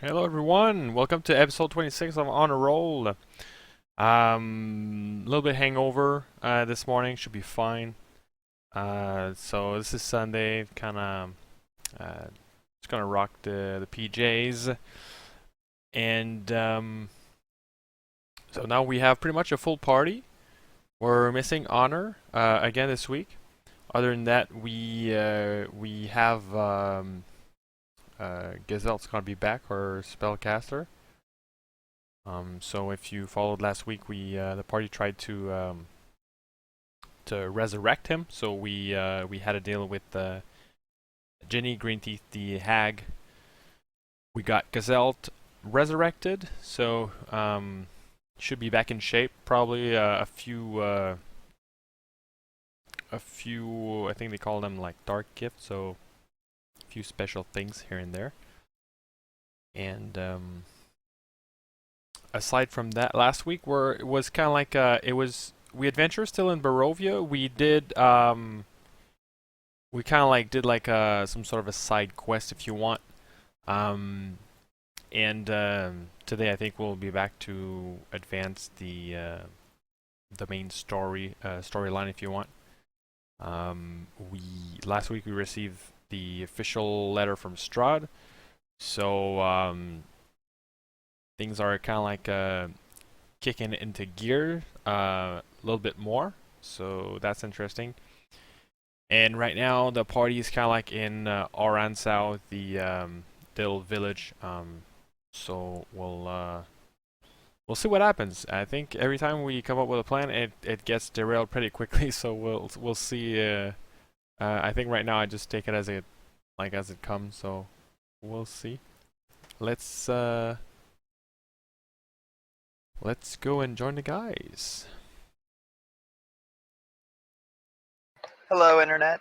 Hello everyone, welcome to episode 26 of On a Roll. A little bit hangover this morning, should be fine. So this is Sunday, kind of just gonna rock the PJs, and so now we have pretty much a full party. We're missing Honor again this week. Other than that, we have Gazelle's gonna be back, our spellcaster. So if you followed last week, we the party tried to resurrect him. So we had a deal with Ginny Greenteeth, the hag. We got Gazelle resurrected, so should be back in shape. Probably a few. I think they call them like dark gifts, so a few special things here and there. And aside from that, last week it was kind of like we adventure still in Barovia. We kind of like did like some sort of a side quest if you want. Um, and today I think we'll be back to advance the main storyline if you want. We last week we received the official letter from Strahd, so things are kind of like kicking into gear a little bit more. So that's interesting. And right now the party is kind of like in Oransau, the little village. So we'll see what happens. I think every time we come up with a plan, it gets derailed pretty quickly. So we'll see. I think right now I just take it as it comes. So we'll see. Let's let's go and join the guys. Hello, Internet.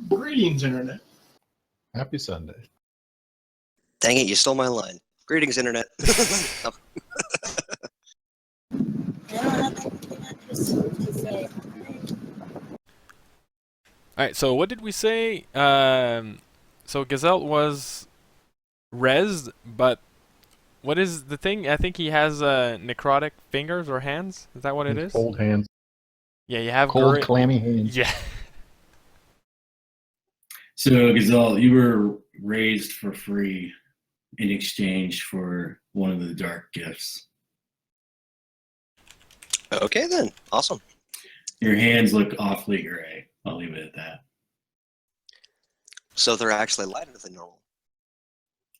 Greetings, Internet. Happy Sunday. Dang it, you stole my line. Greetings, Internet. Alright, so what did we say? So Gazelle was rezzed, but what is the thing? I think he has necrotic fingers or hands. Is that what it is? Cold hands. Yeah, you have Cold, clammy hands. Yeah. So, Gazelle, you were raised for free in exchange for one of the dark gifts. Okay, then. Awesome. Your hands look awfully gray. I'll leave it at that. So they're actually lighter than normal.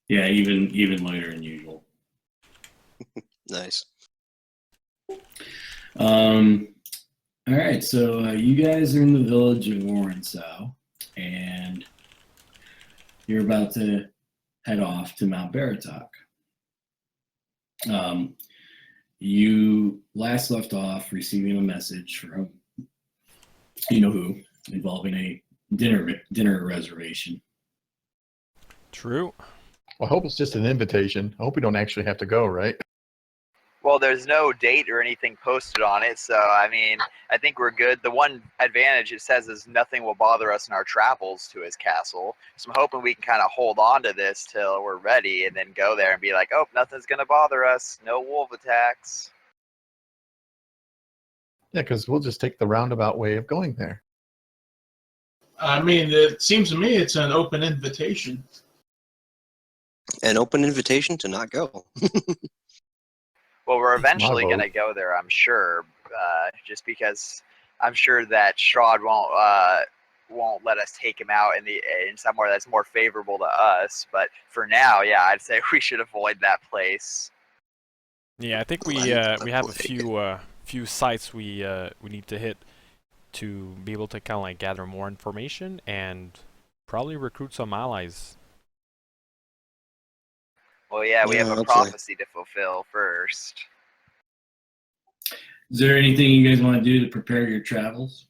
Yeah, even lighter than usual. Nice. All right, so you guys are in the village of Warrensow, and you're about to head off to Mount Baratok. You last left off receiving a message from you know who, involving a dinner reservation. True. Well, I hope it's just an invitation. I hope we don't actually have to go, right? Well, there's no date or anything posted on it, so I mean, I think we're good. The one advantage it says is nothing will bother us in our travels to his castle. So I'm hoping we can kind of hold on to this till we're ready and then go there and be like, oh, nothing's going to bother us. No wolf attacks. Yeah, because we'll just take the roundabout way of going there. I mean, it seems to me it's an open invitation. An open invitation to not go. Well, we're eventually vote. going to go there, I'm sure, just because I'm sure that Strahd won't let us take him out in somewhere that's more favorable to us. But for now, yeah, I'd say we should avoid that place. Yeah, I think we have a few sites we need to hit to be able to kind of like gather more information and probably recruit some allies. Well, yeah, we Yeah, have a hopefully. prophecy to fulfill first. Is there anything you guys want to do to prepare your travels?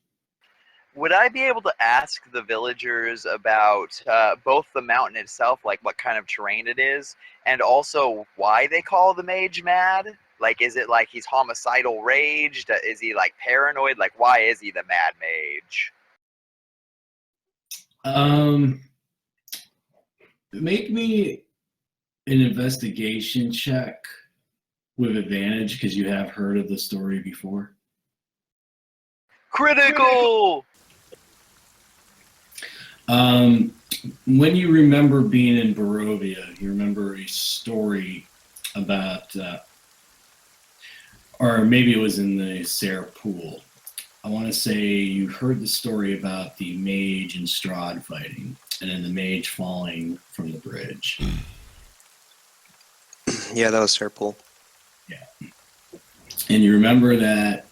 Would I be able to ask the villagers about both the mountain itself, like what kind of terrain it is, and also why they call the mage mad? Like, is it like he's homicidal raged? Is he like paranoid? Like, why is he the mad mage? Make me an investigation check with advantage because you have heard of the story before. Critical! When you remember being in Barovia, you remember a story about, or maybe it was in the Sarah Pool. I want to say you heard the story about the mage and Strahd fighting, and then the mage falling from the bridge. Yeah, that was Fairpool. And you remember that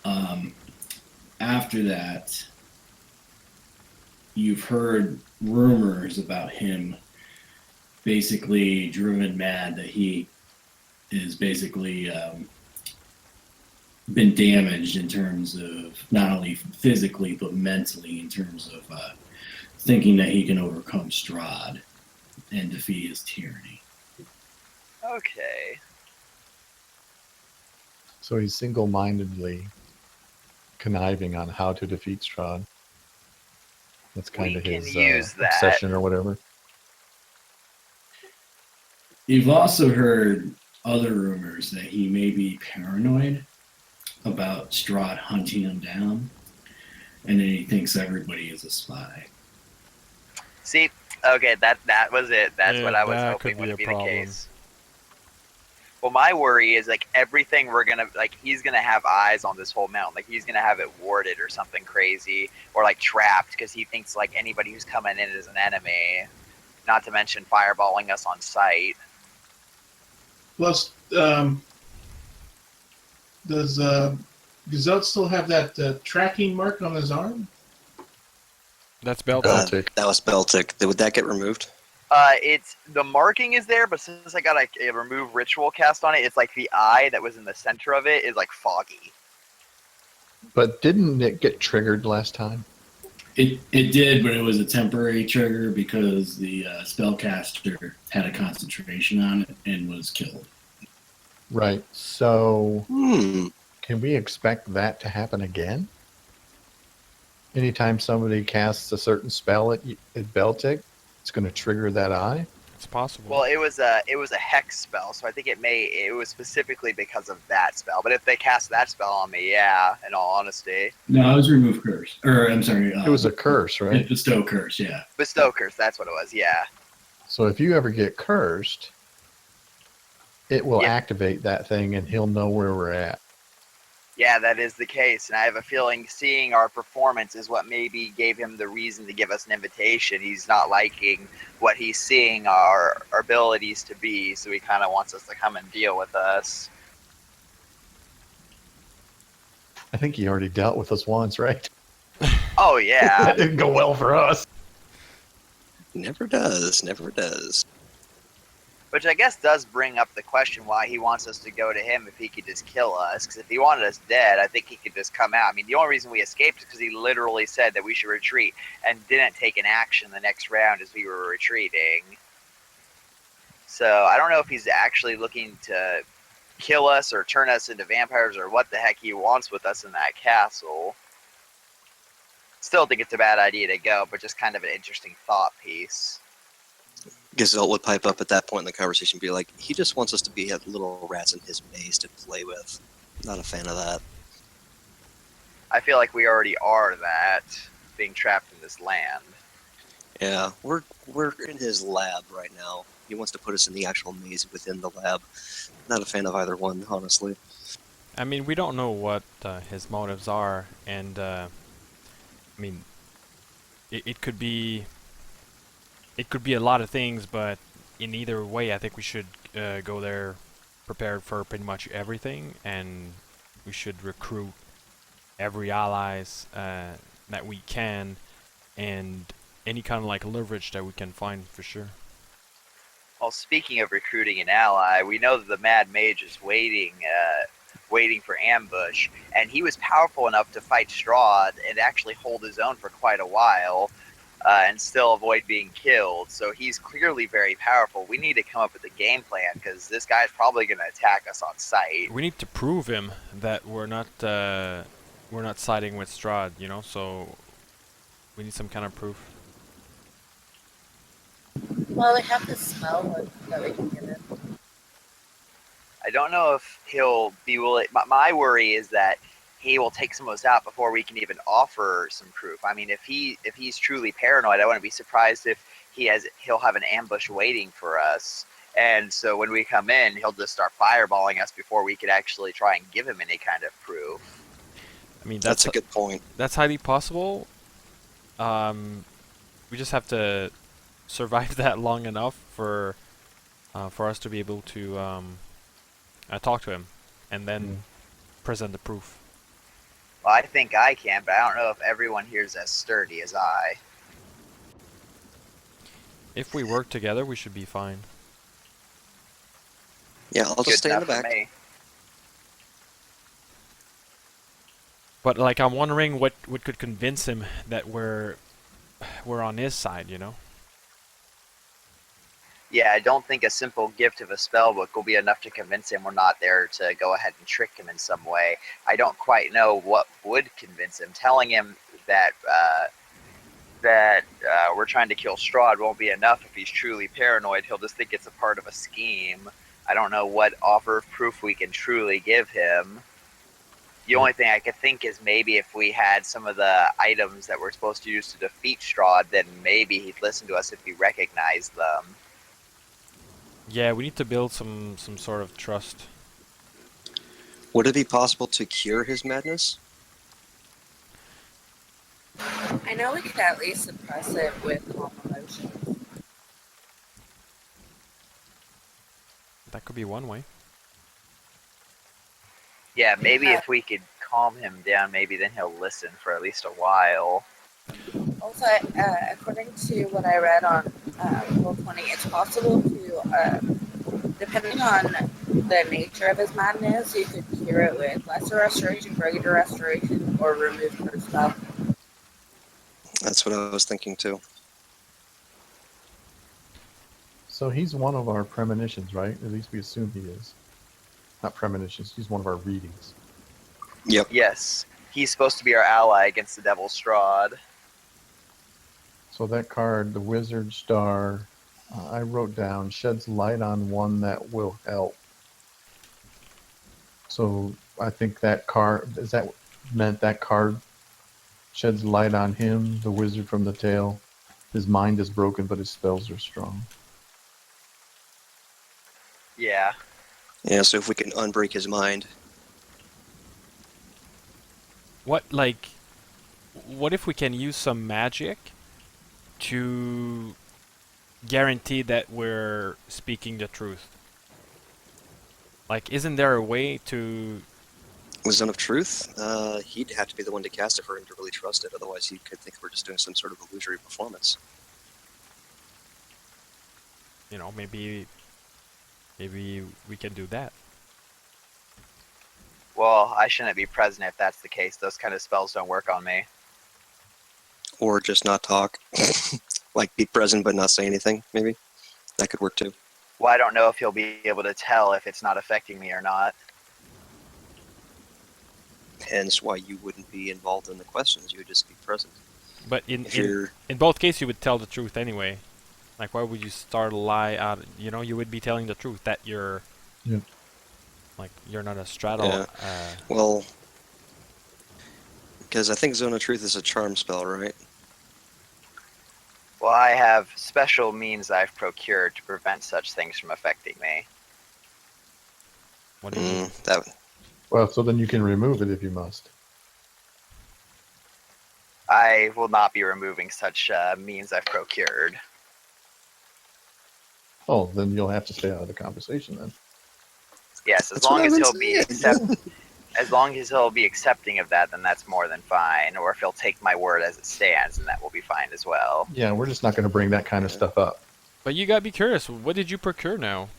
after that, you've heard rumors about him basically driven mad that he is basically been damaged in terms of not only physically but mentally in terms of thinking that he can overcome Strahd and defeat his tyranny. Okay. So he's single-mindedly conniving on how to defeat Strahd. That's kind We of can his use that. obsession or whatever. You've also heard other rumors that he may be paranoid about Strahd hunting him down, and then he thinks everybody is a spy. See, okay, that was it. That's Yeah, what I was that hoping could be would a be problem. the case. Well, my worry is like everything we're gonna like. He's gonna have eyes on this whole mountain. Like he's gonna have it warded or something crazy, or like trapped because he thinks like anybody who's coming in is an enemy. Not to mention fireballing us on sight. Plus, does Gazelle still have that tracking mark on his arm? That's Beltic. Beltic. That was Beltic. Would that get removed? It's the marking is there, but since I got a remove ritual cast on it, it's like the eye that was in the center of it is like foggy. But didn't it get triggered last time? It did, but it was a temporary trigger because the spellcaster had a concentration on it and was killed. Right. So Hmm. can we expect that to happen again? Anytime somebody casts a certain spell at Beltic, it's going to trigger that eye? It's possible. Well, it was a hex spell, so I think it was specifically because of that spell. But if they cast that spell on me, yeah, in all honesty. No, it was remove curse. Or, I'm sorry. It was a curse, right? Bestow curse, yeah. Bestow curse, that's what it was, yeah. So if you ever get cursed, it will Yeah. activate that thing and he'll know where we're at. Yeah, that is the case, and I have a feeling seeing our performance is what maybe gave him the reason to give us an invitation. He's not liking what he's seeing our abilities to be, so he kind of wants us to come and deal with us. I think he already dealt with us once, right? Oh, yeah. That didn't go well for us. Never does. Never does. Which I guess does bring up the question why he wants us to go to him if he could just kill us. Because if he wanted us dead, I think he could just come out. I mean, the only reason we escaped is because he literally said that we should retreat and didn't take an action the next round as we were retreating. So I don't know if he's actually looking to kill us or turn us into vampires or what the heck he wants with us in that castle. Still think it's a bad idea to go, but just kind of an interesting thought piece. Gazelle would pipe up at that point in the conversation and be like, he just wants us to be little rats in his maze to play with. Not a fan of that. I feel like we already are that, being trapped in this land. Yeah, we're in his lab right now. He wants to put us in the actual maze within the lab. Not a fan of either one, honestly. I mean, we don't know what his motives are, and I mean, it could be a lot of things, but in either way, I think we should go there prepared for pretty much everything, and we should recruit every allies that we can, and any kind of like leverage that we can find for sure. Well, speaking of recruiting an ally, we know that the Mad Mage is waiting for ambush, and he was powerful enough to fight Strahd and actually hold his own for quite a while. And still avoid being killed. So he's clearly very powerful. We need to come up with a game plan because this guy's probably going to attack us on sight. We need to prove him that we're not siding with Strahd, you know. So we need some kind of proof. Well, we have the smell that we can give it. I don't know if he'll be willing. My worry is that he will take some of us out before we can even offer some proof. I mean, if he's truly paranoid, I wouldn't be surprised if he'll have an ambush waiting for us. And so when we come in, he'll just start fireballing us before we could actually try and give him any kind of proof. I mean, That's a good point. that's highly possible. We just have to survive that long enough for us to be able to talk to him, and then present the proof. Well, I think I can, but I don't know if everyone here is as sturdy as I. If we work together, we should be fine. Yeah, I'll Good just stay in the enough for back. me. But like, I'm wondering what could convince him that we're on his side, you know? Yeah, I don't think a simple gift of a spell book will be enough to convince him we're not there to go ahead and trick him in some way. I don't quite know what would convince him. Telling him that we're trying to kill Strahd won't be enough. If he's truly paranoid, he'll just think it's a part of a scheme. I don't know what offer of proof we can truly give him. The only thing I could think is maybe if we had some of the items that we're supposed to use to defeat Strahd, then maybe he'd listen to us if we recognized them. Yeah, we need to build some sort of trust. Would it be possible to cure his madness? I know we could at least suppress it with calm emotions. That could be one way. Yeah, maybe if we could calm him down, maybe then he'll listen for at least a while. Also, according to what I read on Roll20, it's possible to, depending on the nature of his madness, you could cure it with lesser restoration, greater restoration, or remove curse spell. That's what I was thinking too. So he's one of our premonitions, right? At least we assume he is. Not premonitions, he's one of our readings. Yep. Yes, he's supposed to be our ally against the Devil Strahd. So that card, the Wizard Star, I wrote down, sheds light on one that will help. So I think that card, does that meant that card sheds light on him, the wizard from the tale? His mind is broken, but his spells are strong. Yeah. Yeah, so if we can unbreak his mind. What if we can use some magic to guarantee that we're speaking the truth? Like, isn't there a way to... With Zone of Truth, he'd have to be the one to cast it for him to really trust it. Otherwise, he could think we're just doing some sort of illusory performance. You know, maybe we can do that. Well, I shouldn't be present if that's the case. Those kind of spells don't work on me. Or just not talk. Like, be present but not say anything, maybe. That could work too. Well, I don't know if he'll be able to tell if it's not affecting me or not. Hence why you wouldn't be involved in the questions. You would just be present. But If you're... in both cases, you would tell the truth anyway. Like, why would you start a lie out? You know, you would be telling the truth that you're... Yep. Like, you're not a straddle. Yeah. Well, because I think Zone of Truth is a charm spell, right? Well, I have special means I've procured to prevent such things from affecting me. What do you mean? That... Well, so then you can remove it if you must. I will not be removing such means I've procured. Oh, then you'll have to stay out of the conversation then. Yes, as That's what long as I've he'll been be saying. as long as he'll be accepting of that, then that's more than fine. Or if he'll take my word as it stands, then that will be fine as well. Yeah, we're just not going to bring that kind of stuff up. But you gotta be curious. What did you procure now?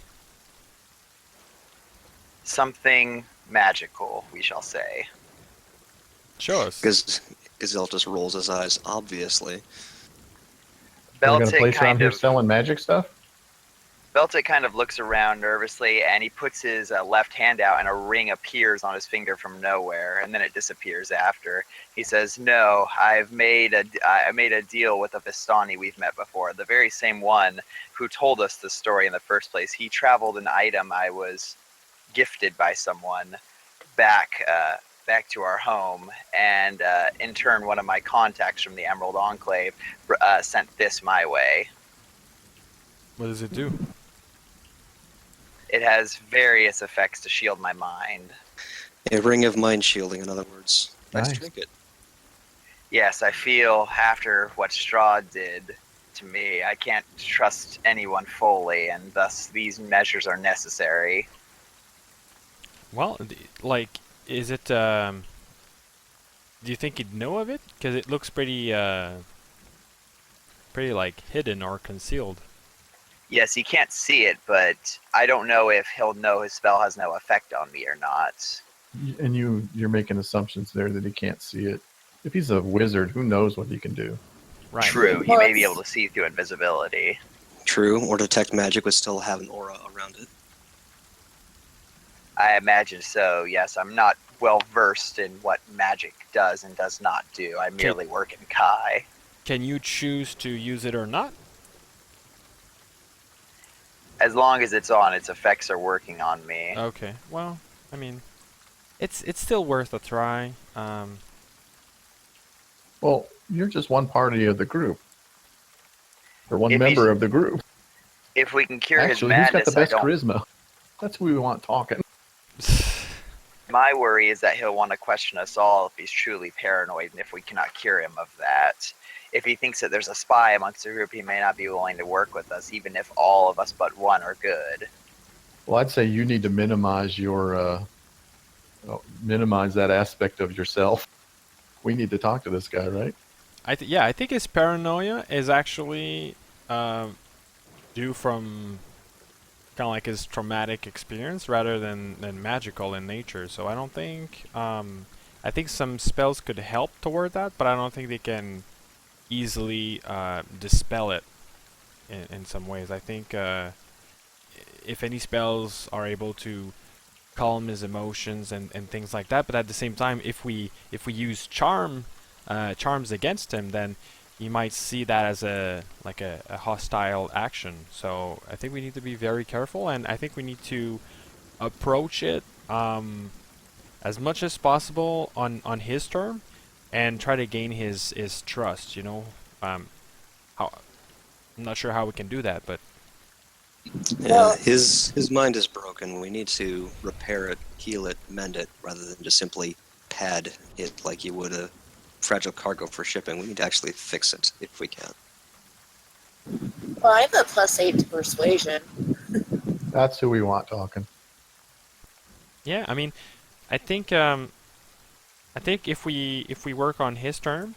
Something magical, we shall say. Show us. Because Gazelle just rolls his eyes, obviously. We're going to Beltic place around kind here of. selling magic stuff? Beltic kind of looks around nervously, and he puts his left hand out, and a ring appears on his finger from nowhere, and then it disappears after. He says, "No, I made a deal with a Vistani we've met before, the very same one who told us the story in the first place. He traveled an item I was gifted by someone back to our home, and in turn, one of my contacts from the Emerald Enclave sent this my way. What does it do? It has various effects to shield my mind. A ring of mind shielding, in other words. Nice Nice. trinket. Yes, I feel after what Strahd did to me, I can't trust anyone fully, and thus these measures are necessary." Well, like, is it? Do you think he'd know of it? Because it looks pretty, pretty like hidden or concealed. Yes, he can't see it, but I don't know if he'll know his spell has no effect on me or not. And you're making assumptions there that he can't see it. If he's a wizard, who knows what he can do? Right. True, he Well, may be it's- able to see through invisibility. True, or detect magic would still have an aura around it. I imagine so, yes. I'm not well versed in what magic does and does not do. I merely work in Kai. Can you choose to use it or not? As long as it's on, its effects are working on me. Okay. Well, I mean, it's still worth a try. Well, you're just one party of the group. Or one If member he's- of the group. If we can cure Actually, his who's got madness, the I best don't. charisma? That's who we want talking. My worry is that he'll want to question us all if he's truly paranoid and if we cannot cure him of that. If he thinks that there's a spy amongst the group, he may not be willing to work with us, even if all of us but one are good. Well, I'd say you need to minimize minimize that aspect of yourself. We need to talk to this guy, right? Yeah, I think his paranoia is actually due from kind of like his traumatic experience rather than magical in nature. So I don't think I think some spells could help toward that, but I don't think they can easily dispel it in some ways. I think if any spells are able to calm his emotions and things like that, but at the same time, if we use charms against him, then you might see that as a hostile action. So I think we need to be very careful, and I think we need to approach it as much as possible on his term, and try to gain his trust. You know, how I'm not sure how we can do that, but Yeah, Well- his mind is broken. We need to repair it, heal it, mend it, rather than just simply pad it like you would a fragile cargo for shipping. We need to actually fix it if we can. Well, I have a +8 to persuasion. That's who we want talking. yeah, I mean, I think if we work on his term,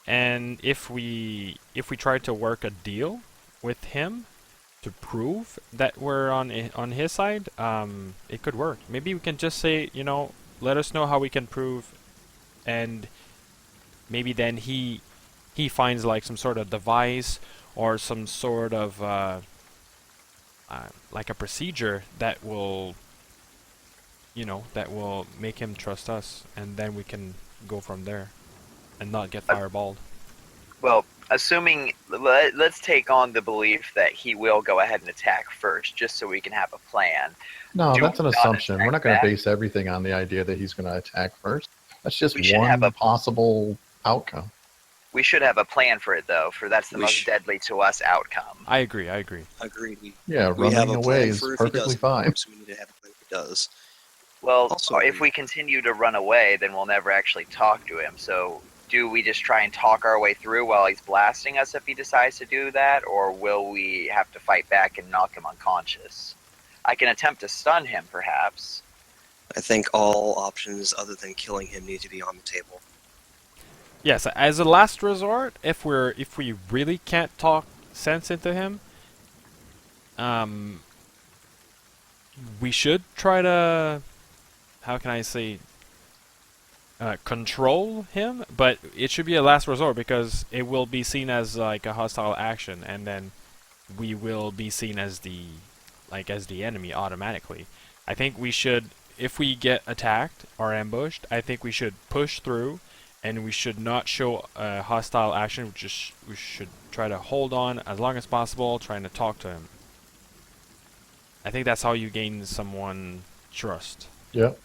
and if we try to work a deal with him to prove that we're on his side, it could work. Maybe we can just say, you know, let us know how we can prove, and maybe then he finds like some sort of device or some sort of like a procedure that will, you know, that will make him trust us, and then we can go from there and not get fireballed. Well, assuming, let's take on the belief that he will go ahead and attack first, just so we can have a plan. No, Do that's an not assumption. We're not going attack to back. base everything on the idea that he's going to attack first. That's just We should have one a- possible outcome. We should have a plan for it, though, for that's the We most sh- deadly to us outcome. I agree. Agreed. Yeah, We have running a away plan is for if he perfectly does, fine. so we need to have a plan if he does. Well, Also, if we continue to run away, then we'll never actually talk to him. So, do we just try and talk our way through while he's blasting us if he decides to do that, or will we have to fight back and knock him unconscious? I can attempt to stun him, perhaps. I think all options other than killing him need to be on the table. Yes, as a last resort, if we really can't talk sense into him, we should try to, how can I say, control him, but it should be a last resort because it will be seen as like a hostile action, and then we will be seen as the like as the enemy automatically. I think we should, if we get attacked or ambushed, I think we should push through, and we should not show hostile action. We should try to hold on as long as possible, trying to talk to him. I think that's how you gain someone trust. Yep.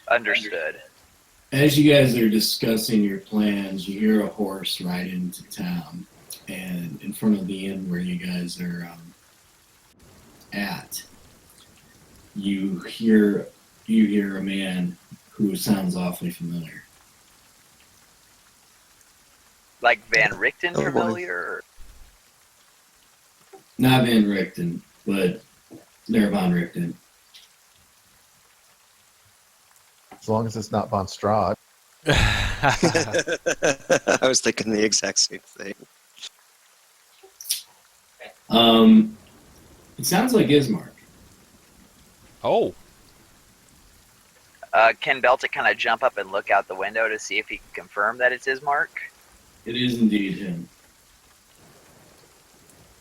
Understood. As you guys are discussing your plans, you hear a horse ride into town, and in front of the inn where you guys are at, you hear a man who sounds awfully familiar. Like Van Richten Oh, boy. familiar? Not Van Richten, but they're Von Richten. As long as it's not Von Strahd. I was thinking the exact same thing. It sounds like Ismark. Oh, Can Beltic kind of jump up and look out the window to see if he can confirm that it's his mark? It is indeed him.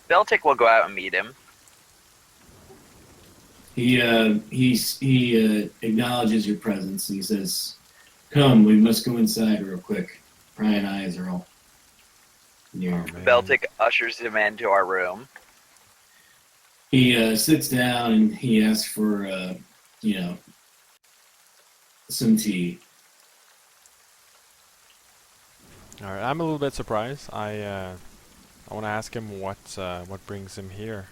Beltic will go out and meet him. He acknowledges your presence and he says, "Come, we must go inside real quick. Prying eyes are all near." Oh, man. Beltic ushers him into our room. He sits down and he asks for some tea. All right, I'm a little bit surprised. I want to ask him what brings him here.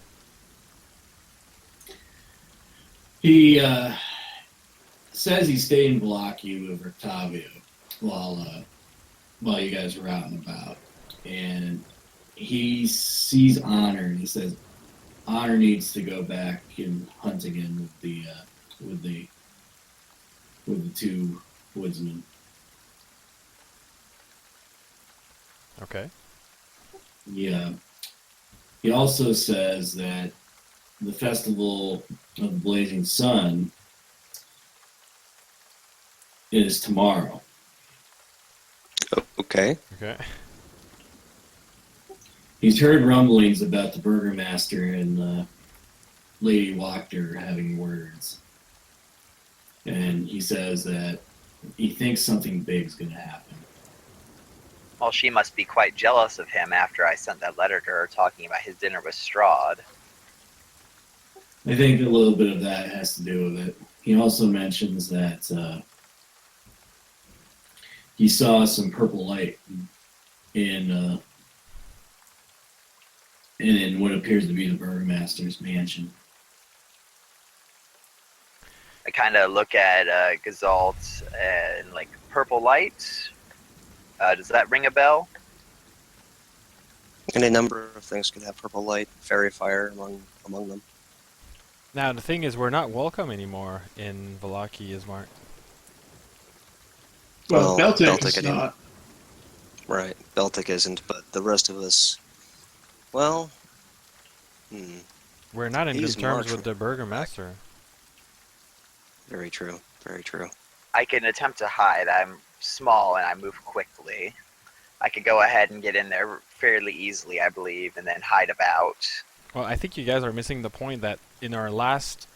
He says he stayed in Blocky with Octavio while you guys were out and about, and he sees Honor and he says Honor needs to go back and hunt again with the two woodsmen. Okay. Yeah. He also says that the festival of the Blazing Sun is tomorrow. Okay. Okay. He's heard rumblings about the Burgermaster and Lady Wachter having words. And he says that he thinks something big's going to happen. Well, she must be quite jealous of him after I sent that letter to her talking about his dinner with Strahd. I think a little bit of that has to do with it. He also mentions that he saw some purple light in what appears to be the Burgermaster's mansion. I kind of look at Gazalt and like purple light. Does that ring a bell? And a number of things could have purple light, fairy fire among them. Now the thing is, we're not welcome anymore in Vallaki, Ismark. Well, Beltic Beltic is didn't- not. Right. Beltic isn't, but the rest of us, well, We're not in He's good terms marked with the Burgermaster. very true. Very true. I can attempt to hide. I'm small and I move quickly. I could go ahead and get in there fairly easily, I believe, and then hide about. Well, I think you guys are missing the point that in our last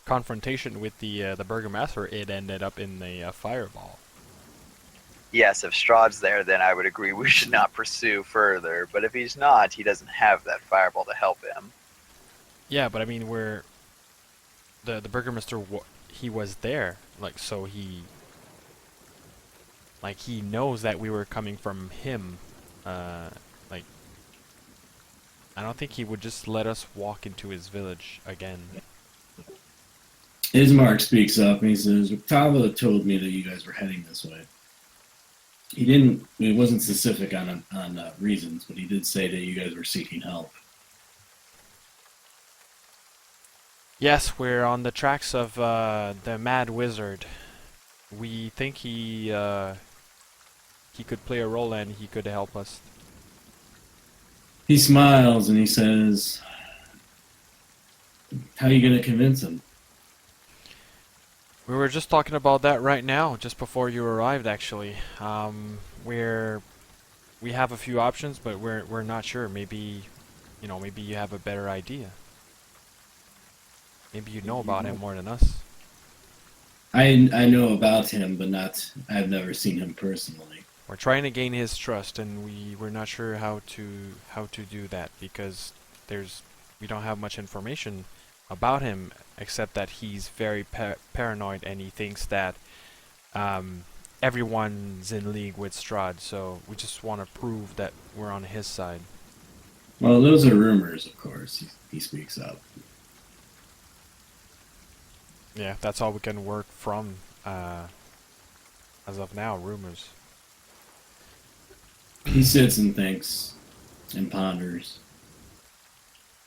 confrontation with the Burgermaster, it ended up in a fireball. Yes, if Strahd's there, then I would agree we should not pursue further. But if he's not, he doesn't have that fireball to help him. Yeah, but I mean, the Burgermaster he was there, like, so he knows that we were coming from him. Like, I don't think he would just let us walk into his village again. Ismark speaks up and he says, "Octavio told me that you guys were heading this way." He wasn't specific on reasons, but he did say that you guys were seeking help. Yes, we're on the tracks of the Mad Wizard. We think he could play a role and he could help us. He smiles and he says, "How are you going to convince him?" We were just talking about that right now, just before you arrived, actually. We have a few options, but we're not sure. Maybe you know, maybe you have a better idea. Maybe you know about him more than us. I know about him, but I've never seen him personally. We're trying to gain his trust, and we're not sure how to do that because we don't have much information about him except that he's very paranoid and he thinks that everyone's in league with Strahd. So we just want to prove that we're on his side. Well, those are rumors, of course. He speaks up. Yeah, that's all we can work from as of now. Rumors. He sits and thinks and ponders.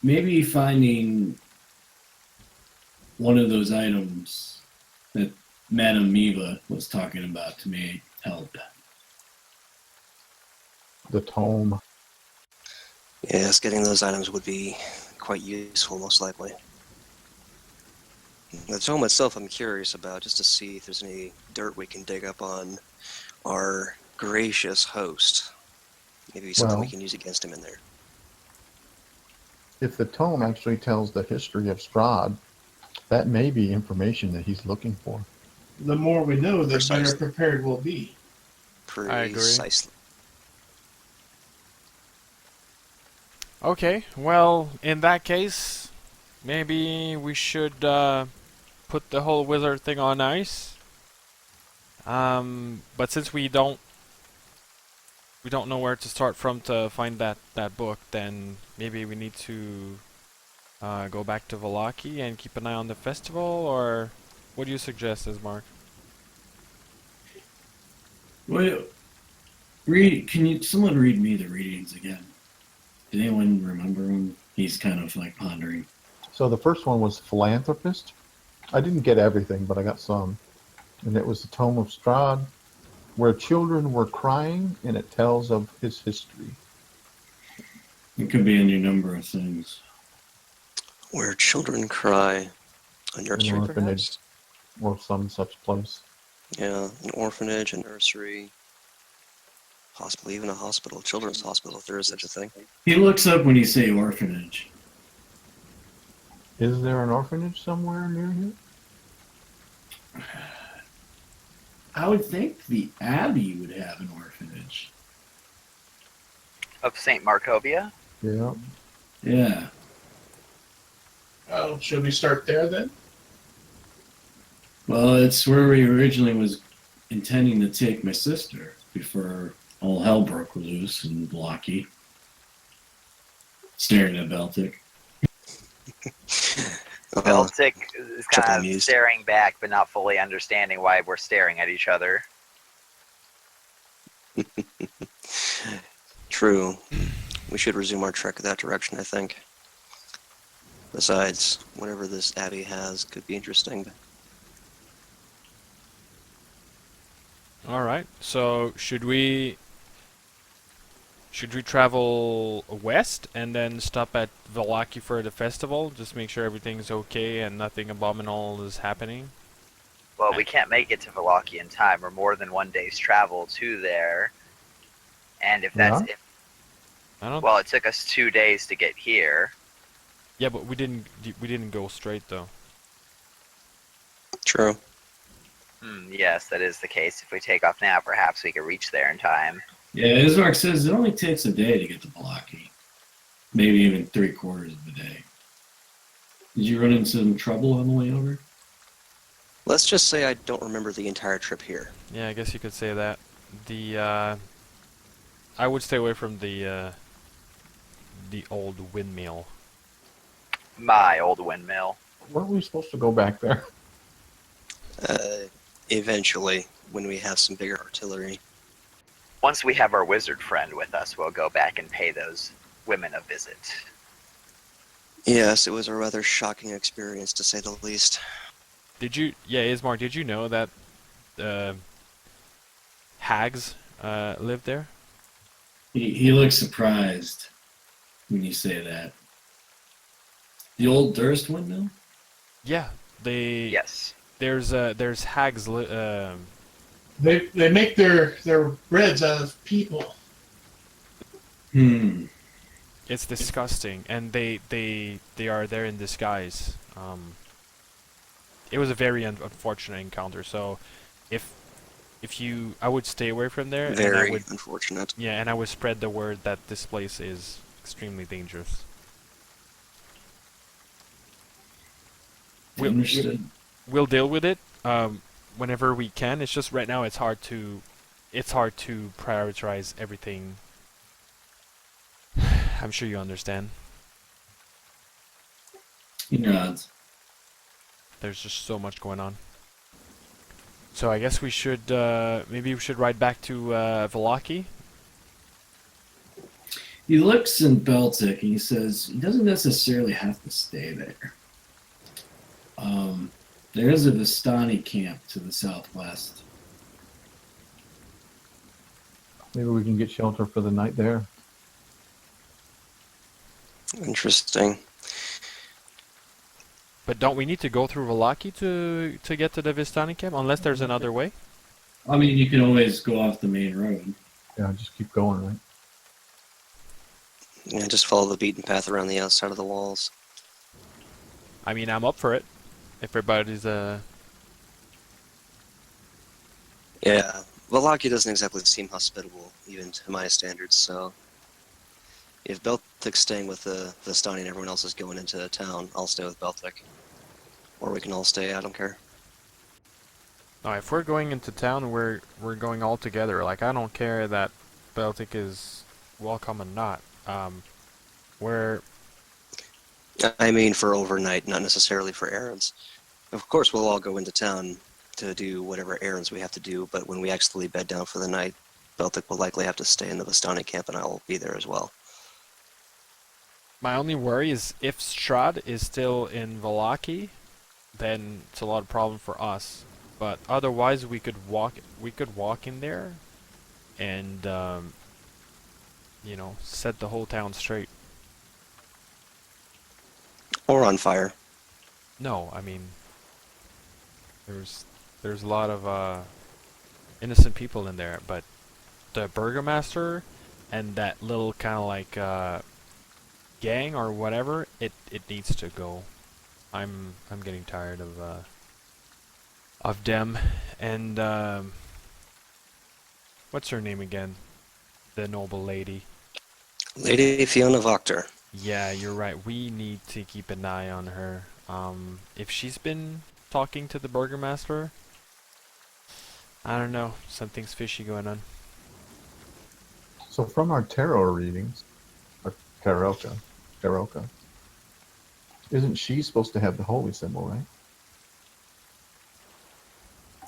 Maybe finding one of those items that Madame Miva was talking about to me help. The tome. Yes, getting those items would be quite useful, most likely. The tome itself I'm curious about, just to see if there's any dirt we can dig up on our gracious host. Maybe something we Well, can use against him in there. if the tome actually tells the history of Strahd, that may be information that he's looking for. The more we know, the better Precisely. prepared we'll be. I agree. Precisely. Okay, well, in that case, maybe we should put the whole wizard thing on ice. But since we don't know where to start from to find that book, then maybe we need to go back to Vallaki and keep an eye on the festival, or what do you suggest, Ismark? Well, someone read me the readings again? Did anyone remember him? He's kind of like pondering. So the first one was Philanthropist. I didn't get everything, but I got some. And it was the Tome of Strahd, where children were crying, and it tells of his history. It could be any number of things. Where children cry. A nursery, orphanage. perhaps? Or some such place. Yeah, an orphanage, a nursery, possibly even a hospital, children's hospital, if there is such a thing. He looks up when you say orphanage. Is there an orphanage somewhere near here? I would think the Abbey would have an orphanage. Of St. Markovia? Yeah. Yeah. Oh, should we start there then? Well, it's where we originally was intending to take my sister before all hell broke loose in Blocky. Staring at Beltic. Beltic is triple kind of amused. staring back, but not fully understanding why we're staring at each other. True. We should resume our trek that direction, I think. Besides, whatever this abbey has could be interesting. Alright, so should we travel west and then stop at Vallaki for the festival? Just make sure everything's okay and nothing abominable is happening? Well, we can't make it to Vallaki in time. We're more than one day's travel to there. And if that's I don't. well, it took us 2 days to get here. Yeah, but we didn't go straight though. True. Yes, that is the case. If we take off now, perhaps we could reach there in time. Yeah, Ismark says it only takes a day to get to Blocky. Maybe even 3/4 of a day. Did you run into some trouble on the way over? Let's just say I don't remember the entire trip here. Yeah, I guess you could say that. I would stay away from the old windmill. My old windmill. Weren't we supposed to go back there? Eventually, when we have some bigger artillery. Once we have our wizard friend with us, we'll go back and pay those women a visit. Yes, it was a rather shocking experience, to say the least. Ismar, did you know that hags live there? He looks surprised when you say that. The old Durst windmill? Yeah, Yes. there's hags. They make their breads out of people. It's disgusting, and they are there in disguise. It was a very unfortunate encounter. So, if I would stay away from there, and I Very would, unfortunate. yeah, and I would spread the word that this place is extremely dangerous. We'll Understood. we'll deal with it whenever we can. It's just right now it's hard to prioritize everything. I'm sure you understand. He nods. There's just so much going on. So I guess we should maybe we should ride back to Valaki. He looks in Beltic and he says he doesn't necessarily have to stay there. There is a Vistani camp to the southwest. Maybe we can get shelter for the night there. Interesting. But don't we need to go through Valaki to get to the Vistani camp? Unless there's another way. I mean, you can always go off the main road. Yeah, just keep going, right? Yeah, just follow the beaten path around the outside of the walls. I mean, I'm up for it. If everybody's Yeah, Valaki doesn't exactly seem hospitable, even to my standards, so... If Beltic's staying with the Vistani and everyone else is going into town, I'll stay with Beltic. Or we can all stay, I don't care. no, if we're going into town, we're going all together. Like I don't care that Baltic is welcome or not. We're I mean for overnight, not necessarily for errands. Of course, we'll all go into town to do whatever errands we have to do, but when we actually bed down for the night, Beltic will likely have to stay in the Vistani camp and I'll be there as well. my only worry is if Strahd is still in Valaki, then it's a lot of problem for us. But otherwise, we could walk in there, and you know, set the whole town straight. Or on fire. No, I mean, there's a lot of innocent people in there, but the burgomaster and that little kind of like gang or whatever, it needs to go. I'm getting tired of them. And what's her name again? The noble lady. Lady Fiona Voctor. Yeah, you're right. We need to keep an eye on her. If she's been talking to the burgomaster, I don't know. Something's fishy going on. So from our tarot readings, or Taroka, isn't she supposed to have the holy symbol, right?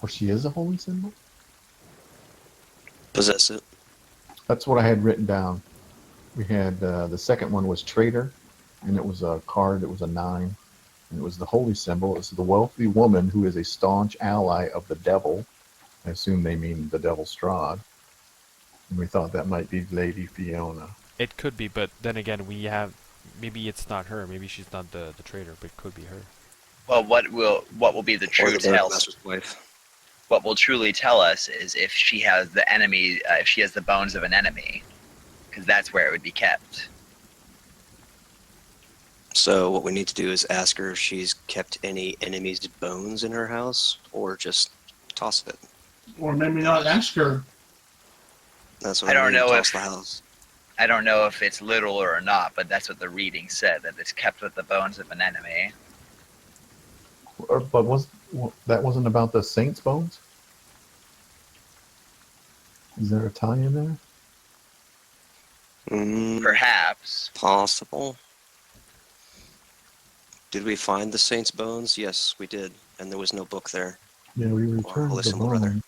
Or she is a holy symbol? Possess it. That's what I had written down. We had the second one was traitor, and it was a card. It was a 9, and it was the holy symbol. It's the wealthy woman who is a staunch ally of the devil. I assume they mean the devil Strahd. And we thought that might be Lady Fiona. It could be, but then again, we have maybe it's not her. Maybe she's not the traitor, but it could be her. Well, what will be the Or true the tell? burgomaster's wife. What will truly tell us is if she has the enemy, if she has the bones of an enemy, because that's where it would be kept. So what we need to do is ask her if she's kept any enemy's bones in her house, or just toss it. Or maybe not ask her. That's what I don't mean, know toss if- the house. I don't know if it's literal or not, but that's what the reading said, that it's kept with the bones of an enemy. But that wasn't about the saints' bones? Is there a tie in there? Perhaps. Possible. Did we find the saint's bones? Yes, we did, and there was no book there. Yeah, we returned holy the symbol, rather. bone.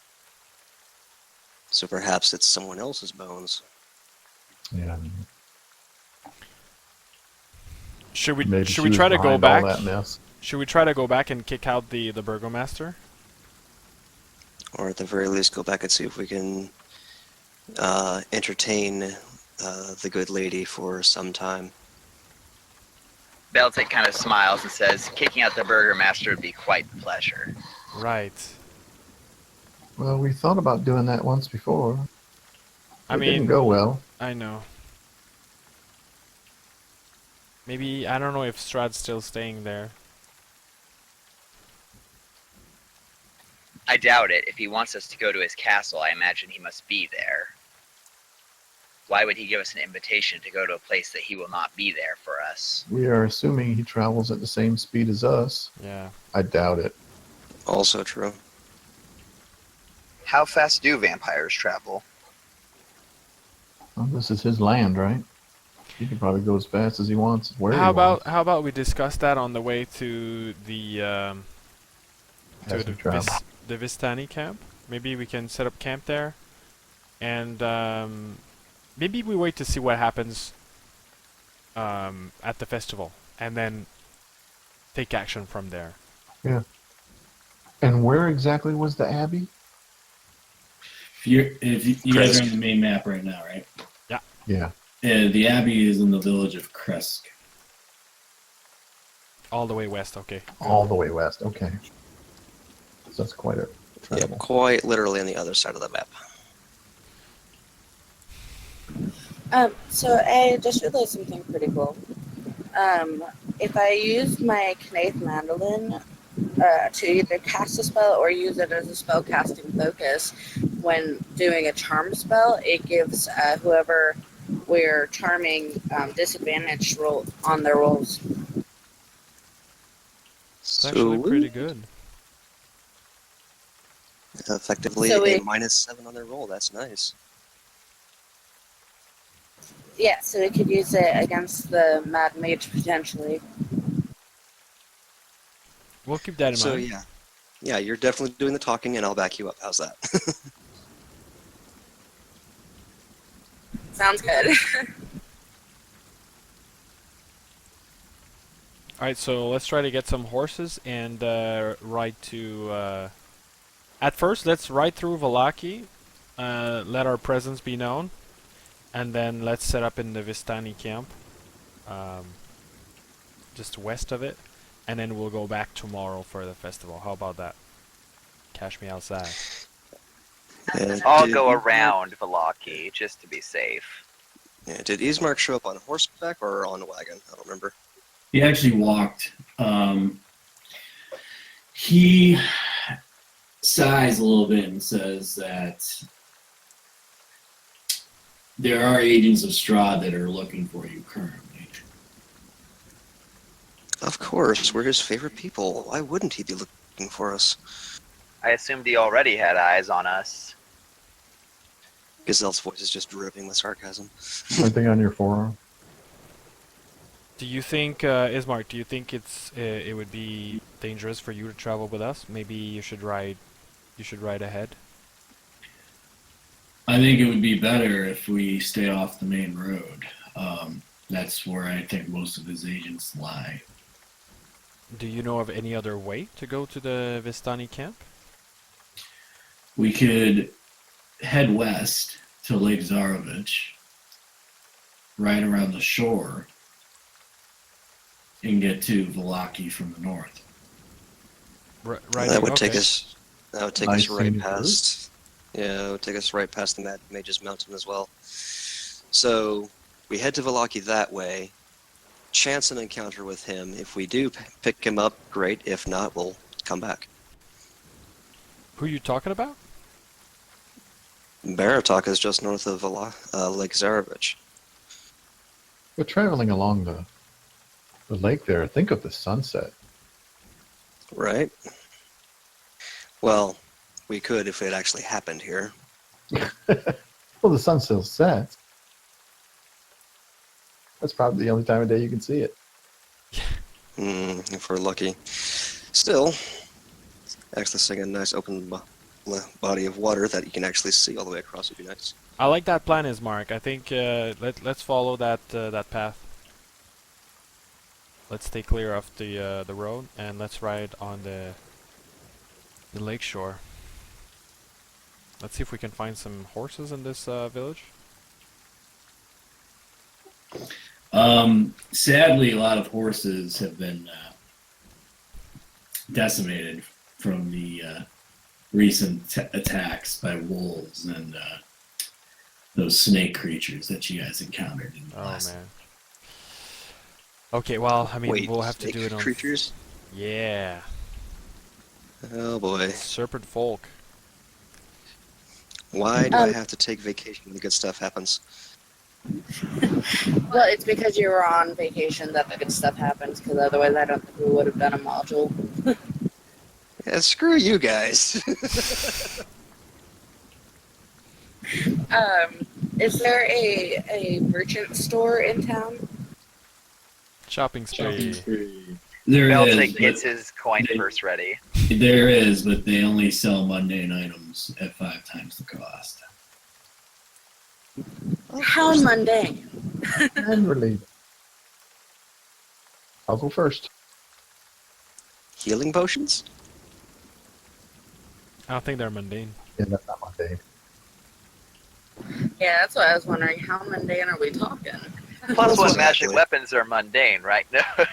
So perhaps it's someone else's bones. Yeah. Should we Maybe should she we was try to go behind all back? that mess. Should we try to go back and kick out the burgomaster? Or at the very least go back and see if we can entertain the good lady for some time. Beltic kind of smiles and says, kicking out the burgomaster would be quite the pleasure. Right. Well, we thought about doing that once before. I It mean, didn't go well. I know. Maybe, I don't know if Strahd's still staying there. I doubt it. If he wants us to go to his castle, I imagine he must be there. Why would he give us an invitation to go to a place that he will not be there for us? We are assuming he travels at the same speed as us. Yeah. I doubt it. Also true. How fast do vampires travel? Well, this is his land, right? He can probably go as fast as he wants, where he How wants. about we discuss that on the way to the As we travel. the Vistani camp? Maybe we can set up camp there, and maybe we wait to see what happens at the festival, and then take action from there. Yeah. And where exactly was the abbey? If you guys are on the main map right now, right? Yeah. The abbey is in the village of Kresk. All the way west, okay. All the way west. Okay. So that's quite a Yeah, travel. quite literally on the other side of the map. So I just realized something pretty cool. If I use my Knaith Mandolin to either cast a spell or use it as a spell casting focus when doing a charm spell, it gives whoever we're charming disadvantage roll on their rolls. It's actually pretty good. Effectively So a -7 on their roll. That's nice. Yeah, so we could use it against the Mad Mage potentially. We'll keep that in So mind. yeah, you're definitely doing the talking, and I'll back you up. How's that? Sounds good. Alright, so let's try to get some horses and ride to... At first, let's ride through Vallaki, let our presence be known, and then let's set up in the Vistani camp, just west of it, and then we'll go back tomorrow for the festival. How about that? Cash me outside. I'll Did go Ismark- around Vallaki just to be safe. Yeah, did Ismark show up on horseback or on a wagon? I don't remember. He actually walked. He sighs a little bit and says that there are agents of Strahd that are looking for you currently. Of course, we're his favorite people. Why wouldn't he be looking for us? I assumed he already had eyes on us. Gazelle's voice is just dripping with sarcasm. Something on your forearm? Do you think, Ismark, do you think it would be dangerous for you to travel with us? Maybe you should ride ahead? I think it would be better if we stay off the main road. That's where I think most of his agents lie. Do you know of any other way to go to the Vistani camp? We could head west to Lake Zarovich, right around the shore, and get to Vallaki from the north. Right. That would take okay. us. That would take Nice us right scenic past. Yeah, it would take us right past the Mad Mage's Mountain as well. So we head to Vallaki that way. Chance an encounter with him. If we do pick him up, great. If not, we'll come back. Who are you talking about? Baratok is just north of Lake Zarovich. But traveling along the lake there, think of the sunset. Right? Well, we could if it actually happened here. Well, the sun still sets. That's probably the only time of day you can see it. If we're lucky. Still, accessing a nice open body of water that you can actually see all the way across would be nice. I like that plan, Ismark. I think let's follow that path. Let's stay clear of the road and let's ride on the lake shore. Let's see if we can find some horses in this village. Sadly, a lot of horses have been decimated from the recent attacks by wolves and those snake creatures that you guys encountered in the Oh last. man. Okay, well, I mean, Wait, we'll have to snake do it on. creatures? Yeah, Oh boy. serpent folk. Why do I Um, have to take vacation when the good stuff happens? well, it's because you were on vacation that the good stuff happens. Because otherwise, I don't think we would have done a module. Yeah, screw you guys. Is there a merchant store in town? Shopping spree. There is, Beltic but gets his coin they- purse ready. there is, but they only sell mundane items at 5 times the cost. How mundane. And related. I'll go first. Healing potions? I don't think they're mundane. Yeah, that's not my day. Yeah, that's what I was wondering. How mundane are we talking? Plus one Exactly. magic weapons are mundane, right? No. I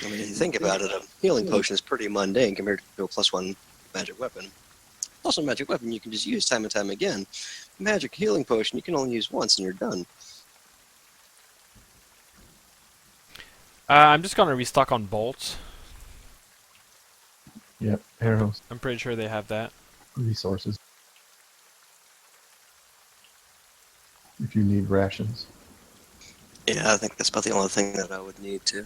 mean, if you think about it, a healing potion is pretty mundane compared to a +1 magic weapon. Plus one magic weapon you can just use time and time again. Magic healing potion you can only use once and you're done. I'm just gonna restock on bolts. Yep, arrows, I'm pretty sure they have that. resources. If you need rations. Yeah, I think that's about the only thing that I would need to.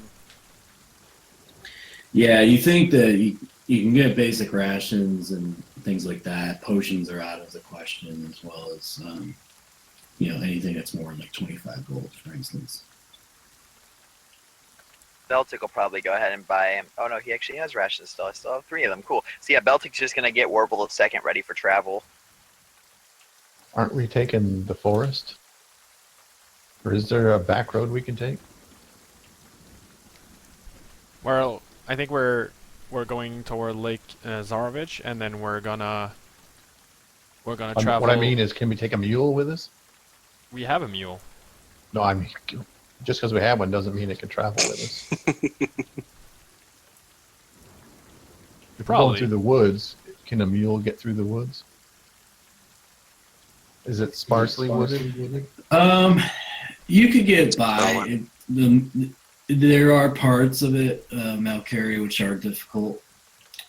Yeah, you think that you can get basic rations and things like that. Potions are out of the question, as well as anything that's more than like 25 gold, for instance. Beltic will probably go ahead and buy him. Oh no, he actually has rations still. I still have 3 of them. Cool. So yeah, Beltic's just gonna get Warble II ready for travel. Aren't we taking the forest? Or is there a back road we can take? Well, I think we're going toward Lake Zarovich, and then we're gonna travel. What I mean is, can we take a mule with us? We have a mule. No, I mean, just because we have one doesn't mean it can travel with us. If we're going Probably. through the woods, can a mule get through the woods? Is it sparsely wooded? You could get by. There are parts of it, Malcaria, which are difficult,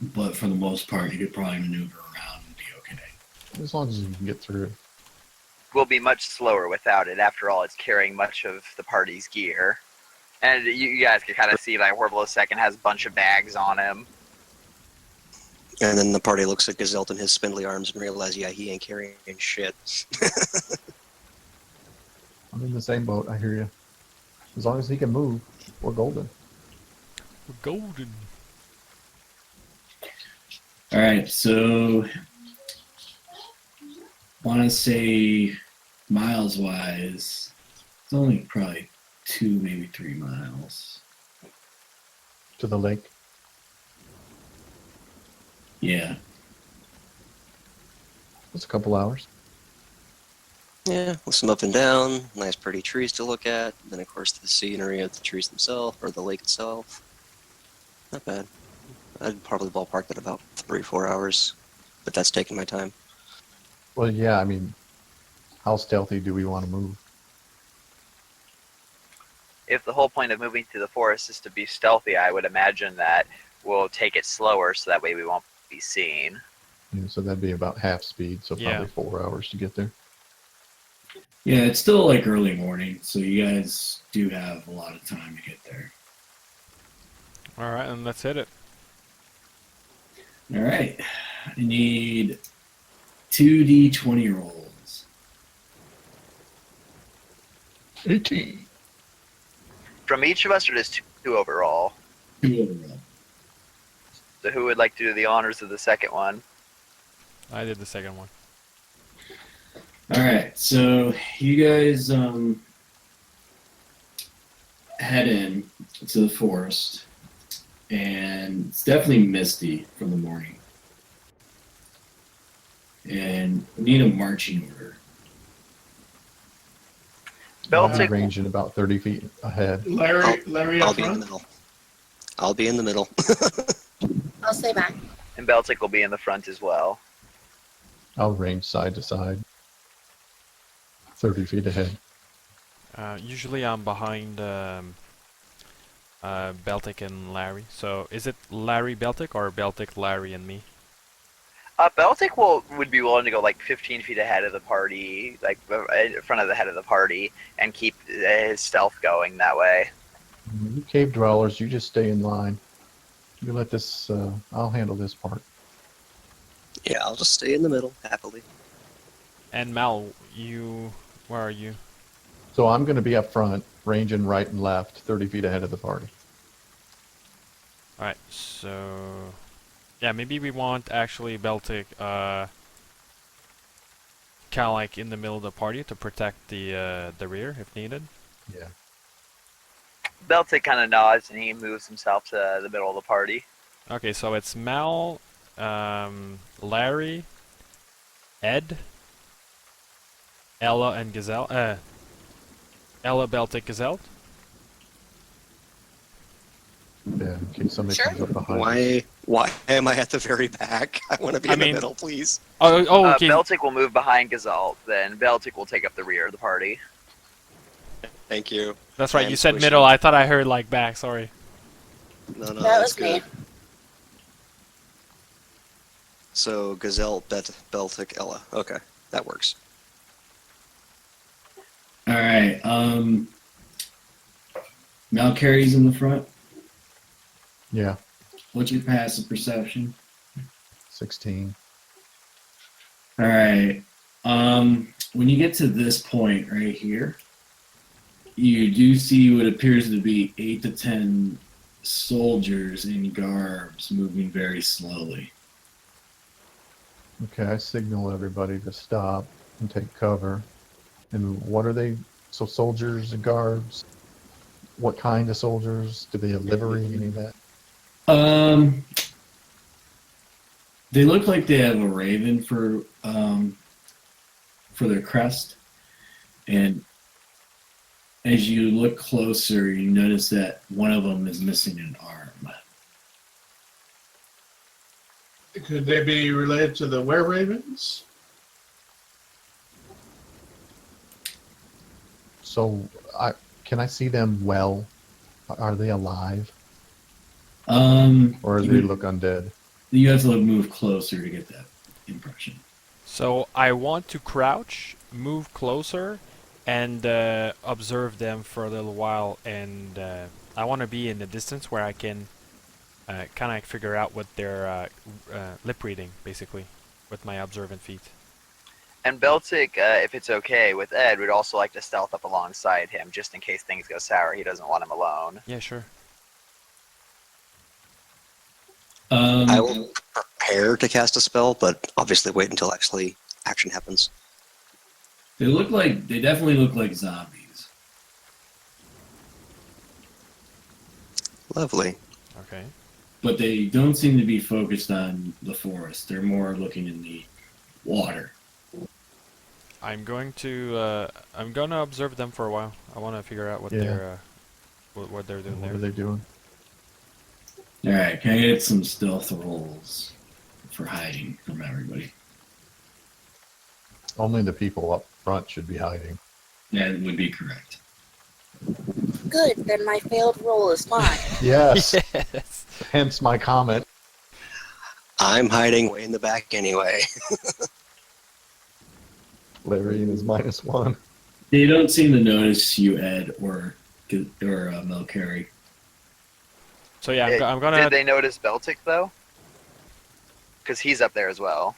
but for the most part, you could probably maneuver around and be okay. As long as you can get through. Will be much slower without it. After all, it's carrying much of the party's gear. And you guys can kind of see like Warble II has a bunch of bags on him. And then the party looks at Gazelt and his spindly arms and realize, yeah, he ain't carrying shit. I'm in the same boat. I hear you. As long as he can move, we're golden. We're golden. All right, so want to say miles wise, it's only probably 2, maybe 3 miles. To the lake. Yeah. It's a couple hours. Yeah, with some up and down, nice pretty trees to look at, then of course the scenery of the trees themselves, or the lake itself. Not bad. I'd probably ballpark that about 3-4 hours, but that's taking my time. Well, yeah, I mean, how stealthy do we want to move? If the whole point of moving through the forest is to be stealthy, I would imagine that we'll take it slower so that way we won't be seen. So that'd be about half speed, so Yeah. probably 4 hours to get there. Yeah, it's still like early morning, so you guys do have a lot of time to get there. All right, and let's hit it. All right. I need 2d20 rolls. 18. From each of us, or just 2 overall? 2 overall. So who would like to do the honors of the second one? I did the second one. All right, so you guys head in to the forest, and it's definitely misty from the morning. And we need a marching order. I'll be Beltic, ranging about 30 feet ahead. Larry I'll up be in the front. middle. I'll be in the middle. I'll stay back. and Beltic will be in the front as well. I'll range side to side. 30 feet ahead. Usually I'm behind Beltic and Larry. So is it Larry Beltic or Beltic Larry and me? Beltic would be willing to go like 15 feet ahead of the party, like in front of the head of the party, and keep his stealth going that way. You cave dwellers, you just stay in line. You let this, I'll handle this part. Yeah, I'll just stay in the middle, happily. And Mal, where are you? So I'm going to be up front, ranging right and left, 30 feet ahead of the party. Alright, so yeah, maybe we want actually Beltic kind of like in the middle of the party to protect the rear if needed. Yeah. Beltic kind of nods and he moves himself to the middle of the party. Okay, so it's Mal, Larry, Ed, Ella, and Gazelle. Ella, Beltic, Gazelle. Yeah, in case somebody Sure. comes up behind us. Why am I at the very back? I want to be I in mean- the middle, please. Oh, okay. Beltic will move behind Gazalt, then Beltic will take up the rear of the party. Thank you. That's I right. am You said squishy. middle. I thought I heard like back. Sorry. No, That that's was me. good. So Gazelle, Beltic, Ella. Okay, that works. All right. Malcarry's in the front. Yeah, What's your passive perception? 16. All right. When you get to this point right here, you do see what appears to be 8 to 10 soldiers in garbs moving very slowly. Okay, I signal everybody to stop and take cover. And what are they? So soldiers and guards? What kind of soldiers? Do they have livery? Any of that? They look like they have a raven for their crest, and as you look closer, you notice that one of them is missing an arm. Could they be related to the were ravens? So, can I see them well? Are they alive? Or do they look undead? You have to move closer to get that impression. So I want to crouch, move closer, and observe them for a little while. And I want to be in the distance where I can kind of figure out what they're lip reading, basically, with my observant feet. And Beltic, if it's okay with Ed, would also like to stealth up alongside him, just in case things go sour. He doesn't want him alone. Yeah, sure. I will prepare to cast a spell, but obviously wait until actually action happens. They definitely look like zombies. Lovely. Okay. But they don't seem to be focused on the forest. They're more looking in the water. I'm gonna observe them for a while. I want to figure out what Yeah. they're what they're doing What there. are they doing? All right, can I get some stealth rolls for hiding from everybody? Only the people up front should be hiding. That would be correct. Good, then my failed roll is mine. Yes. Yes. Hence my comment. I'm hiding way in the back anyway. Larry and his -1. They don't seem to notice you, Ed, or Melcarry. So yeah, Did I'm gonna. they notice Beltic, though? Because he's up there as well.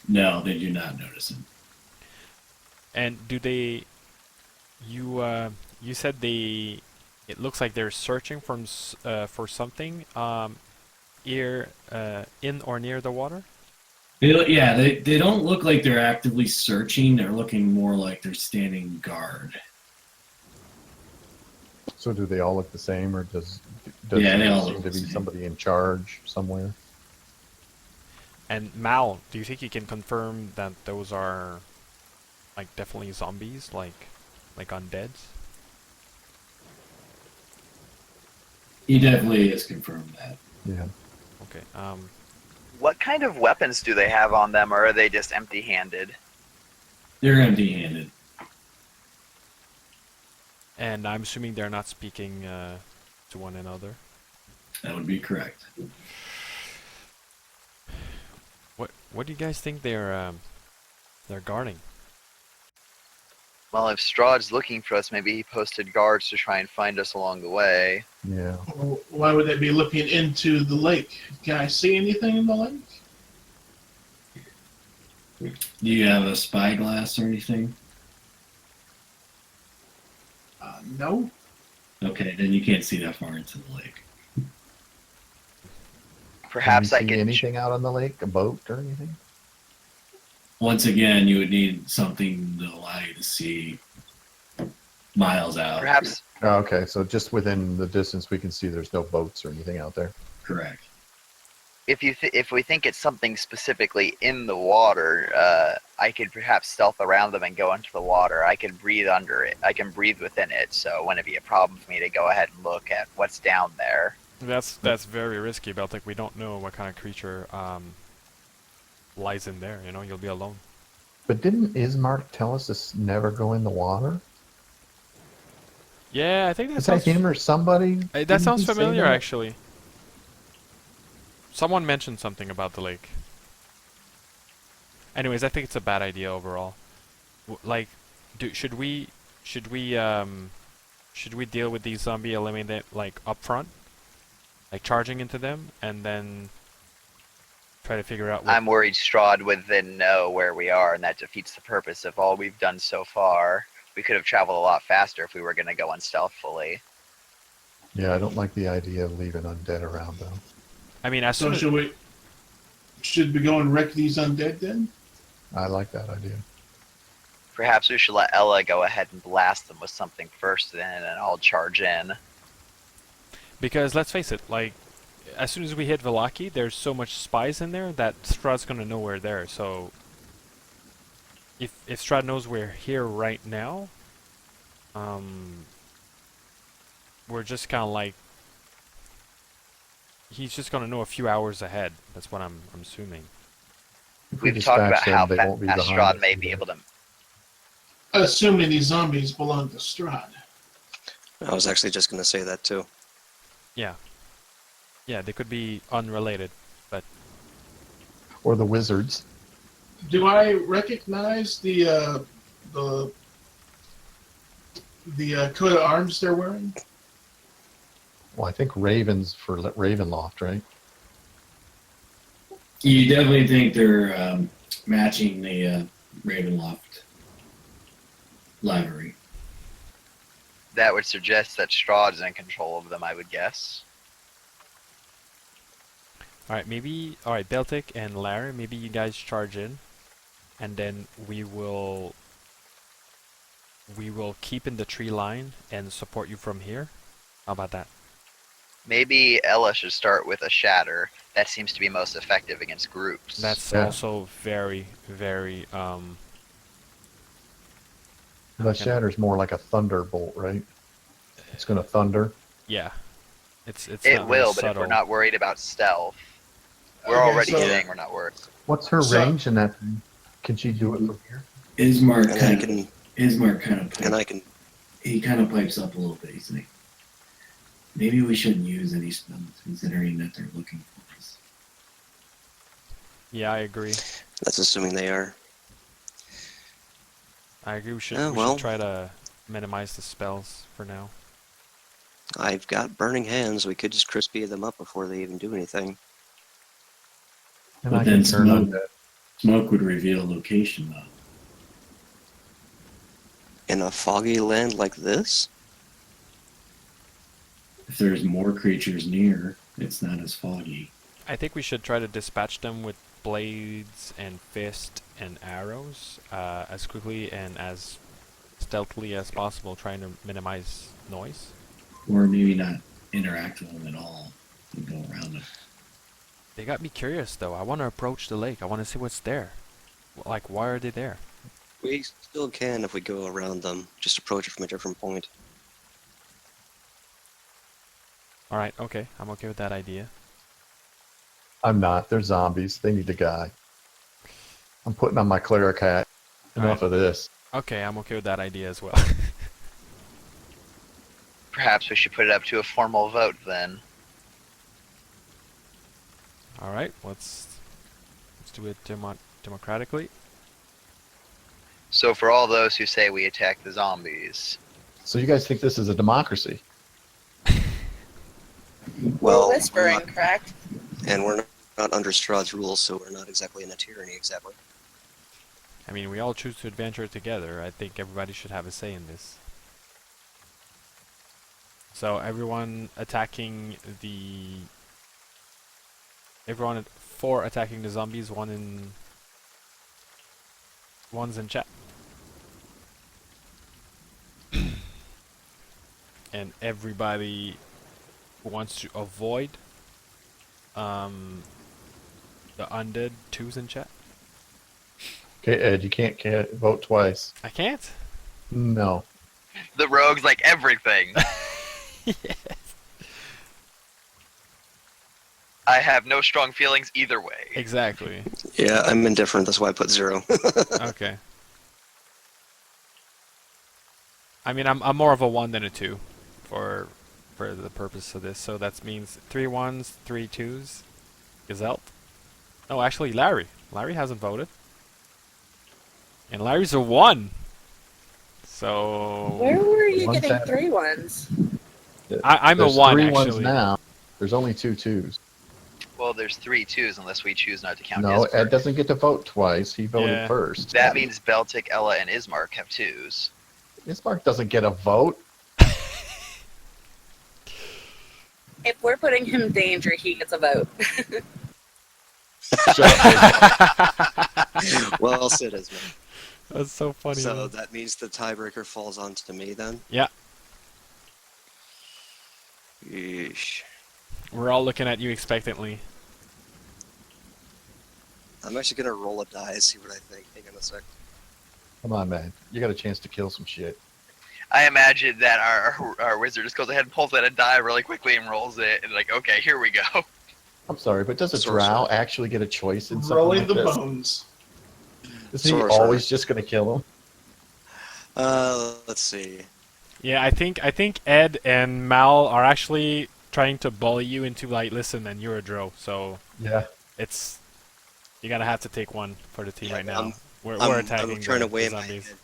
No, they do not notice him. And do they? You said they. It looks like they're searching for something. Here, in or near the water. They don't look like they're actively searching. They're looking more like they're standing guard. So do they all look the same, or does Yeah, they there all seem look to the be same. somebody in charge somewhere? And Mal, do you think you can confirm that those are, like, definitely zombies, like undeads? He definitely has confirmed that. Yeah. Okay. What kind of weapons do they have on them, or are they just empty-handed? They're empty-handed. And I'm assuming they're not speaking to one another. That would be correct. What do you guys think they're guarding? Well, if Strahd's looking for us, maybe he posted guards to try and find us along the way. Yeah. Well, why would they be looking into the lake? Can I see anything in the lake? Do you have a spyglass or anything? No. Okay, then you can't see that far into the lake. Perhaps Can I you see can. anything out on the lake, a boat or anything? Once again, you would need something to allow you to see miles out. Perhaps Oh, okay, so just within the distance we can see there's no boats or anything out there. Correct. if we think it's something specifically in the water, I could perhaps stealth around them and go into the water. I can breathe under it. I can breathe within it, so it wouldn't be a problem for me to go ahead and look at what's down there. That's very risky, Beltic. We don't know what kind of creature lies in there. You know, you'll be alone. But didn't Ismark tell us to never go in the water? Yeah, I think that Is that sounds. him or somebody? That Didn't sounds he say familiar, that? actually. Someone mentioned something about the lake. Anyways, I think it's a bad idea overall. Like, should we deal with these zombie eliminate like up front, like charging into them, and then try to figure out what? I'm worried Strahd would then know where we are, and that defeats the purpose of all we've done so far. We could have traveled a lot faster if we were going to go unstealthily. Yeah, I don't like the idea of leaving undead around though. I mean, as So soon as should we go and wreck these undead then? I like that idea. Perhaps we should let Ella go ahead and blast them with something first, then, and I'll charge in. because let's face it, like as soon as we hit Vallaki, there's so much spies in there that Strahd's gonna know we're there. So if Strahd knows we're here right now, we're just kind of like he's just gonna know a few hours ahead. That's what I'm assuming. If we We've talked about dispatch them, how they won't be fast behind Strahd us may either. be able to. Assuming these zombies belong to Strahd. I was actually just going to say that too. Yeah, they could be unrelated. Or the wizards. Do I recognize the coat of arms they're wearing? Well, I think Ravens for Ravenloft, right? You definitely think they're matching the Ravenloft livery. That would suggest that Strahd's in control of them, I would guess. Alright, Beltic and Larry, maybe you guys charge in, and then we will keep in the tree line and support you from here. How about that? Maybe Ella should start with a shatter. That seems to be most effective against groups. That's Yeah. also very, very The Okay. Shatter's more like a thunderbolt, right? It's going to thunder. yeah. It's it not very will, but if subtle. we're not worried about stealth, we're Okay, already so- saying we're not worried. What's her So- range in that thing? Can she do it from here? Ismark And I kind can, of and I can, he kind of pipes up a little bit. He's like, maybe we shouldn't use any spells considering that they're looking for us. Yeah, I agree. that's assuming they are. I agree. We should Oh, well. try to minimize the spells for now. I've got burning hands. We could just crispy them up before they even do anything. And But I then can turn smoke- undead. Smoke would reveal location though. In a foggy land like this? If there's more creatures near, it's not as foggy. I think we should try to dispatch them with blades and fist and arrows as quickly and as stealthily as possible, trying to minimize noise. Or maybe not interact with them at all and go around them. They got me curious though. I want to approach the lake. I want to see what's there. Like, why are they there? We still can if we go around them. Just approach it from a different point. Alright, okay. I'm okay with that idea. I'm not. They're zombies. They need a guy. I'm putting on my cleric hat. Enough of this. Okay, I'm okay with that idea as well. Perhaps we should put it up to a formal vote then. All right, let's do it democratically. So for all those who say we attack the zombies, So you guys think this is a democracy? Well, We're whispering, correct? and we're not under Strahd's rules, so we're not exactly in a tyranny, exactly. I mean, we all choose to adventure together. I think everybody should have a say in this. So everyone for attacking the zombies, one's in chat. And everybody who wants to avoid the undead, two's in chat. Okay, Ed, you can't vote twice. I can't? No. the rogues like everything. Yes. I have no strong feelings either way. Exactly. Yeah, I'm indifferent. That's why I put 0. Okay. I mean, I'm more of a 1 than a 2 for the purpose of this. So that means 3 1s, 3 2s. Gazelle. No, actually, Larry. Larry hasn't voted. And Larry's a 1. So Where were you One's getting that- 3 1s? I'm a There's 1 3 ones actually. now. There's only 2 2s. Well, there's 3 2s unless we choose not to count No, Ismark. Ed doesn't get to vote twice. He voted Yeah. first. That means Beltic, Ella, and Ismark have 2s. Ismark doesn't get a vote. If we're putting him in danger, he gets a vote. Shut up, Well said, Esmond. That's so funny. So man. that means the tiebreaker falls onto me then? Yeah. Yeesh. We're all looking at you expectantly. I'm actually gonna roll a die, see what I think. Hang on a sec. Come on, man. You got a chance to kill some shit. I imagine that our wizard just goes ahead and pulls out a die really quickly and rolls it, and like, okay, here we go. I'm sorry, but does a Sorcerer. drow actually get a choice in something Rolling like the this? bones. Is he Sorcerer. always just going to kill him? Let's see. Yeah, I think Ed and Mal are actually trying to bully you into like, listen, man, you're a dro, so Yeah. it's you gotta have to take one for the team Yeah, right now. We're I'm attacking trying to the weigh in my zombies. head.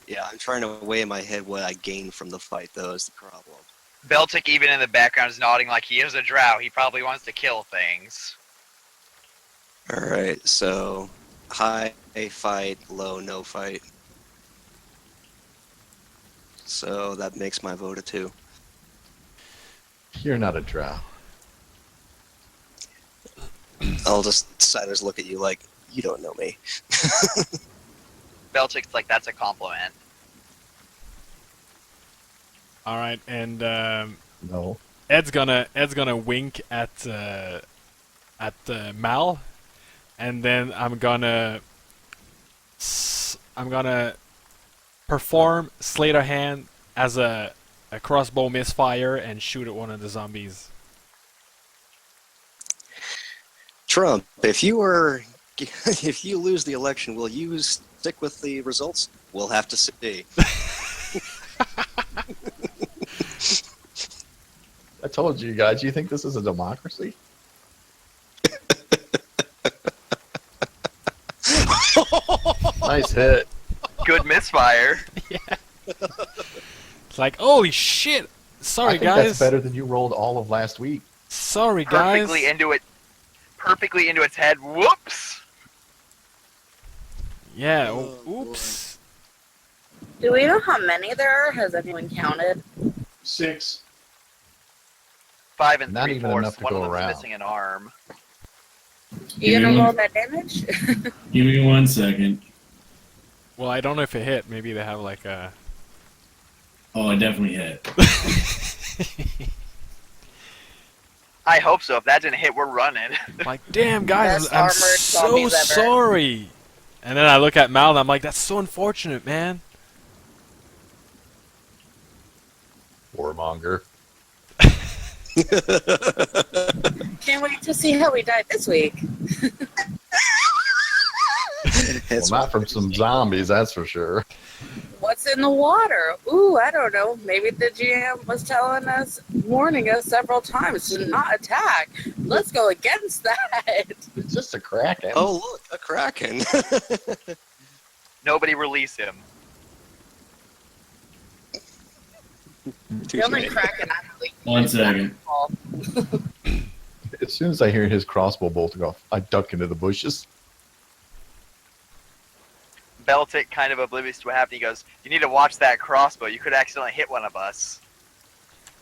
Yeah, I'm trying to weigh in my head what I gain from the fight, though, is the problem. Beltic, even in the background, is nodding like he is a drow. He probably wants to kill things. Alright, so high fight, low no fight. So that makes my vote a 2. You're not a drow. I'll just silence look at you like, you don't know me. Beltic's like, that's a compliment. All right, and No. Ed's gonna wink at Mal, and then I'm gonna perform sleight of hand as a crossbow misfire and shoot at one of the zombies. Trump, if you lose the election, will you stick with the results? We'll have to see. I told you guys, you think this is a democracy? Nice hit. Good misfire. It's like, holy shit! Sorry, I think guys. that's better than you rolled all of last week. Sorry, guys. Perfectly into its head. Whoops. Yeah. Oh, Oops. Do we know how many there are? Has anyone counted? 6. 5 and Not 3 even fourths. enough to One go of them's around. missing an arm. You Give gonna me roll one- that damage? Give me 1 second. Well, I don't know if it hit. Maybe they have like a. Oh, it definitely hit. I hope so. If that didn't hit, we're running. Like, damn, guys, Best I'm armored so zombies ever. sorry. And then I look at Mal and I'm like, that's so unfortunate, man. Warmonger. Can't wait to see how we died this week. Well, not from some zombies, that's for sure. What's in the water? Ooh, I don't know. Maybe the GM was telling us, warning us several times to not attack. Let's go against that. It's just a kraken. Oh, look, a kraken. Nobody release him. The only Touche. Kraken actually. 1 second. As soon as I hear his crossbow bolt go off, I duck into the bushes. Beltic, kind of oblivious to what happened, he goes, "You need to watch that crossbow. You could accidentally hit one of us."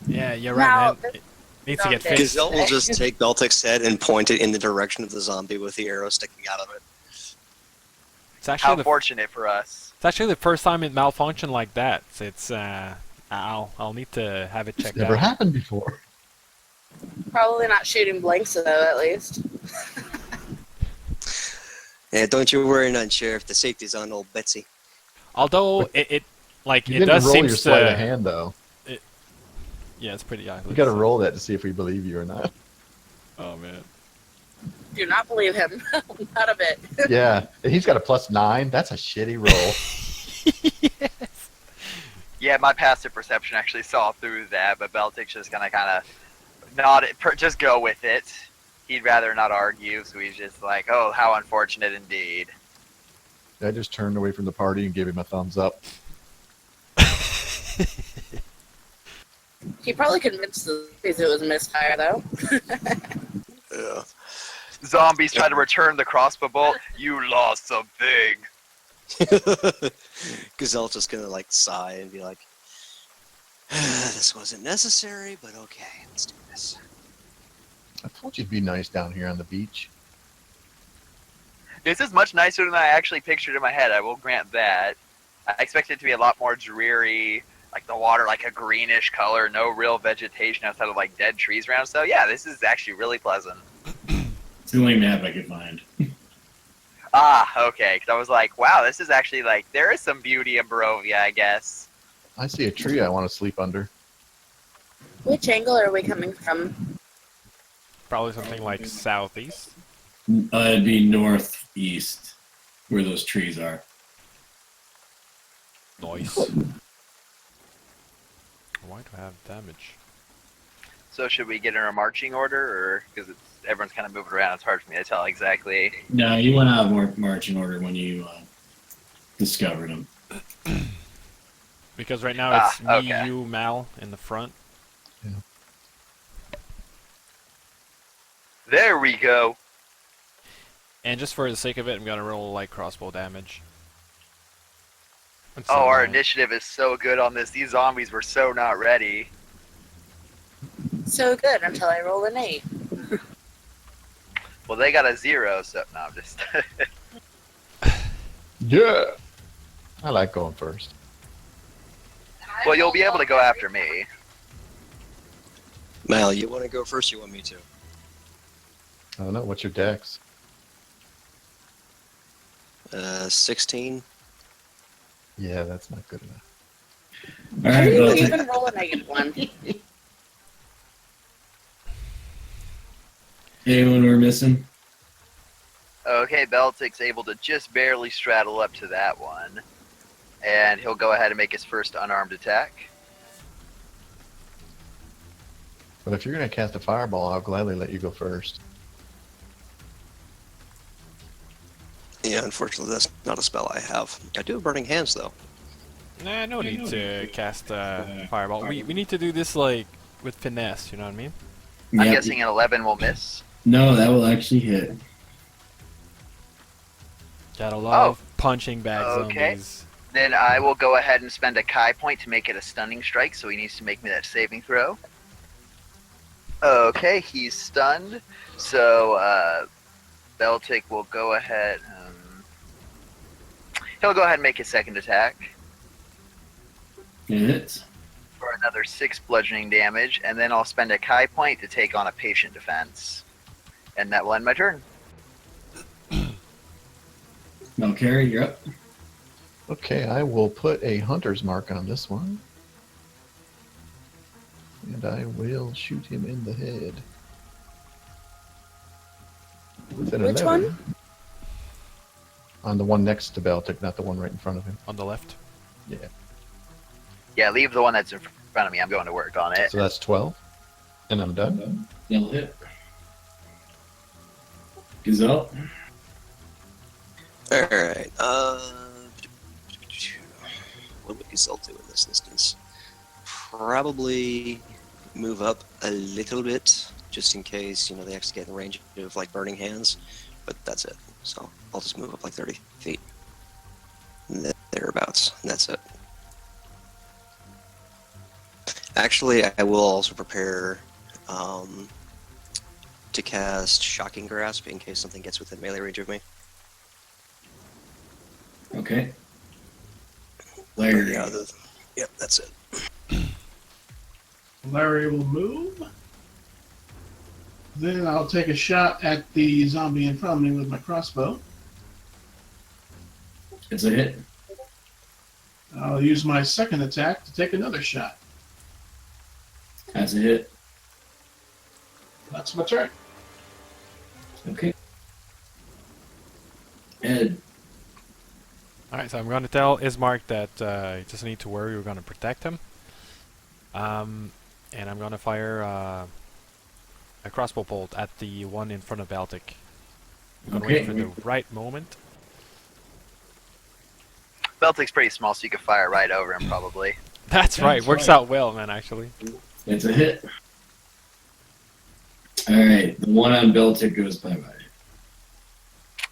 Yeah, you're Now, right, man. It needs to get Okay. fixed. Gazelle will just take Beltic's head and point it in the direction of the zombie with the arrow sticking out of it. It's actually How fortunate for us. it's actually the first time it malfunctioned like that. So it's I'll need to have it It's checked never out. happened before. Probably not shooting blanks though, at least. Yeah, don't you worry none, Sheriff. The safety's on old Betsy. Although it like You it get to does roll seem your sleight of to hand, though. yeah, it's pretty ugly. You got to so- roll that to see if we believe you or not. Oh man. Do not believe him. Not a bit. Yeah, and he's got a +9. That's a shitty roll. Yeah, my passive perception actually saw through that, but Beltic's just gonna kind of nod it, just go with it. He'd rather not argue, so he's just like, "Oh, how unfortunate indeed." I just turned away from the party and gave him a thumbs up. He probably convinced the zombies it was a misfire though. Yeah. Zombies try to return the crossbow bolt. You lost something. Gazelle's just gonna like sigh and be like, "This wasn't necessary, but okay, let's do this." I told you it'd be nice down here on the beach. This is much nicer than I actually pictured in my head. I will grant that. I expected it to be a lot more dreary, like the water like a greenish color, no real vegetation outside of like dead trees around. So yeah, this is actually really pleasant. It's the only map I could find. Ah, okay. Because I was like, wow, this is actually like there is some beauty in Barovia, I guess. I see a tree I want to sleep under. Which angle are we coming from? Probably something like southeast. It'd be northeast, where those trees are. Nice. Why do I have damage? So should we get in a marching order, or because everyone's kind of moving around, it's hard for me to tell exactly. No, you went out of marching order when you discovered them. Because right now it's me, okay. you, Mal in the front. There we go. And just for the sake of it, I'm gonna roll light crossbow damage. It's Oh, our annoying. initiative is so good on this. These zombies were so not ready. So good until I roll an 8. Well, they got a 0, so no, I'm just. Yeah! I like going first. Well, you'll be able to go after me. Mal, you want to go first? You want me to? I don't know, what's your dex? 16. Yeah, that's not good enough. All How right, do you well, even roll a -1? anyone we're missing? Okay, Beltic's able to just barely straddle up to that one. And he'll go ahead and make his first unarmed attack. But if you're going to cast a fireball, I'll gladly let you go first. Yeah, unfortunately, that's not a spell I have. I do have Burning Hands, though. Nah, no need to cast fireball. We need to do this like with finesse. You know what I mean? I'm Yep. guessing an 11 will miss. No, that will actually hit. Gotta love punching bag okay. zombies. Then I will go ahead and spend a Kai point to make it a stunning strike, so he needs to make me that saving throw. Okay, he's stunned. So, Beltic will go ahead. He'll go ahead and make his second attack It hits. for another 6 bludgeoning damage, and then I'll spend a Kai point to take on a patient defense. And that will end my turn. No, Carrie, you're up. Okay, I will put a hunter's mark on this one. And I will shoot him in the head. With an Which 11. On the one next to Beltic, not the one right in front of him. On the left. Yeah, leave the one that's in front of me. I'm going to work on it. So that's 12. And I'm done. That'll hit. Gazelle. Alright, what would Gazelle do in this instance? Probably move up a little bit, just in case, they actually get in range of, like, burning hands, but that's it. So, I'll just move up like 30 feet. Thereabouts, and that's it. Actually, I will also prepare to cast Shocking Grasp in case something gets within melee range of me. Okay. Larry. Yep, that's it. Larry will move. Then I'll take a shot at the zombie in front of me with my crossbow. It's a hit. I'll use my second attack to take another shot. That's a hit. That's my turn. Okay. Ed. Alright, so I'm going to tell Ismark that he doesn't need to worry, we're going to protect him. And I'm going to fire a crossbow bolt at the one in front of Baltic. I'm going to wait for the right moment. Beltic's pretty small, so you can fire right over him, probably. That's right, works out well, man, actually. It's a hit. Alright, the one on Beltic goes bye-bye.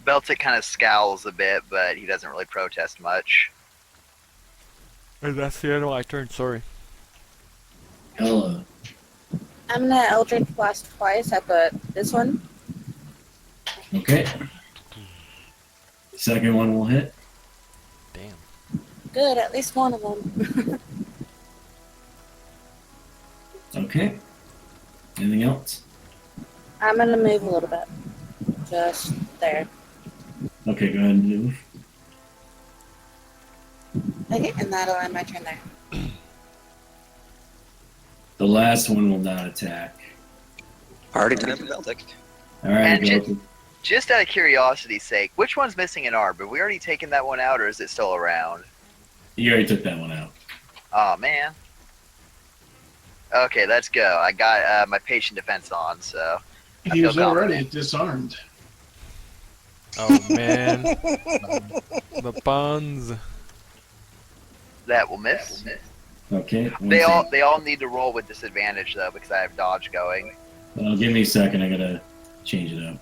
Beltic kind of scowls a bit, but he doesn't really protest much. And that's the end of my turn, sorry. Ella. I'm gonna Eldritch Blast twice at this one. Okay. Second one will hit. Damn. Good, at least one of them. Okay. Anything else? I'm gonna move a little bit. Just there. Okay, go ahead and move. Okay, and that'll end my turn there. The last one will not attack. Party time for Baltic. Alright, And Beltic. Just out of curiosity's sake, which one's missing an arm? Have we already taken that one out, or is it still around? You already took that one out. Oh man. Okay, let's go. I got my patient defense on, so I He feel was already confident. disarmed. Oh man. The puns. That will miss. Okay. They all need to roll with disadvantage though, because I have dodge going. Well, give me a second. I gotta change it up.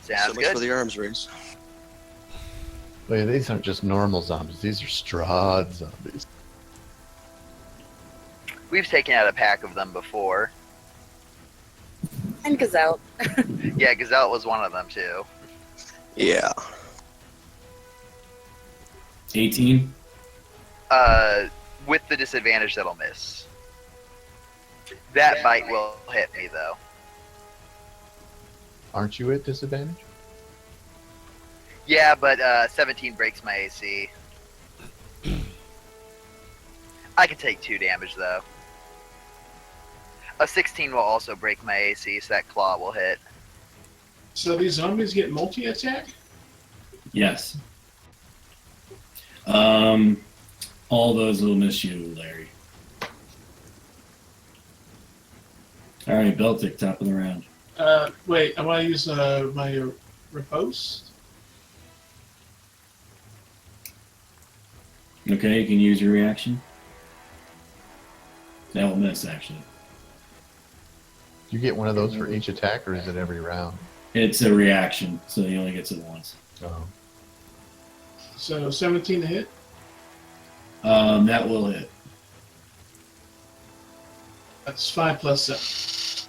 Sounds So much good. for the arms race. Wait, these aren't just normal zombies. These are Strahd zombies. We've taken out a pack of them before. And Gazelle. Yeah, Gazelle was one of them too. Yeah. 18. With the disadvantage, that'll miss. That bite will hit me though. Aren't you at disadvantage? Yeah, but 17 breaks my AC. I can take 2 damage though. A 16 will also break my AC, so that claw will hit. So these zombies get multi-attack? Yes. All those will miss you, Larry. Alright, Beltic, top of the round. Wait, I want to use my riposte. Okay, you can use your reaction. That will miss, actually. Do you get one of those for each attack, or is it every round? It's a reaction, so he only gets it once. Oh. So 17 to hit. That will hit. That's 5 plus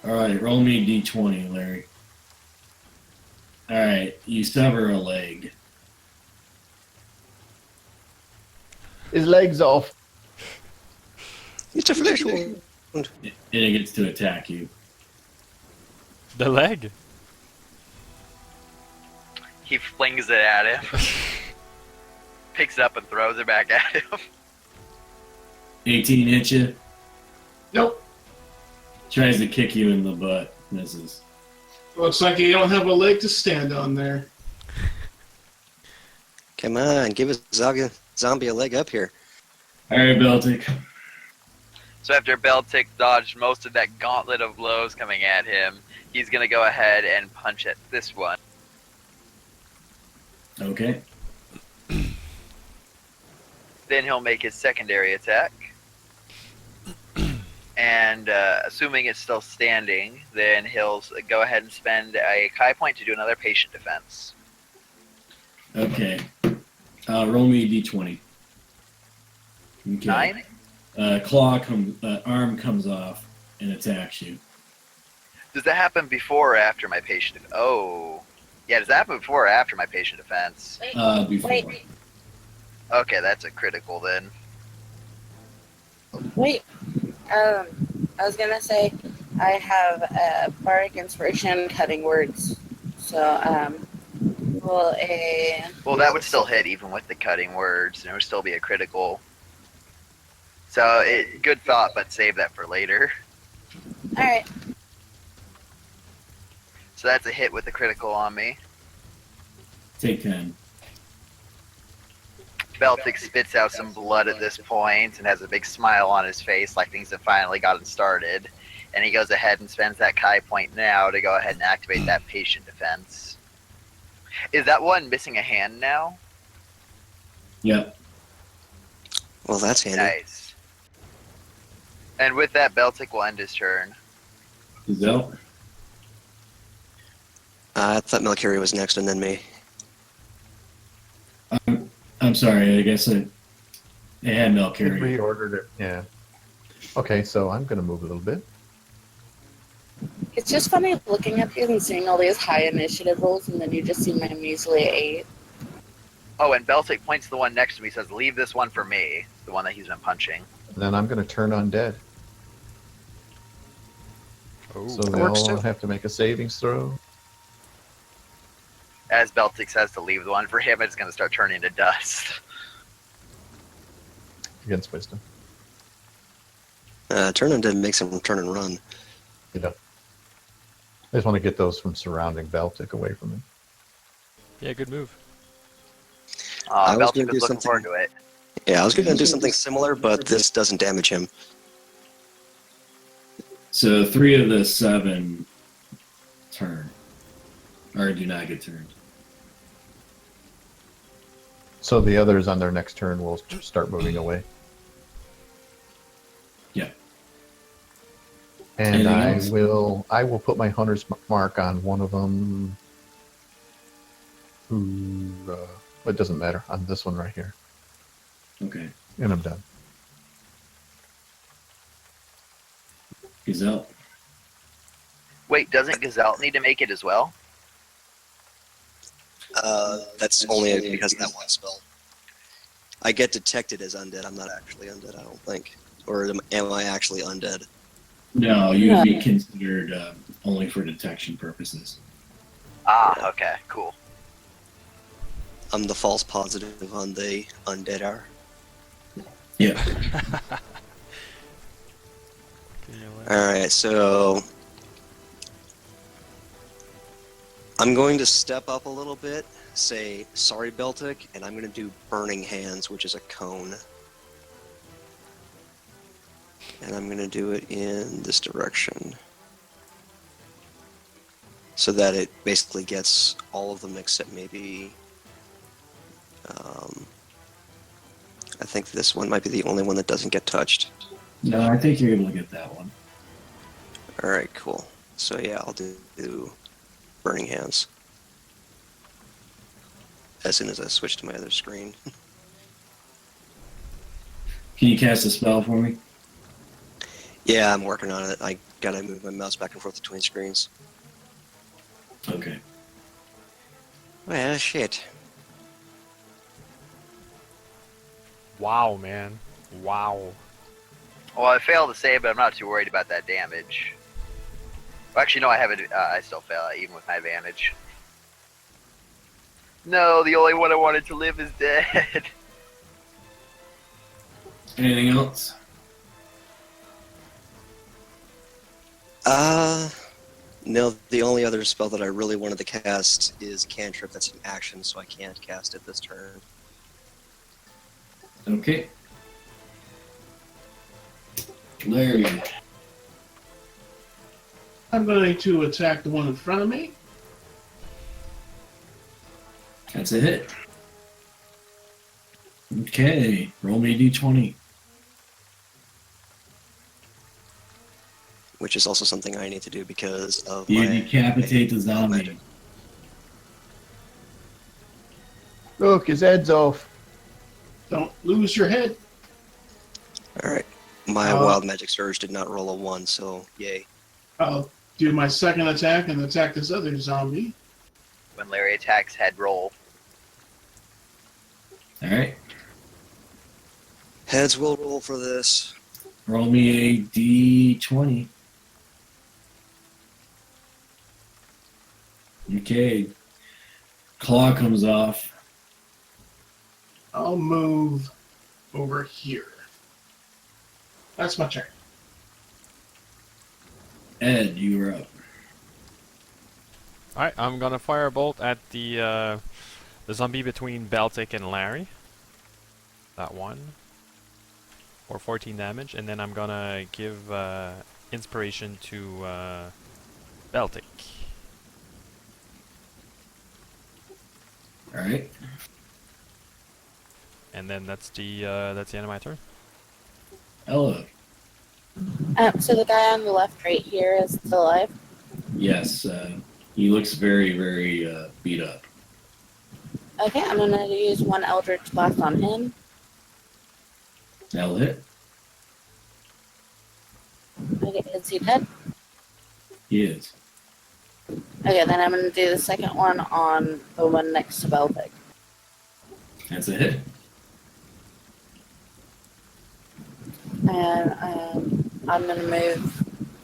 7. Alright, roll me d20, Larry. Alright, you sever a leg. His leg's off. It's a flesh wound. And it gets to attack you. The leg. He flings it at him. Picks it up and throws it back at him. 18 hit you. Nope. Tries to kick you in the butt. Misses. Looks like you don't have a leg to stand on there. Come on, give us zombie a leg up here. All right, Beltic. So after Beltic dodged most of that gauntlet of blows coming at him, he's going to go ahead and punch at this one. Okay. Then he'll make his secondary attack. And assuming it's still standing, then he'll go ahead and spend a Kai point to do another patient defense. Okay. Roll me a d20. Okay. 9? Arm comes off and attacks you. Does that happen before or after my patient? Oh, yeah. Does that happen before or after my patient defense? Before. Wait, Okay, that's a critical then. wait. I was gonna say I have a bardic inspiration, cutting words. So well a. Well, that would still hit even with the cutting words, and it would still be a critical. So, good thought, but save that for later. All right. So that's a hit with a critical on me. Take 10. Beltic spits out some blood at this point and has a big smile on his face like things have finally gotten started. And he goes ahead and spends that Kai point now to go ahead and activate that patient defense. Is that one missing a hand now? Yep. Well, that's handy. Nice. And with that, Beltic will end his turn. Gazelle. I thought Melchior was next and then me. I'm sorry. I guess I had We Melchior. reordered it. Yeah. Okay, so I'm going to move a little bit. It's just funny looking at these and seeing all these high initiative rolls, and then you just see my measly 8. Oh, and Beltic points to the one next to me, says, "Leave this one for me," the one that he's been punching. And then I'm going to turn undead. Oh. So That they works all too. have to make a savings throw. As Beltic says to leave the one for him, it's going to start turning to dust. Against wisdom. Turn undead makes him turn and run. You know. I just want to get those from surrounding Beltic away from him. Yeah, good move. I was gonna Beltic do was looking something- forward to it. Yeah, I was going to do something similar, but this doesn't damage him. So 3 of the 7 turn. Or do not get turned. So the others on their next turn will start moving away. Yeah. And Anything else? I will put my hunter's mark on one of them. Who? It doesn't matter on this one right here, Okay. and I'm done. Gazelle. Wait, doesn't Gazelle need to make it as well? That's only because of that one spell. I get detected as undead. I'm not actually undead, I don't think. Or am I actually undead? No, you would be considered only for detection purposes. Ah, okay, cool. I'm the false positive on the undead are. Yeah. Alright, so I'm going to step up a little bit, say, sorry, Beltic, and I'm going to do Burning Hands, which is a cone. And I'm going to do it in this direction. So that it basically gets all of them except maybe... I think this one might be the only one that doesn't get touched. No, I think you're able to get that one. Alright, cool. So yeah, I'll do Burning Hands. As soon as I switch to my other screen. Can you cast a spell for me? Yeah, I'm working on it. I gotta move my mouse back and forth between screens. Okay. Well, shit. Wow, man. Wow. Well, I failed to save, but I'm not too worried about that damage. Well, actually, no, I haven't. I still fail, even with my advantage. No, the only one I wanted to live is dead. Anything else? No, the only other spell that I really wanted to cast is Cantrip. That's an action, so I can't cast it this turn. Okay. Larry. I'm going to attack the one in front of me. That's a hit. Okay. Roll me a d20. Which is also something I need to do because of You my decapitate the magic. zombie. Look, his head's off. Don't lose your head. Alright. My Uh, Wild Magic Surge did not roll a 1, so yay. I'll do my second attack and attack this other zombie. When Larry attacks, head roll. All right. Heads will roll for this. Roll me a d20. Okay. Claw comes off. I'll move over here. That's my turn. Ed, you are up. Alright, I'm gonna fire a bolt at the zombie between Baltic and Larry. That one. For 14 damage, and then I'm gonna give inspiration to Baltic. All right. And then that's the end of my turn. Ella. So the guy on the left right here is still alive? Yes. He looks very, very beat up. Okay, I'm gonna use one Eldritch Blast on him. That'll hit. Okay, is he dead? He is. Okay, then I'm gonna do the second one on the one next to Belvic. That's a hit. And I'm gonna move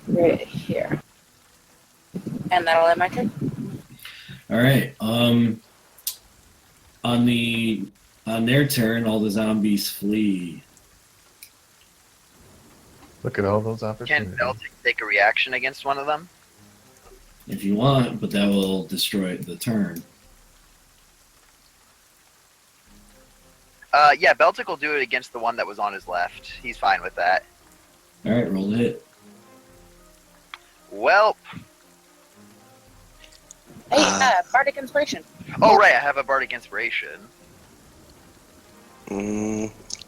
right here. And that'll end my turn. All right. On their turn, all the zombies flee. Look at all those Can opportunities. Beltic take a reaction against one of them? If you want, but that will destroy the turn. Yeah, Beltic will do it against the one that was on his left. He's fine with that. All right, roll the hit. Well, Hey, Bardic Inspiration. oh right, I have a Bardic Inspiration.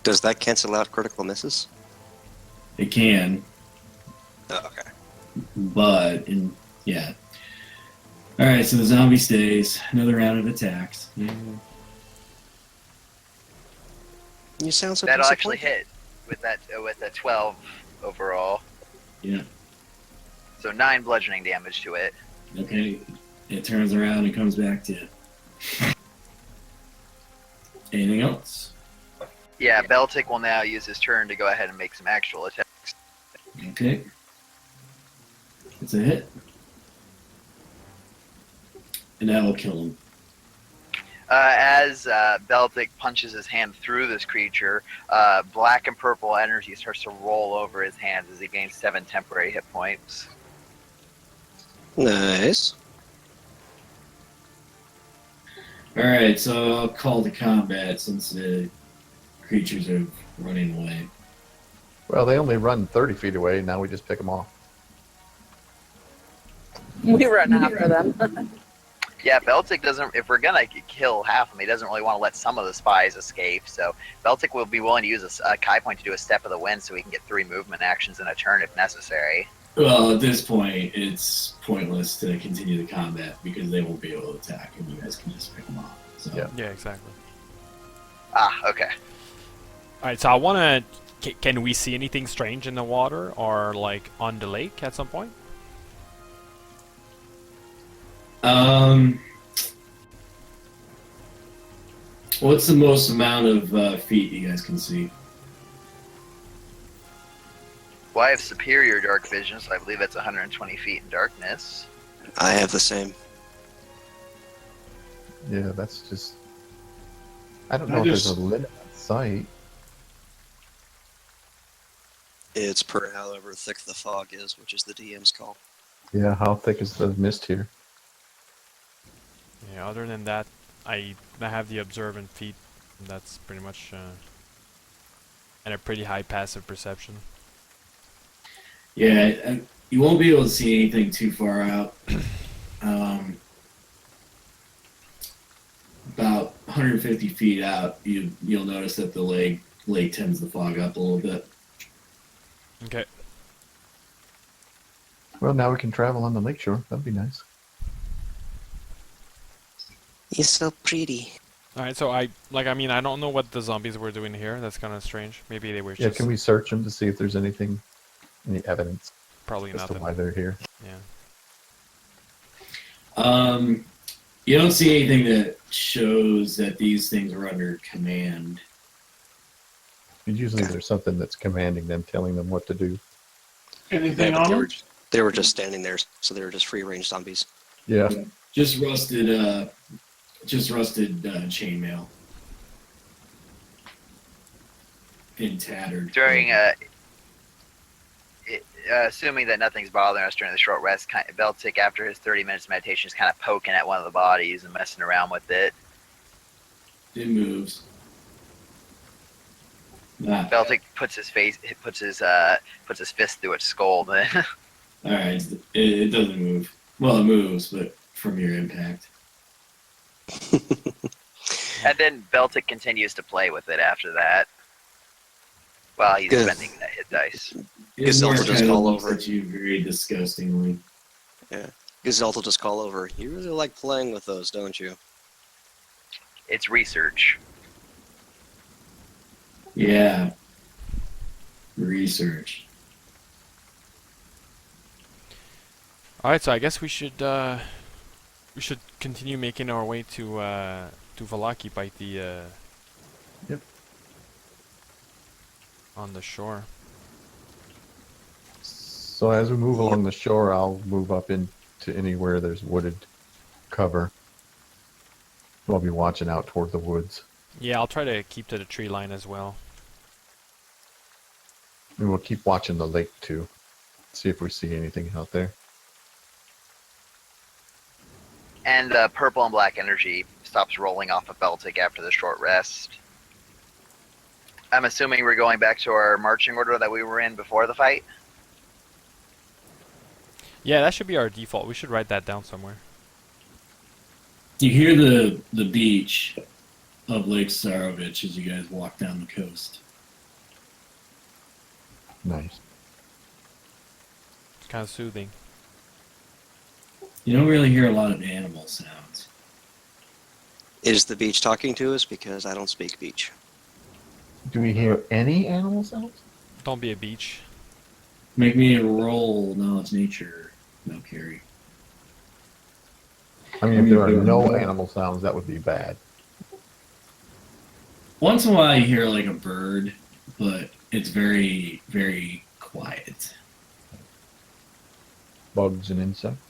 Does that cancel out critical misses? It can, Oh, okay. but yeah. All right, so the zombie stays. Another round of attacks. You sound so That'll actually disappointed. hit with a 12 overall. Yeah. So 9 bludgeoning damage to it. Okay. It turns around and comes back to you. Anything else? Yeah, Beltic will now use his turn to go ahead and make some actual attacks. Okay. It's a hit. And that'll kill him. As Beltic punches his hand through this creature, black and purple energy starts to roll over his hands as he gains 7 temporary hit points. Nice. All right, so I'll call to combat since the creatures are running away. Well, they only run 30 feet away. Now we just pick them off. We run after them. Yeah, Beltic doesn't. If we're gonna kill half of them, he doesn't really want to let some of the spies escape. So Beltic will be willing to use a Kai point to do a step of the wind, so he can get 3 movement actions in a turn if necessary. Well, at this point, it's pointless to continue the combat because they won't be able to attack, and you guys can just pick them off. So. Yeah. Yeah, exactly. Ah, okay. Alright, so I wanna... Can we see anything strange in the water or like on the lake at some point? What's the most amount of feet you guys can see? Well, I have superior dark vision, so I believe that's 120 feet in darkness. I have the same. Yeah, that's just... I don't I know if there's just- a limit on sight. It's per however thick the fog is, which is the DM's call. Yeah, how thick is the mist here? Yeah, other than that, I have the observant feat. That's pretty much and a pretty high passive perception. Yeah, you won't be able to see anything too far out. About 150 feet out, you'll notice that the lake tends to fog up a little bit. Okay. Well, now we can travel on the lakeshore. That'd be nice. He's so pretty. All right. So I mean, I don't know what the zombies were doing here. That's kind of strange. Maybe they were Yeah, just can we search them to see if there's any evidence probably as to nothing. why they're here? Yeah. You don't see anything that shows that these things are under command. Usually there's something that's commanding them, telling them what to do. Anything Yeah, but on them? they were just standing there, so they were just free range zombies. Yeah. Just rusted chainmail and tattered. During assuming that nothing's bothering us during the short rest, Beltic, after his 30 minutes of meditation, is kind of poking at one of the bodies and messing around with it. It moves. Nah. Beltic puts his fist through its skull. Then All right, it doesn't move. Well, it moves, but from your impact. and then Beltic continues to play with it after that. While he's Good. spending that hit dice. Gazelle will just call over. At you very disgustingly. Gazelle will just call over. You really like playing with those, don't you? It's research. Yeah. Research. All right. So I guess we should continue making our way to Valaki by the Yep. on the shore. So as we move along the shore, I'll move up into anywhere there's wooded cover. I'll be watching out toward the woods. Yeah, I'll try to keep to the tree line as well. And we'll keep watching the lake too. See if we see anything out there. And purple and black energy stops rolling off of Beltic after the short rest. I'm assuming we're going back to our marching order that we were in before the fight. Yeah, that should be our default. We should write that down somewhere. You hear the beach of Lake Sarovich as you guys walk down the coast. Nice. It's kind of soothing. You don't really hear a lot of animal sounds. Is the beach talking to us? Because I don't speak beach. Do we hear any animal sounds? Don't be a beach. Make me a roll knowledge nature, Valkyrie. I mean, if there are no animal sounds, that would be bad. Once in a while you hear like a bird, but it's very, very quiet. Bugs and insects.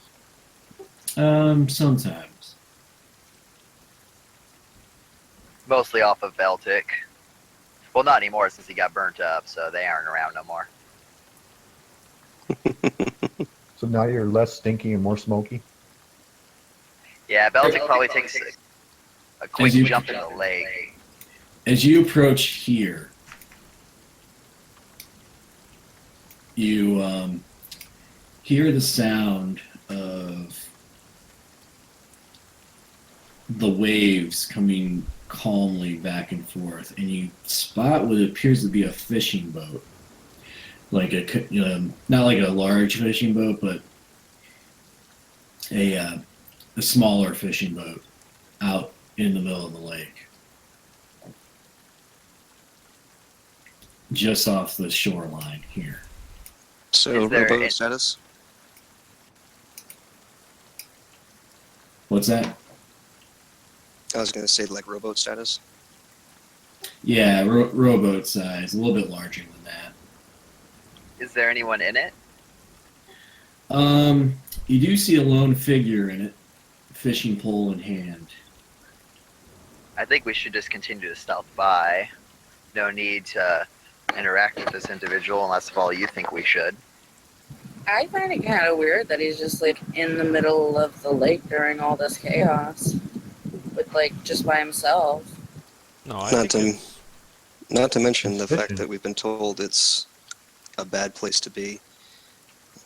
Sometimes. Mostly off of Beltic. Well, not anymore since he got burnt up, so they aren't around no more. So now you're less stinky and more smoky? Yeah, Beltic probably takes a quick As you- jump in the lake. As you approach here, you hear the sound of the waves coming calmly back and forth, and you spot what appears to be a fishing boat, like not like a large fishing boat, but a smaller fishing boat out in the middle of the lake, just off the shoreline here. So, Is there rowboat a- status? What's that? I was going to say, like, rowboat status. Yeah, rowboat size, a little bit larger than that. Is there anyone in it? You do see a lone figure in it, fishing pole in hand. I think we should just continue to stealth by. No need to interact with this individual unless of all you think we should. I find it kind of weird that he's just like in the middle of the lake during all this chaos, with like just by himself. No, I Not think to it's not to mention He's the fact fishing. that we've been told it's a bad place to be.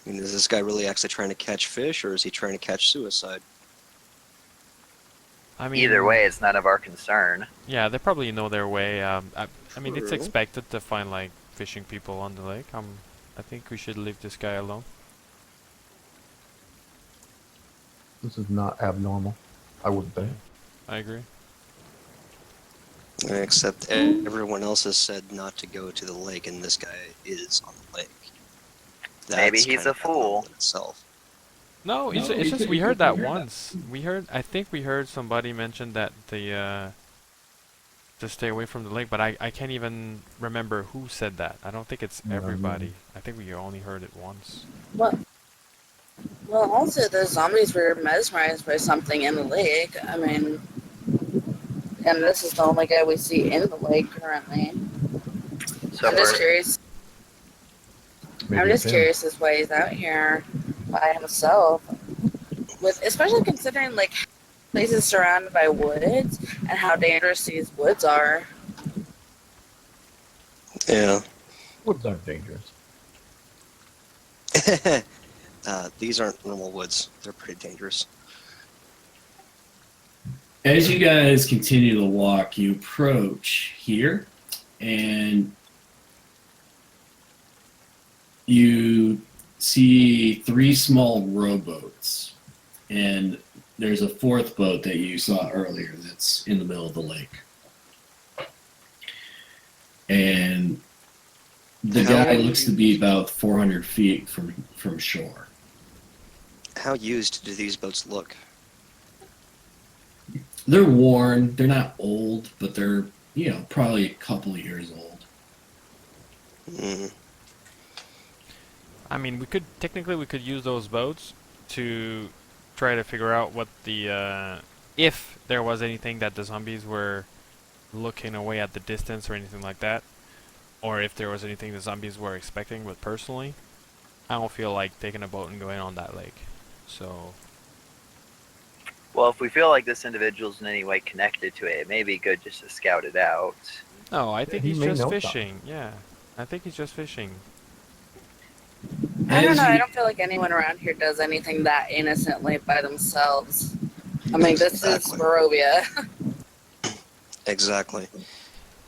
I mean, is this guy really actually trying to catch fish, or is he trying to catch suicide? I mean, Either way, it's none of our concern. yeah, they probably know their way. I mean, it's True. expected to find like fishing people on the lake. I think we should leave this guy alone. This is not abnormal. I wouldn't think. I agree. Except everyone else has said not to go to the lake, and this guy is on the lake. Maybe That's he's kind a of abnormal fool. in itself. No, it's just we heard that once. I think we heard somebody mention that to stay away from the lake, but I can't even remember who said that. I don't think it's Yeah, everybody. I think we only heard it once. Well, also the zombies were mesmerized by something in the lake. I mean, and this is the only guy we see in the lake currently. So I'm just far, curious. Maybe I'm it's just him. curious as why he's out here by himself, with especially considering like places surrounded by woods and how dangerous these woods are. Yeah. Woods aren't dangerous. These aren't normal woods. They're pretty dangerous. As you guys continue to walk, you approach here, and you see 3 small rowboats, and there's a 4th boat that you saw earlier that's in the middle of the lake. And the How guy looks to be about 400 feet from shore. How used do these boats look? They're worn. They're not old, but they're, probably a couple of years old. Mm. I mean, we could use those boats to try to figure out what the if there was anything that the zombies were looking away at the distance or anything like that, or if there was anything the zombies were expecting. But personally, I don't feel like taking a boat and going on that lake. So well, if we feel like this individual's in any way connected to it, it may be good just to scout it out. no, I think he he's may just know fishing. Yeah, I think he's just fishing. I don't As know. I you- don't feel like anyone around here does anything that innocently by themselves. I mean, this is Exactly. Barovia. Exactly.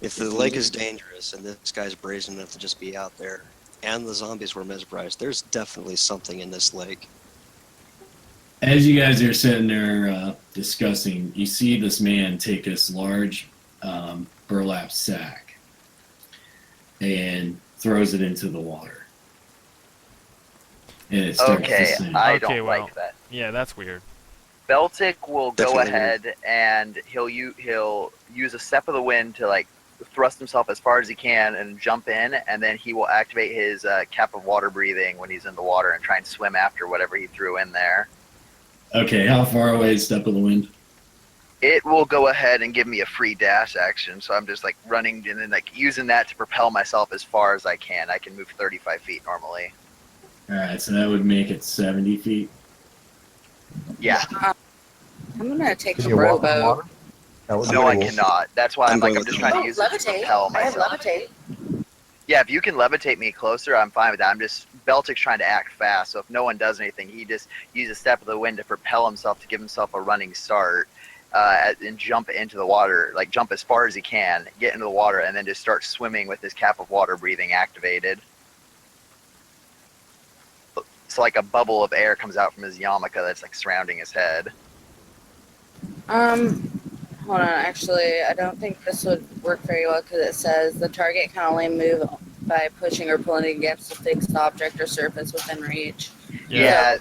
If the lake is dangerous and this guy's brazen enough to just be out there, and the zombies were mesmerized, there's definitely something in this lake. As you guys are sitting there discussing, you see this man take this large burlap sack and throws it into the water. And it starts Okay, to sink. I Okay, don't well. like that. Yeah, that's weird. Beltic will go Definitely. ahead and he'll use a step of the wind to like thrust himself as far as he can and jump in, and then he will activate his cap of water breathing when he's in the water and try and swim after whatever he threw in there. Okay, how far away is Step of the Wind? It will go ahead and give me a free dash action, so I'm just like running and then like using that to propel myself as far as I can. I can move 35 feet normally. Alright, so that would make it 70 feet. Yeah, I'm gonna take Can the you walk on rowboat. water? That would be no, I cool. cannot. That's why I'm going just with trying you. to use it to Levitate. propel I have myself. levitate. Yeah, if you can levitate me closer, I'm fine with that. I'm just Beltic's trying to act fast, so if no one does anything, he just uses a step of the wind to propel himself to give himself a running start, and jump into the water, like jump as far as he can, get into the water, and then just start swimming with his cap of water breathing activated. So like a bubble of air comes out from his yarmulke that's like surrounding his head. Hold on. Actually, I don't think this would work very well because it says the target can only move by pushing or pulling against a fixed object or surface within reach. Yeah.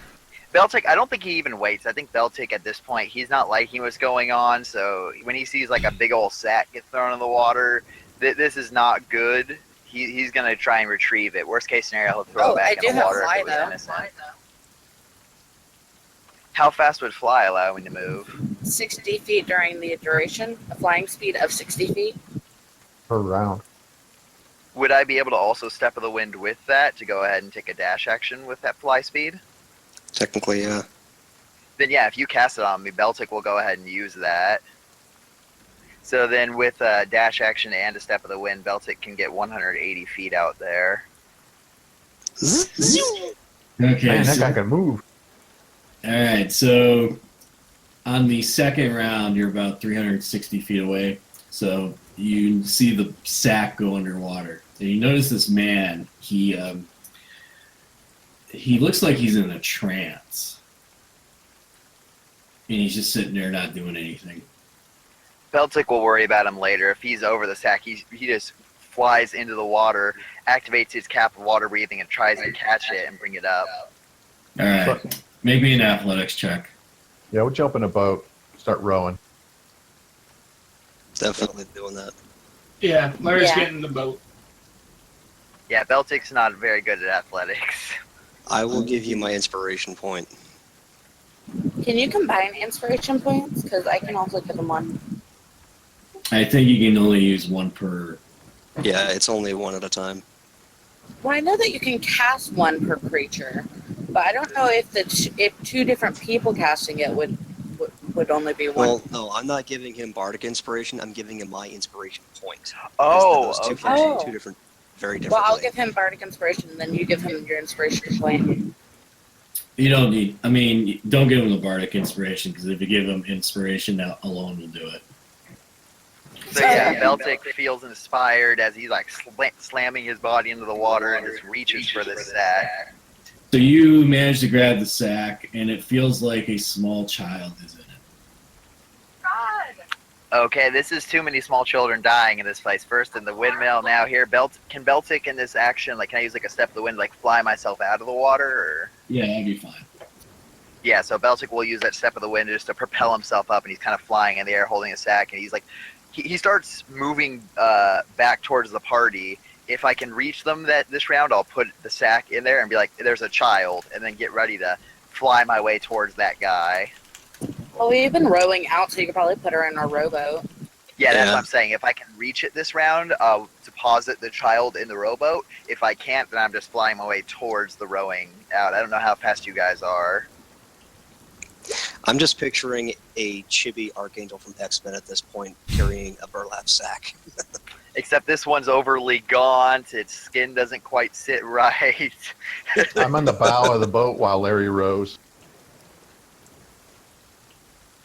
Beltic, I don't think he even waits. I think Beltic at this point, he's not liking what's going on. So when he sees like a big old sack get thrown in the water, this is not good. He's going to try and retrieve it. Worst case scenario, he'll throw it back in the water if it was innocent. How fast would fly allow him to move? 60 feet during the duration, a flying speed of 60 feet. Per round. Would I be able to also step of the wind with that to go ahead and take a dash action with that fly speed? Technically, yeah. Then yeah, if you cast it on me, Beltic will go ahead and use that. So then with a dash action and a step of the wind, Beltic can get 180 feet out there. Okay, Man, that so, guy can move. all right. So on the second round, you're about 360 feet away. So you see the sack go underwater, and you notice this man. He looks like he's in a trance, and he's just sitting there not doing anything. Beltic will worry about him later. If he's over the sack, he just flies into the water, activates his cap of water breathing, and tries to catch it and bring it up. All right, make me an athletics check. Yeah, we'll jump in a boat, start rowing. Definitely doing that. Yeah, Larry's Yeah. getting the boat. Yeah, Beltic's not very good at athletics. I will give you my inspiration point. Can you combine inspiration points? Because I can also give them one. I think you can only use one per. Yeah, it's only one at a time. Well, I know that you can cast one per creature, but I don't know if if two different people casting it would only be one. Well, no, I'm not giving him bardic inspiration. I'm giving him my inspiration point. Oh, Those two okay. function two different, very differently. Well, I'll give him bardic inspiration, and then you give him your inspiration point. You don't need. I mean, don't give him the bardic inspiration, because if you give him inspiration, that alone will do it. So yeah, Beltic feels inspired as he's like slamming his body into the water and just reaches for the sack. So you manage to grab the sack, and it feels like a small child is in it. Okay, this is too many small children dying in this place. First in the windmill, now here. Can Beltic in this action, like, can I use like a step of the wind, like fly myself out of the water? Or? Yeah, that'd be fine. Yeah, so Beltic will use that step of the wind just to propel himself up, and he's kind of flying in the air holding a sack, and he's like, he starts moving back towards the party. If I can reach them this round, I'll put the sack in there and be like, there's a child, and then get ready to fly my way towards that guy. Well, we've been rowing out, so you could probably put her in a rowboat. Yeah, that's Yeah. what I'm saying. If I can reach it this round, I'll deposit the child in the rowboat. If I can't, then I'm just flying my way towards the rowing out. I don't know how fast you guys are. I'm just picturing a chibi archangel from X-Men at this point carrying a burlap sack. Except this one's overly gaunt. Its skin doesn't quite sit right. I'm on the bow of the boat while Larry rows.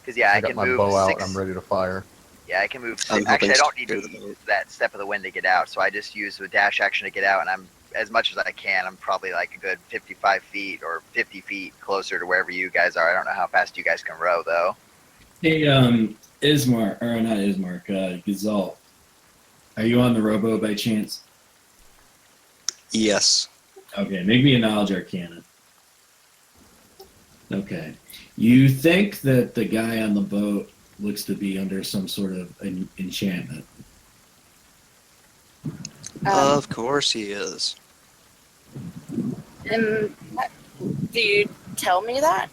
Because yeah, I got can my move bow out. 6. I'm ready to fire. Yeah, I can move. I'm Actually, I hoping don't need to to the use boat. that step of the wind to get out. So I just use the dash action to get out, and I'm as much as I can. I'm probably like a good 55 feet or 50 feet closer to wherever you guys are. I don't know how fast you guys can row though. Hey, Ismark, or not Ismark, Gazal. Are you on the rowboat by chance? Yes. Okay, make me a knowledge arcana. Okay. You think that the guy on the boat looks to be under some sort of enchantment. Of course he is. And do you tell me that?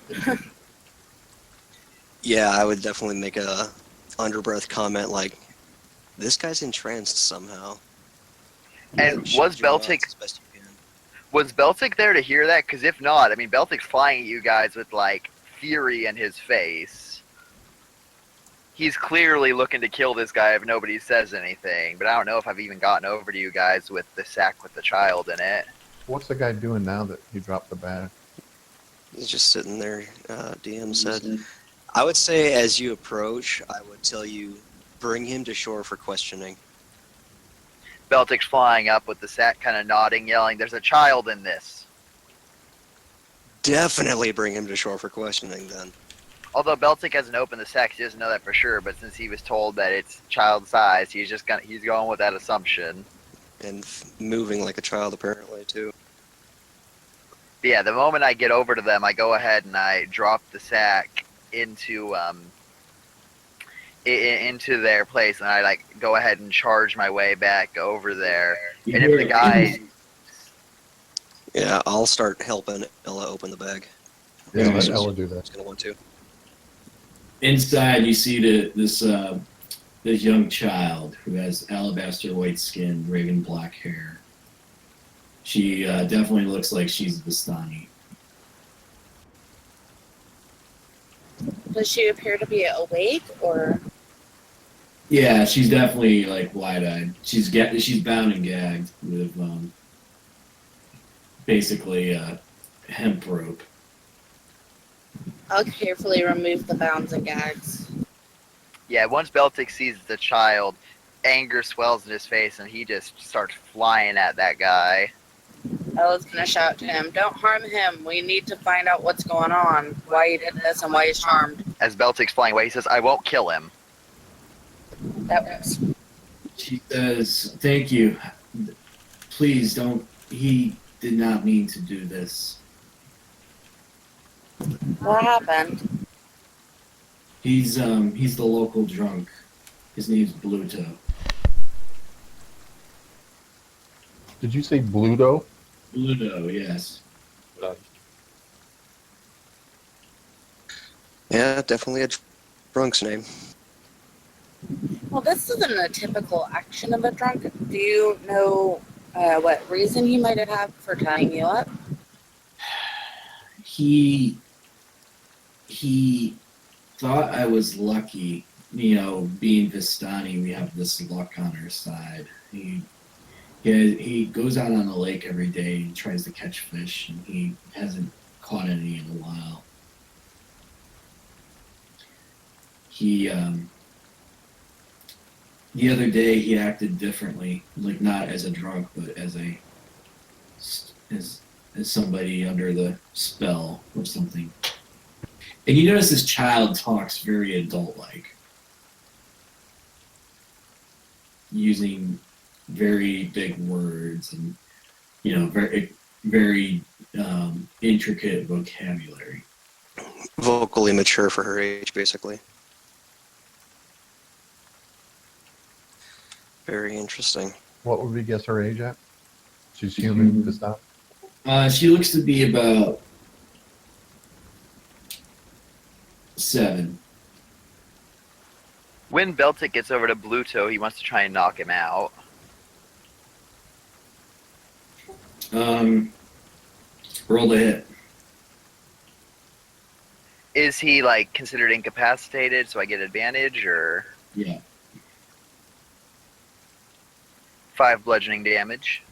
Yeah, I would definitely make a underbreath comment like, this guy's entranced somehow. And Shut was your mouth Beltic as best you can. Was Beltic there to hear that? Because if not, I mean, Beltic's flying at you guys with like fury in his face. He's clearly looking to kill this guy if nobody says anything. But I don't know if I've even gotten over to you guys with the sack with the child in it. What's the guy doing now that he dropped the bag? He's just sitting there, DM said. I would say as you approach, I would tell you, bring him to shore for questioning. Beltic's flying up with the sack, kind of nodding, yelling, "There's a child in this." Definitely bring him to shore for questioning then. Although Beltic hasn't opened the sack, he doesn't know that for sure. But since he was told that it's child size, he's going with that assumption. And moving like a child apparently too. But yeah, the moment I get over to them, I go ahead and I drop the sack into their place, and I like go ahead and charge my way back over there. And if the guy, Yeah, I'll start helping Ella open the bag. Yeah, let Yeah. Ella do that. He's gonna want to. Inside, you see this this young child who has alabaster white skin, raven black hair. She definitely looks like she's Vistani. Does she appear to be awake or? Yeah, she's definitely like wide-eyed. She's bound and gagged with basically hemp rope. I'll carefully remove the bounds and gags. Yeah, once Beltic sees the child, anger swells in his face and he just starts flying at that guy. Ella's gonna shout to him, "Don't harm him. We need to find out what's going on, why he did this, and why he's charmed." As Beltic's flying away, he says, I won't kill him. That works. She says, "Thank you. Please don't. He did not mean to do this. What happened? He's the local drunk. His name's Bluto." Did you say Bluto? Bluto, yes. Yeah, definitely a drunk's name. Well, this isn't a typical action of a drunk. Do you know what reason he might have had for tying you up? He thought I was lucky. You know, being Vistani, we have this luck on our side. He goes out on the lake every day and tries to catch fish, and he hasn't caught any in a while. He the other day he acted differently, like not as a drunk, but as somebody under the spell or something. And you notice this child talks very adult-like, using very big words and, you know, very intricate vocabulary. Vocally mature for her age, basically. Very interesting. What would we guess her age at? She's human this time? She looks to be about 7. When Beltic gets over to Bluto, he wants to try and knock him out. Roll to hit. Is he, like, considered incapacitated, so I get advantage, or Yeah. 5 bludgeoning damage?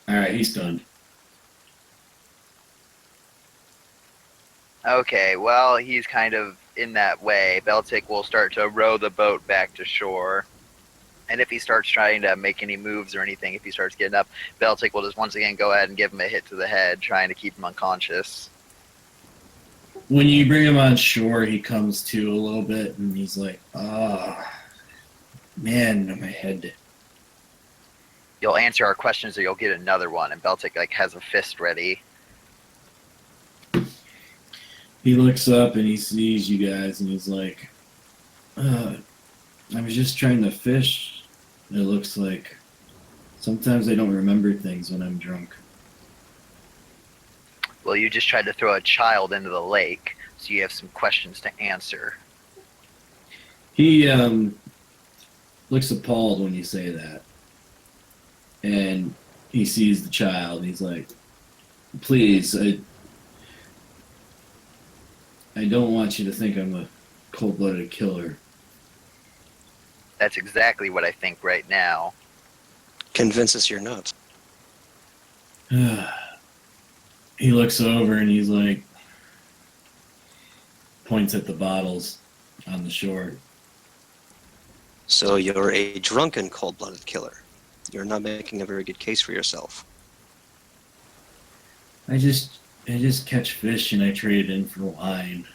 Alright, he's stunned. Okay, well, he's kind of in that way. Beltic will start to row the boat back to shore. And if he starts trying to make any moves or anything, if he starts getting up, Beltic will just once again go ahead and give him a hit to the head, trying to keep him unconscious. When you bring him on shore, he comes to a little bit, and he's like, man, my head. You'll answer our questions or you'll get another one. And Beltic, like, has a fist ready. He looks up and he sees you guys, and he's like, I was just trying to fish. It looks like sometimes I don't remember things when I'm drunk. Well, you just tried to throw a child into the lake, so you have some questions to answer. He looks appalled when you say that. And he sees the child, and he's like, please, I don't want you to think I'm a cold-blooded killer. That's exactly what I think right now. Convince us you're not. He looks over and he's like, points at the bottles on the shore. So you're a drunken, cold-blooded killer. You're not making a very good case for yourself. I just catch fish and I trade in for wine.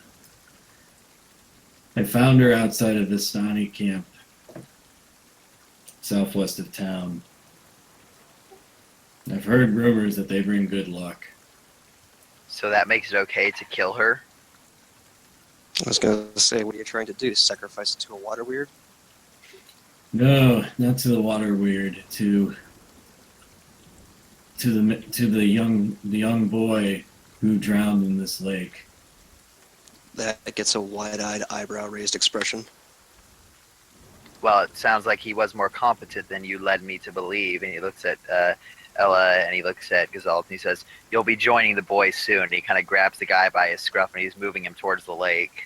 I found her outside of the Vistani camp, southwest of town. I've heard rumors that they bring good luck. So that makes it okay to kill her? I was going to say, what are you trying to do? Sacrifice it to a water weird? No, not to the water weird. To the young boy who drowned in this lake. That gets a wide-eyed, eyebrow-raised expression. Well, it sounds like he was more competent than you led me to believe. And he looks at Ella and he looks at Gazalt and he says, "You'll be joining the boys soon." And he kind of grabs the guy by his scruff and he's moving him towards the lake.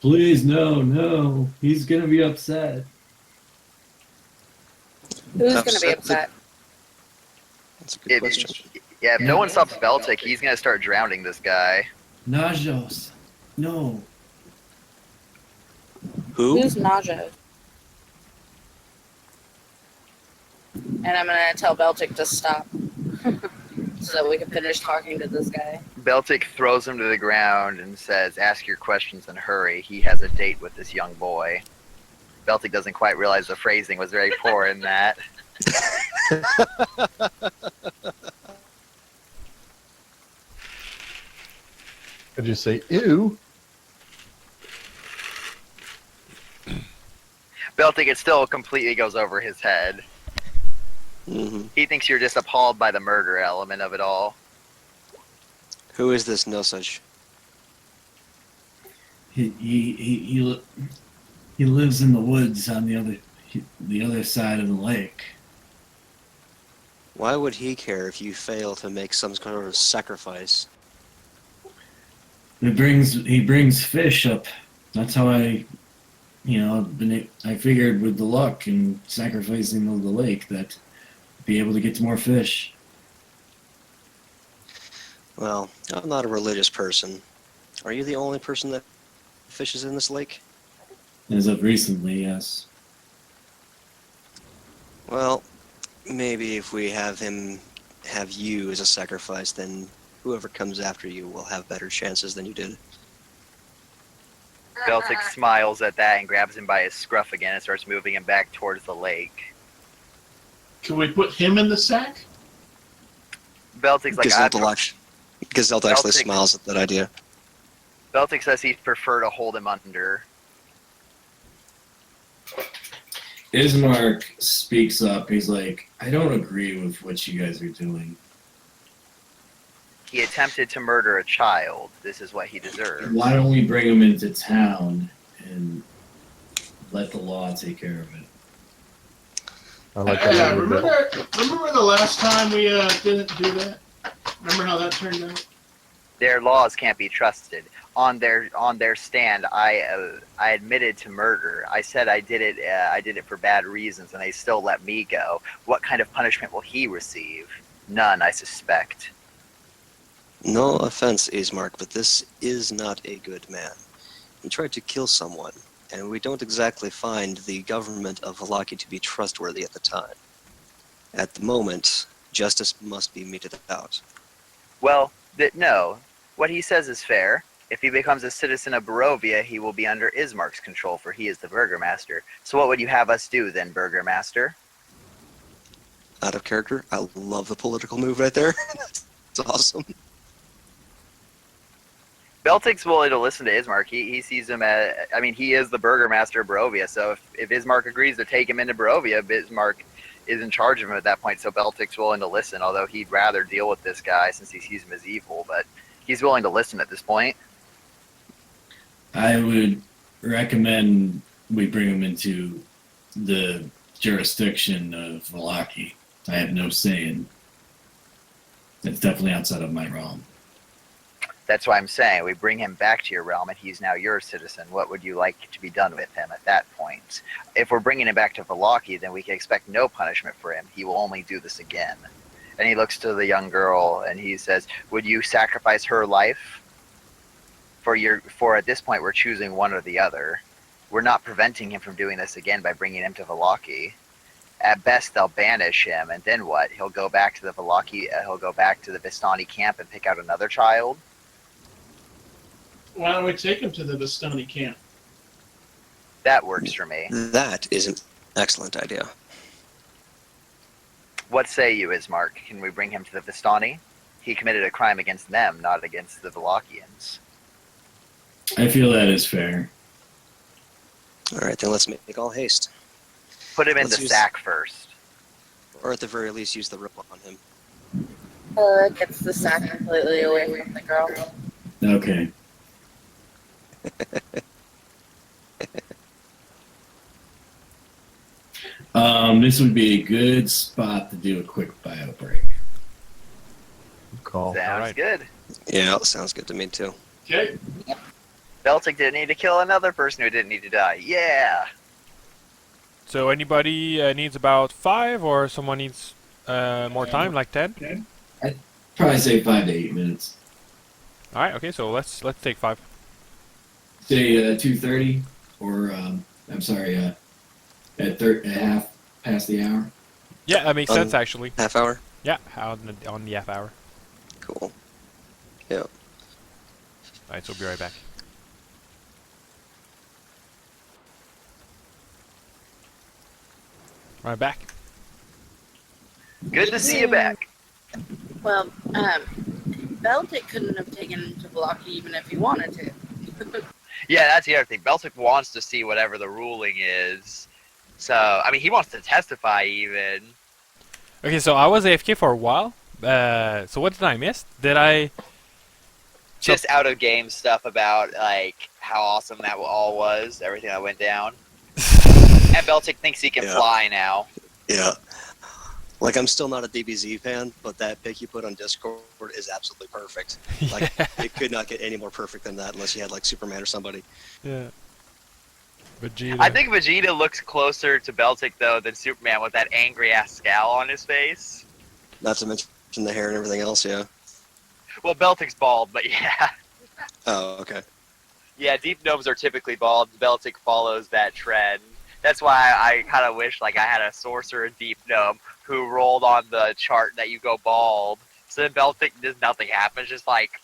Please, no. He's gonna be upset. Who's going to be Upset? upset? That's a good If, question. yeah, if no one stops Beltic, he's going to start drowning this guy. Najos. No. Who? Who's Najo? And I'm going to tell Beltic to stop so that we can finish talking to this guy. Beltic throws him to the ground and says, "Ask your questions and hurry. He has a date with this young boy." Beltic doesn't quite realize the phrasing was very poor in that. I just say, ew. Beltic, it still completely goes over his head. Hmm. He thinks you're just appalled by the murder element of it all. Who is this no such? He lives in the woods on the other side of the lake. Why would he care if you fail to make some sort of sacrifice? He brings fish up. That's how I figured with the luck and sacrificing of the lake that I'd be able to get to more fish. Well, I'm not a religious person. Are you the only person that fishes in this lake? As of recently, yes. Well, maybe if we have you as a sacrifice, then whoever comes after you will have better chances than you did. Beltic smiles at that and grabs him by his scruff again and starts moving him back towards the lake. Can we put him in the sack? Beltic's like, Gazelt actually Celtic. smiles at that idea. Beltic says he'd prefer to hold him under. Ismark speaks up. He's like, I don't agree with what you guys are doing. He attempted to murder a child. This is what he deserves. Why don't we bring him into town and let the law take care of it? I like Yeah, that. remember the last time we didn't do that? Remember how that turned out? Their laws can't be trusted. On their stand, I admitted to murder. I said I did it for bad reasons, and they still let me go. What kind of punishment will he receive? None, I suspect. No offense, Ismark, but this is not a good man. He tried to kill someone, and we don't exactly find the government of Valaki to be trustworthy at the time. At the moment, justice must be meted out. Well, no. What he says is fair. If he becomes a citizen of Barovia, he will be under Ismark's control, for he is the Burgomaster. So what would you have us do then, Burgomaster? Out of character, I love the political move right there. It's awesome. Beltic's willing to listen to Ismark. He sees him as, he is the Burgomaster of Barovia, so if Ismark agrees to take him into Barovia, Ismark is in charge of him at that point, so Beltic's willing to listen, although he'd rather deal with this guy since he sees him as evil, but he's willing to listen at this point. I would recommend we bring him into the jurisdiction of Valaki. I have no say in. It's definitely outside of my realm. That's why I'm saying we bring him back to your realm and he's now your citizen. What would you like to be done with him at that point? If we're bringing him back to Valaki, then we can expect no punishment for him. He will only do this again. And he looks to the young girl and he says, would you sacrifice her life? For at this point, we're choosing one or the other. We're not preventing him from doing this again by bringing him to Valaki. At best, they'll banish him, and then what? He'll go back to the Valaki. He'll go back to the Vistani camp and pick out another child. Why don't we take him to the Vistani camp? That works for me. That is an excellent idea. What say you, Ismark? Can we bring him to the Vistani? He committed a crime against them, not against the Valakians. I feel that is fair. All right, then let's make all haste. Put him in Let's the use- sack first. Or at the very least, use the rope on him. Gets the sack completely away from the girl. Okay. This would be a good spot to do a quick bio break. Good call. Sounds Alright. good. Yeah, sounds good to me too. Okay. Beltic didn't need to kill another person who didn't need to die. Yeah. So anybody needs about 5, or someone needs more time, like 10? Probably say 5 to 8 minutes. All right. Okay. So let's take 5. Say 2:30, or I'm sorry, at half past the hour. Yeah, that makes sense actually. Half hour? Yeah, on the half hour. Cool. Yeah. All right. So we'll be right back. Right back. Good to see you back. Well, Beltic couldn't have taken to Blocky even if he wanted to. Yeah, that's the other thing. Beltic wants to see whatever the ruling is. So, I mean, he wants to testify even. Okay. So I was AFK for a while. So what did I miss? Did I? Just out of game stuff about, like, how awesome that all was, everything that went down. And Beltic thinks he can Yeah. fly now. Yeah. Like, I'm still not a DBZ fan, but that pic you put on Discord is absolutely perfect. Like, it could not get any more perfect than that unless you had, like, Superman or somebody. Yeah. Vegeta. I think Vegeta looks closer to Beltic, though, than Superman with that angry-ass scowl on his face. Not to mention the hair and everything else, yeah. Well, Beltic's bald, but yeah. Oh, okay. Yeah, deep gnomes are typically bald. Beltic follows that trend. That's why I kind of wish, like, I had a sorcerer deep gnome who rolled on the chart that you go bald. So then Beltic does nothing happens, just like,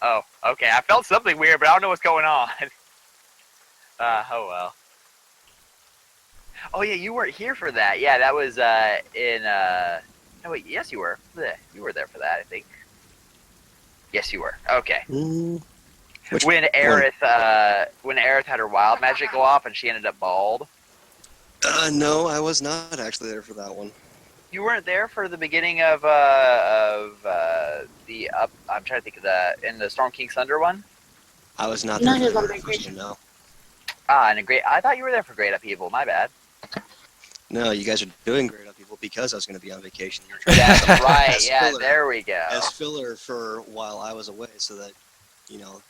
oh, okay, I felt something weird, but I don't know what's going on. Oh well. Oh yeah, you weren't here for that. Yeah, that was no wait, yes you were. Bleh, you were there for that, I think. Yes you were. Okay. Which When one? Aerith had her wild magic go off and she ended up bald. No, I was not actually there for that one. You weren't there for the beginning of the up. I'm trying to think of in the Storm King Thunder one. I was not No, there he was for on the first vacation. one, no. And a great. I thought you were there for Great Upheaval. My bad. No, you guys are doing great up people because I was going to be on vacation. You were trying That's to right. as Yeah, filler- there we go. as filler for while I was away, so that you know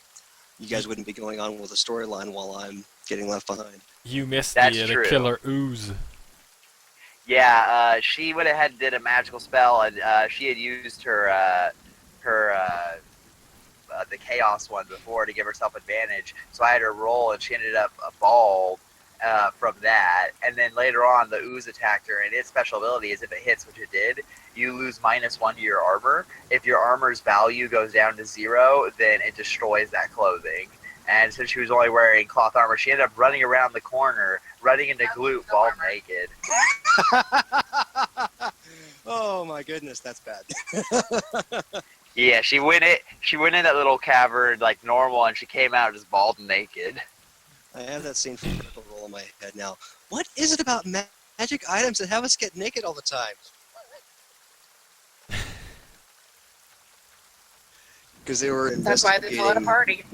you guys wouldn't be going on with a storyline while I'm getting left behind. You missed That's the true. killer ooze. Yeah, she went ahead and did a magical spell, and she had used her the chaos one before to give herself advantage. So I had her roll, and she ended up bald from that. And then later on, the ooze attacked her, and its special ability is if it hits, which it did, you lose -1 to your armor. If your armor's value goes down to 0, then it destroys that clothing. And since she was only wearing cloth armor, she ended up running around the corner, running into Gloop bald naked. Oh my goodness, that's bad. Yeah, she went in that little cavern like normal, and she came out just bald and naked. I have that scene from Critical Role in my head now. What is it about magic items that have us get naked all the time? Because they were That's why they call it a investigating. party.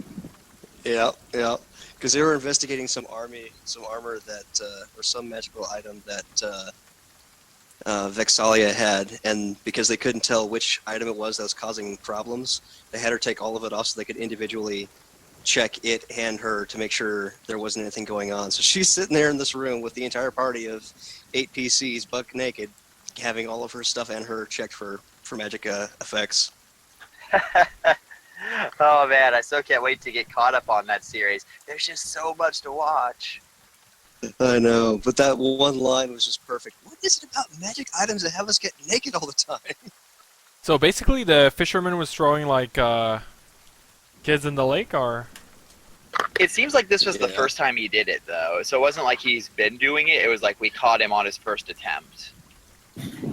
Yeah, yeah. Because they were investigating some armor that, or some magical item that Vexalia had, and because they couldn't tell which item it was that was causing problems, they had her take all of it off so they could individually check it and her to make sure there wasn't anything going on. So she's sitting there in this room with the entire party of 8 PCs, buck naked, having all of her stuff and her checked for magic effects. Oh man, I still can't wait to get caught up on that series. There's just so much to watch. I know, but that one line was just perfect. What is it about magic items that have us get naked all the time? So basically, the fisherman was throwing like kids in the lake, or It seems like this was the Yeah. first time he did it, though. So it wasn't like he's been doing it. It was like we caught him on his first attempt.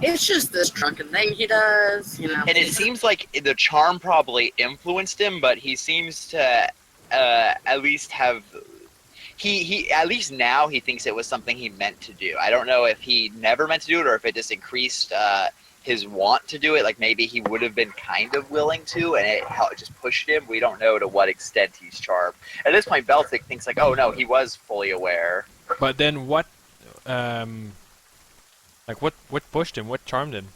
It's just this drunken thing he does, you know. And it seems like the charm probably influenced him, but he seems to at least have... He at least now he thinks it was something he meant to do. I don't know if he never meant to do it or if it just increased his want to do it. Like maybe he would have been kind of willing to, and it just pushed him. We don't know to what extent he's charmed. At this point, Beltic thinks like, oh no, he was fully aware. but then what? Like what pushed him? What charmed him?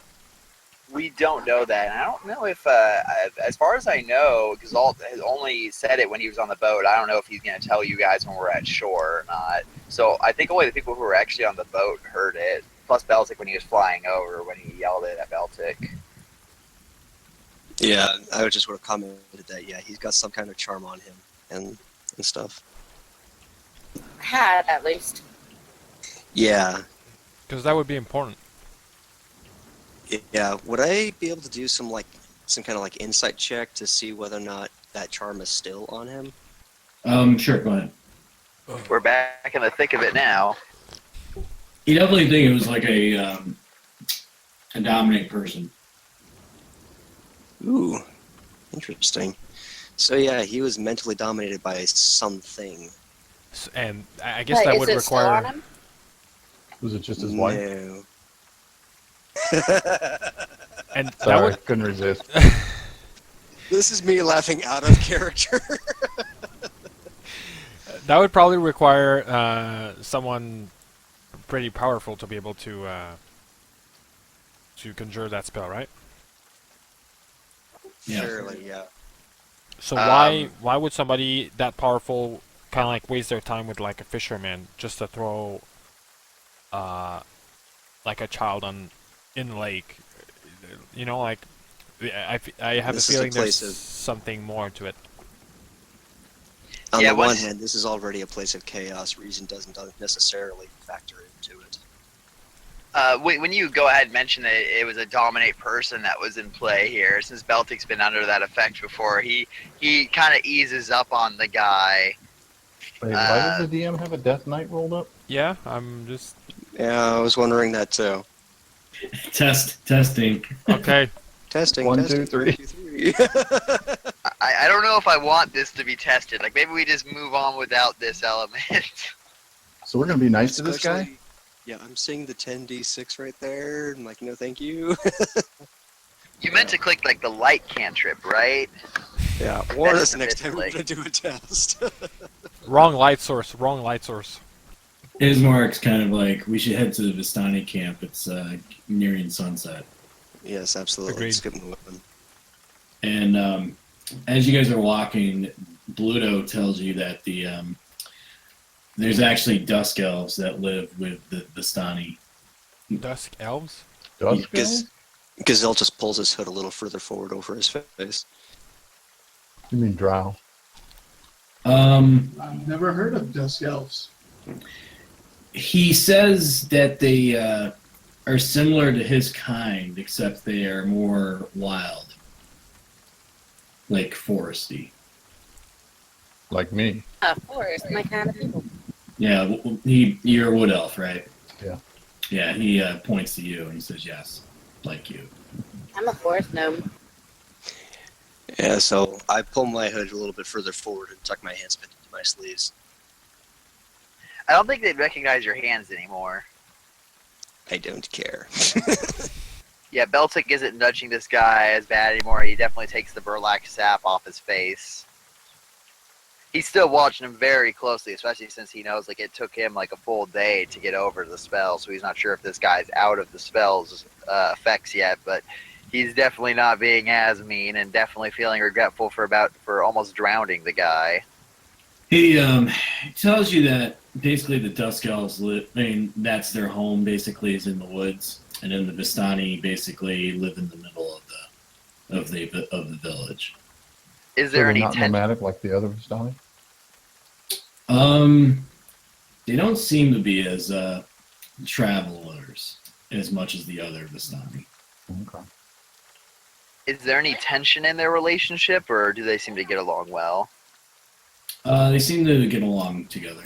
We don't know that. And I don't know if, as far as I know, because Alt has only said it when he was on the boat. I don't know if he's going to tell you guys when we're at shore or not. So I think only the people who were actually on the boat heard it. Plus Beltic when he was flying over, when he yelled it at Beltic. Yeah, I just would have commented that. Yeah, he's got some kind of charm on him and stuff. Had, at least. Yeah, Because that would be important. yeah. Would I be able to do some kind of like insight check to see whether or not that charm is still on him? Sure, go ahead. We're back in the thick of it now. You definitely think it was like a dominant person. Ooh, interesting. So yeah, he was mentally dominated by something. And I guess Like, that is would it still on require. him? Was it just his wife? No. And that Sorry, would. couldn't resist. This is me laughing out of character. That would probably require someone pretty powerful to be able to conjure that spell, right? Yeah. Surely, yeah. So Um, why would somebody that powerful kind of like waste their time with like a fisherman just to throw like a child in the lake? You know, like I have This a is a feeling there's place of- something more to it. On Yeah, the one once- hand, this is already a place of chaos. Reason doesn't necessarily factor into it. When you go ahead and mention that it was a dominate person that was in play here, since Beltic's been under that effect before, he kind of eases up on the guy. Wait, why does the DM have a Death Knight rolled up? Yeah, I'm just Yeah, I was wondering that too. Testing. okay. Testing. 1, testing, 2, 3. 2, 3. I don't know if I want this to be tested. Like, maybe we just move on without this element. So we're gonna be nice to this guy? Especially- Yeah, I'm seeing the 10d6 right there. I'm like, no, thank you. You meant to click, like, the light cantrip, right? Yeah, warn That's us next time we're admittedly. gonna do a test. Wrong light source. Wrong light source. Ismark's kind of like, we should head to the Vistani camp. It's nearing sunset. Yes, absolutely. Agreed. Let's get moving. And as you guys are walking, Bluto tells you that there's actually dusk elves that live with the Vistani. Dusk elves. Dusk Gaz- Gazelle just pulls his hood a little further forward over his face. You mean drow? I've never heard of Dusk Elves. He says that they are similar to his kind, except they are more wild, like foresty. Like me? Of course, my kind of people. Yeah, you're a wood elf, right? Yeah. Yeah, he points to you and he says, yes, like you. I'm a forest gnome. Yeah, so I pull my hood a little bit further forward and tuck my hands a bit into my sleeves. I don't think they'd recognize your hands anymore. I don't care. Yeah, Beltic isn't nudging this guy as bad anymore. He definitely takes the burlap sap off his face. He's still watching him very closely, especially since he knows like it took him like a full day to get over the spell, so he's not sure if this guy's out of the spell's effects yet, but he's definitely not being as mean and definitely feeling regretful for almost drowning the guy. He tells you that basically the Dusk Elves live, I mean, that's their home basically is in the woods, and then the Vistani basically live in the middle of the village. Is So there they're any not tension? nomadic like the other Vistani? They don't seem to be as travelers as much as the other Vistani. Okay. Is there any tension in their relationship, or do they seem to get along well? They seem to get along together.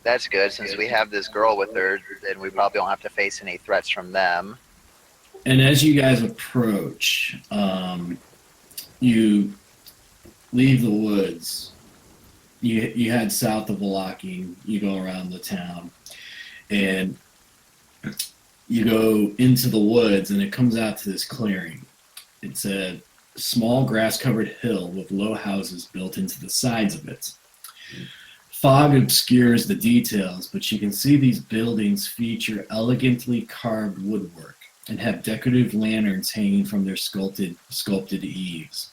That's good, since we have this girl with her, then we probably don't have to face any threats from them. And as you guys approach, you leave the woods. You head south of Valaki. You go around the town, and you go into the woods, and it comes out to this clearing. It's a small grass-covered hill with low houses built into the sides of it. fog obscures the details, but you can see these buildings feature elegantly carved woodwork and have decorative lanterns hanging from their sculpted eaves.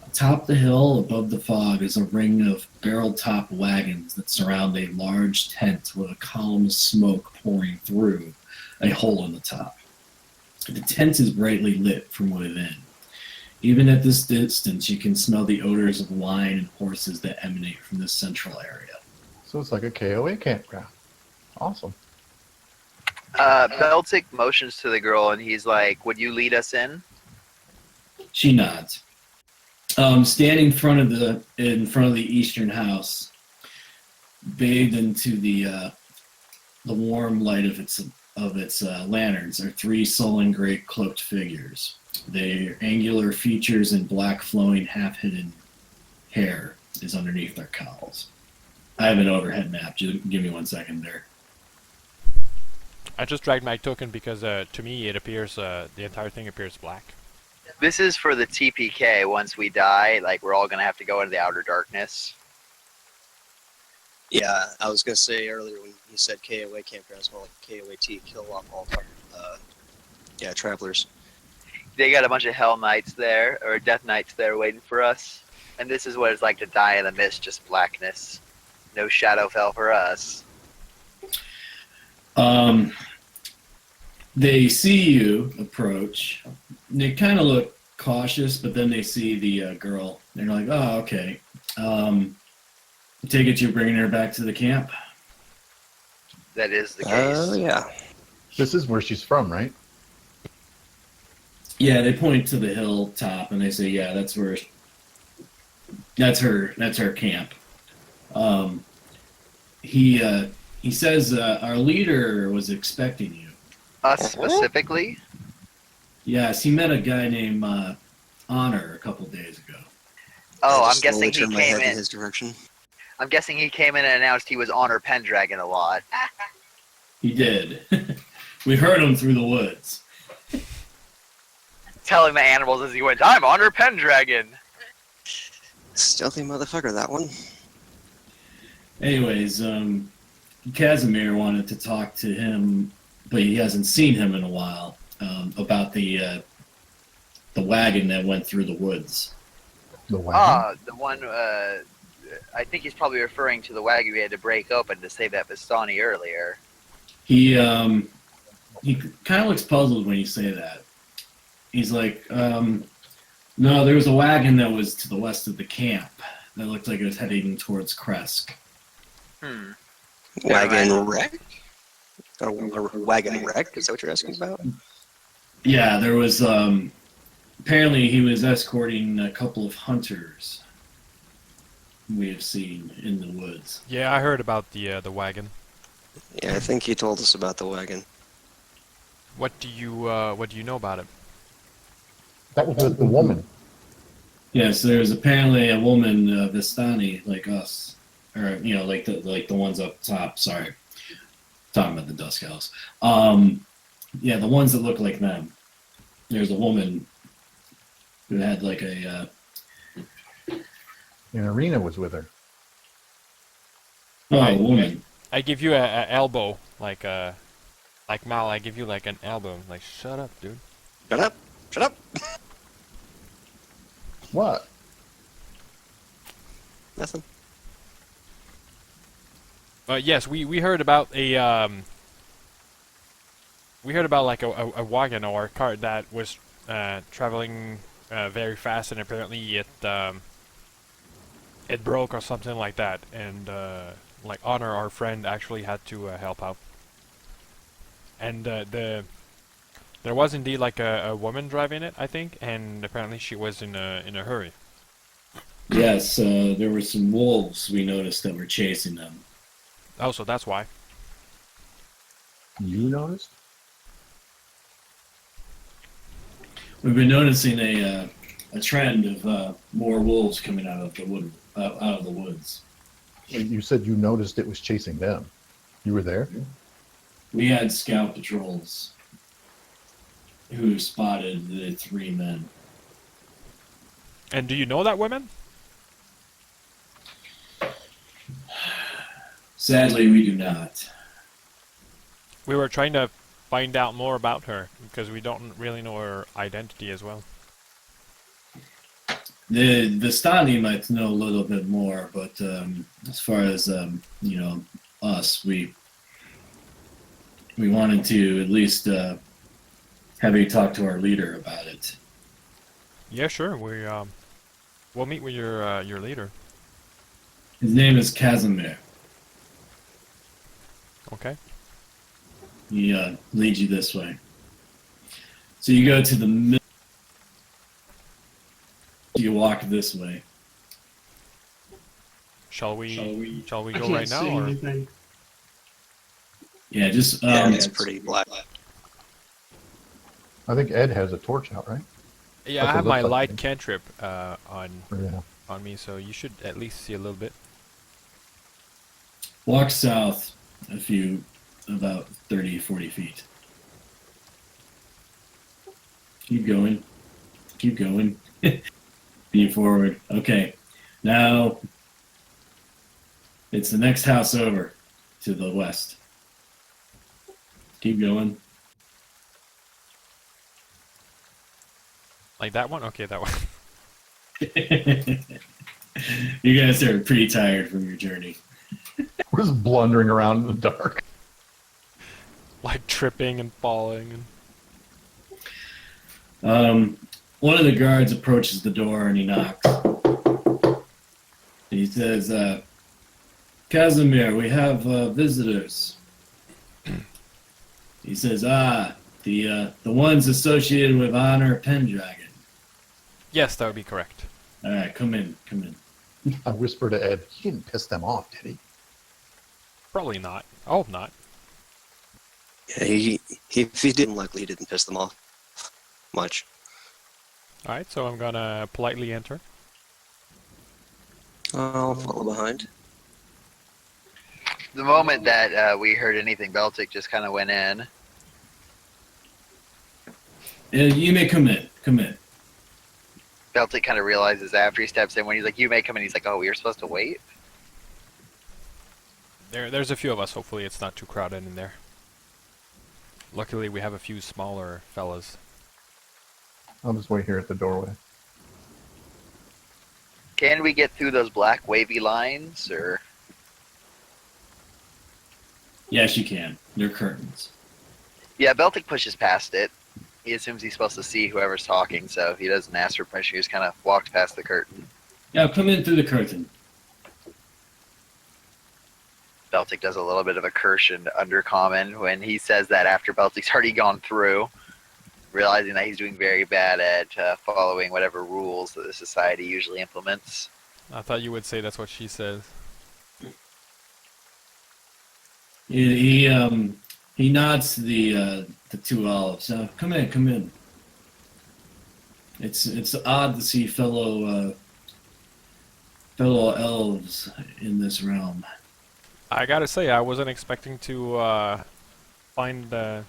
Atop the hill above the fog is a ring of barrel-top wagons that surround a large tent with a column of smoke pouring through a hole in the top. The tent is brightly lit from within. Even at this distance, you can smell the odors of wine and horses that emanate from this central area. So it's like a KOA campground. Awesome. Beltic motions to the girl, and he's like, "Would you lead us in?" She nods. Standing in front of the eastern house, bathed into the warm light of its lanterns, are three sullen gray cloaked figures. Their angular features and black flowing half-hidden hair is underneath their cowls. I have an overhead map. Just give me 1 second there. I just dragged my token because to me it appears the entire thing appears black. This is for the TPK. Once we die, like we're all gonna have to go into the outer darkness. Yeah, I was gonna say earlier when you said KOA campground, it's more like KOAT, kill off all travelers. They got a bunch of Hell Knights there, or Death Knights there waiting for us. And this is what it's like to die in the mist, just blackness. No shadow fell for us. They see you approach. They kind of look cautious, but then they see the girl. They're like, "Oh, okay. Take it you're bringing her back to the camp." That is the case. Oh, yeah. This is where she's from, right? Yeah, they point to the hilltop and they say, "Yeah, that's her camp." He says our leader was expecting you. Us specifically? Yes, he met a guy named Honor a couple days ago. Oh, I I'm just guessing slowly he turned my came head in. his direction. I'm guessing he came in and announced he was Honor Pendragon a lot. He did. We heard him through the woods. Telling the animals as he went, "I'm Honor Pendragon." Stealthy motherfucker, that one. Anyways, Casimir wanted to talk to him, but he hasn't seen him in a while, about the wagon that went through the woods. The wagon? Ah, the one, I think he's probably referring to the wagon we had to break open to save that Vistani earlier. He kind of looks puzzled when you say that. He's like, no, there was a wagon that was to the west of the camp that looked like it was heading towards Kresk. Wagon wreck? Or wagon wreck? Is that what you're asking about? Yeah, there was, apparently he was escorting a couple of hunters we have seen in the woods. Yeah, I heard about the wagon. Yeah, I think he told us about the wagon. What do you know about it? That was with the woman. Yes, there's apparently a woman, Vistani, like us, or like the ones up top. Sorry, talking about the Dusk House. Yeah, the ones that look like them. There's a woman who had like a. And Arena was with her. Oh, a woman. I give you a elbow, like Mal. I give you like an elbow. Like, shut up, dude. Shut up! Shut up! What? Nothing. Yes, we heard about a we heard about like a wagon or a cart that was traveling very fast, and apparently it broke or something like that, and like Honor, our friend, actually had to help out. And there was indeed like a woman driving it, I think, and apparently she was in a hurry. Yes, there were some wolves we noticed that were chasing them. Oh, so that's why. You noticed? We've been noticing a trend of more wolves coming out of the woods. You said you noticed it was chasing them. You were there? We had scout patrols who spotted the three men. And do you know that woman? Sadly, we do not. We were trying to find out more about her because we don't really know her identity as well. The Stani might know a little bit more, but as far as us, we wanted to at least have you talk to our leader about it. Yeah, sure. We'll meet with your leader. His name is Casimir. Okay. He leads you this way. So you go to the middle. You walk this way. Shall we I go can't right see now? Or? anything. Yeah, just Yeah, it's pretty black. I think Ed has a torch out, right? Yeah, That's I what have it my looks like. light cantrip on Yeah. me, so you should at least see a little bit. walk south about 30, 40 feet. Keep going. Keep going. Be forward. Okay. Now it's the next house over to the west. Keep going. Like that one? Okay, that one. You guys are pretty tired from your journey. We're just blundering around in the dark. Like tripping and falling. One of the guards approaches the door and he knocks. He says, Casimir, we have visitors. He says, the ones associated with Honor Pendragon. Yes, that would be correct. All right, come in. I whisper to Ed, he didn't piss them off, did he? Probably not. I hope not. Yeah, if he didn't, likely he didn't piss them off much. Alright, so I'm gonna politely enter. I'll follow behind. The moment that we heard anything, Beltic just kind of went in. You may come in. Come in. Beltic kind of realizes after he steps in when he's like, "You may come in." He's like, "Oh, we were supposed to wait." There's a few of us. Hopefully, it's not too crowded in there. Luckily, we have a few smaller fellas. I'll just wait here at the doorway. Can we get through those black wavy lines, or? Yes, you can. They're curtains. Yeah, Beltic pushes past it. He assumes he's supposed to see whoever's talking, so he doesn't ask for permission. He just kind of walks past the curtain. Yeah, come in through the curtain. Beltic does a little bit of a curse and undercommon when he says that after Beltic's already gone through, realizing that he's doing very bad at following whatever rules that the society usually implements. I thought you would say that's what she says. He nods to the two elves. Come in. It's odd to see fellow elves in this realm. I gotta say, I wasn't expecting to find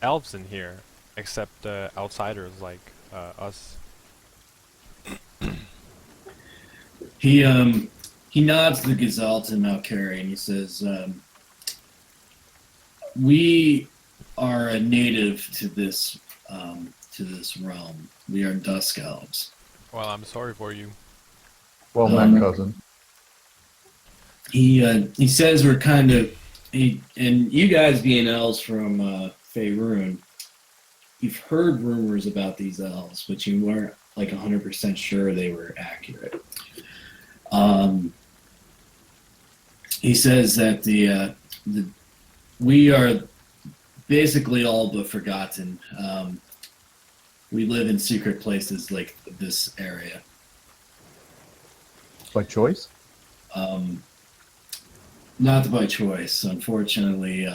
elves in here, except outsiders like us. He nods to the Gazalt and Malkari and he says, "We are a native to this realm. We are Dusk Elves." Well, I'm sorry for you. Well met, cousin. He says we're kind of and you guys being elves from Faerun, you've heard rumors about these elves, but you weren't like 100% sure they were accurate. He says that we are basically all but forgotten. We live in secret places like this area. By choice? Not by choice, unfortunately.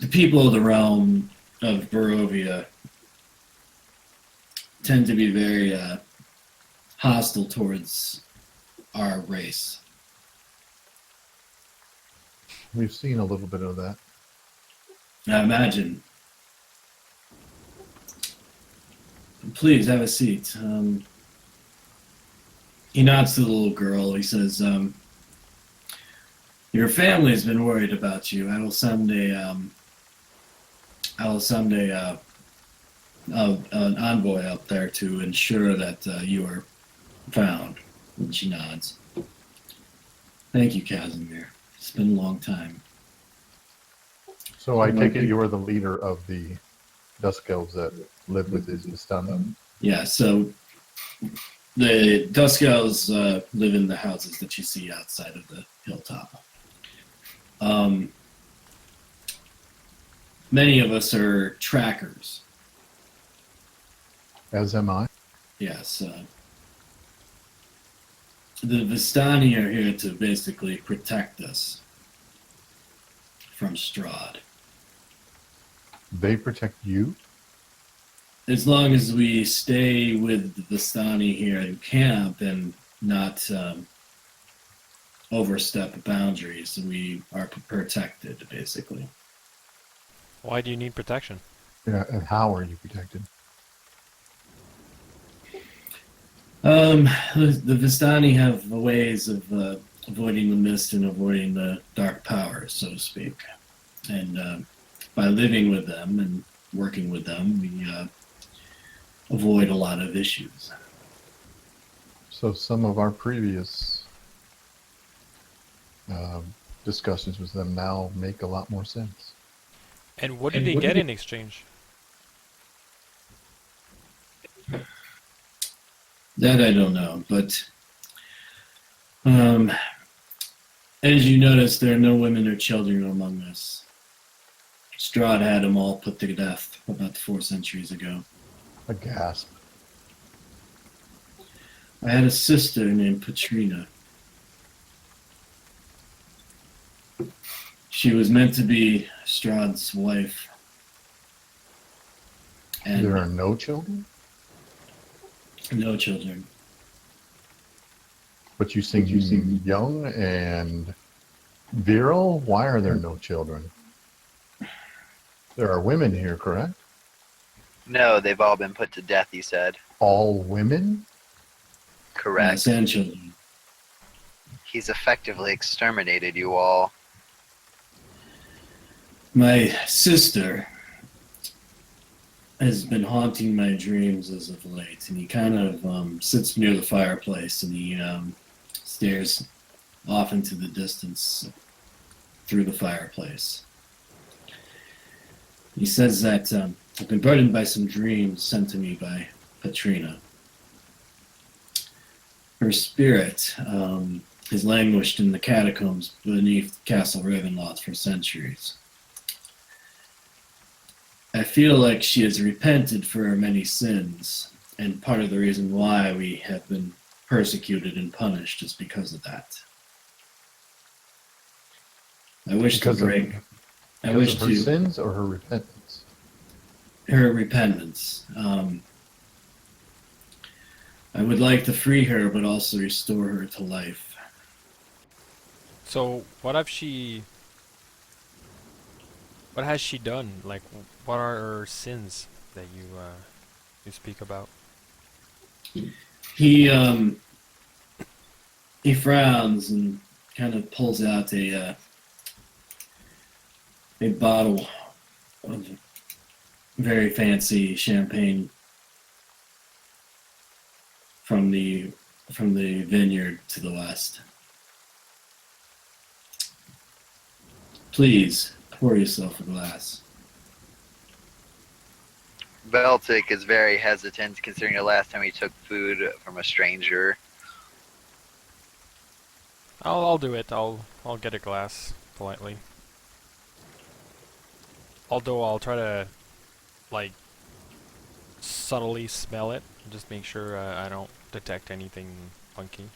The people of the realm of Barovia tend to be very hostile towards our race. We've seen a little bit of that. I imagine. Please have a seat. He nods to the little girl. He says, Your family's been worried about you. I will send an envoy up there to ensure that you are found. And she nods. Thank you, Casimir. It's been a long time. So I take it you are the leader of the Dusk Elves that live with his Vistani? Yeah, so the Dusk Elves live in the houses that you see outside of the hilltop. Many of us are trackers. As am I. Yes. The Vistani are here to basically protect us from Strahd. They protect you? As long as we stay with the Vistani here in camp and not overstep boundaries, we are protected, basically. Why do you need protection? Yeah, and how are you protected? The Vistani have ways of avoiding the mist and avoiding the dark powers, so to speak. And by living with them and working with them, we avoid a lot of issues. So some of our previous discussions with them now make a lot more sense. And what did they get in exchange? That I don't know, but as you notice, there are no women or children among us. Strahd had them all put to death about 4 centuries ago. A gasp. I had a sister named Patrina. She was meant to be Strahd's wife. And There are no children? no children. But you seem young and virile. Why are there no children? There are women here, correct? No, they've all been put to death, he said. All women? Correct. Yes, and children. He's effectively exterminated you all. My sister has been haunting my dreams as of late, and he kind of sits near the fireplace and he stares off into the distance through the fireplace. He says that I've been burdened by some dreams sent to me by Patrina. Her spirit has languished in the catacombs beneath Castle Ravenloft for centuries. I feel like she has repented for her many sins, and part of the reason why we have been persecuted and punished is because of that. I wish Because to break. I wish of her to sins or her repentance? her repentance. I would like to free her, but also restore her to life. So what has she done? Like, what are her sins that you speak about? He frowns and kind of pulls out a bottle of very fancy champagne from the vineyard to the west. Please pour yourself a glass. Beltic is very hesitant considering the last time he took food from a stranger. I'll do it. I'll get a glass politely. Although I'll try to like subtly smell it, just make sure I don't detect anything funky.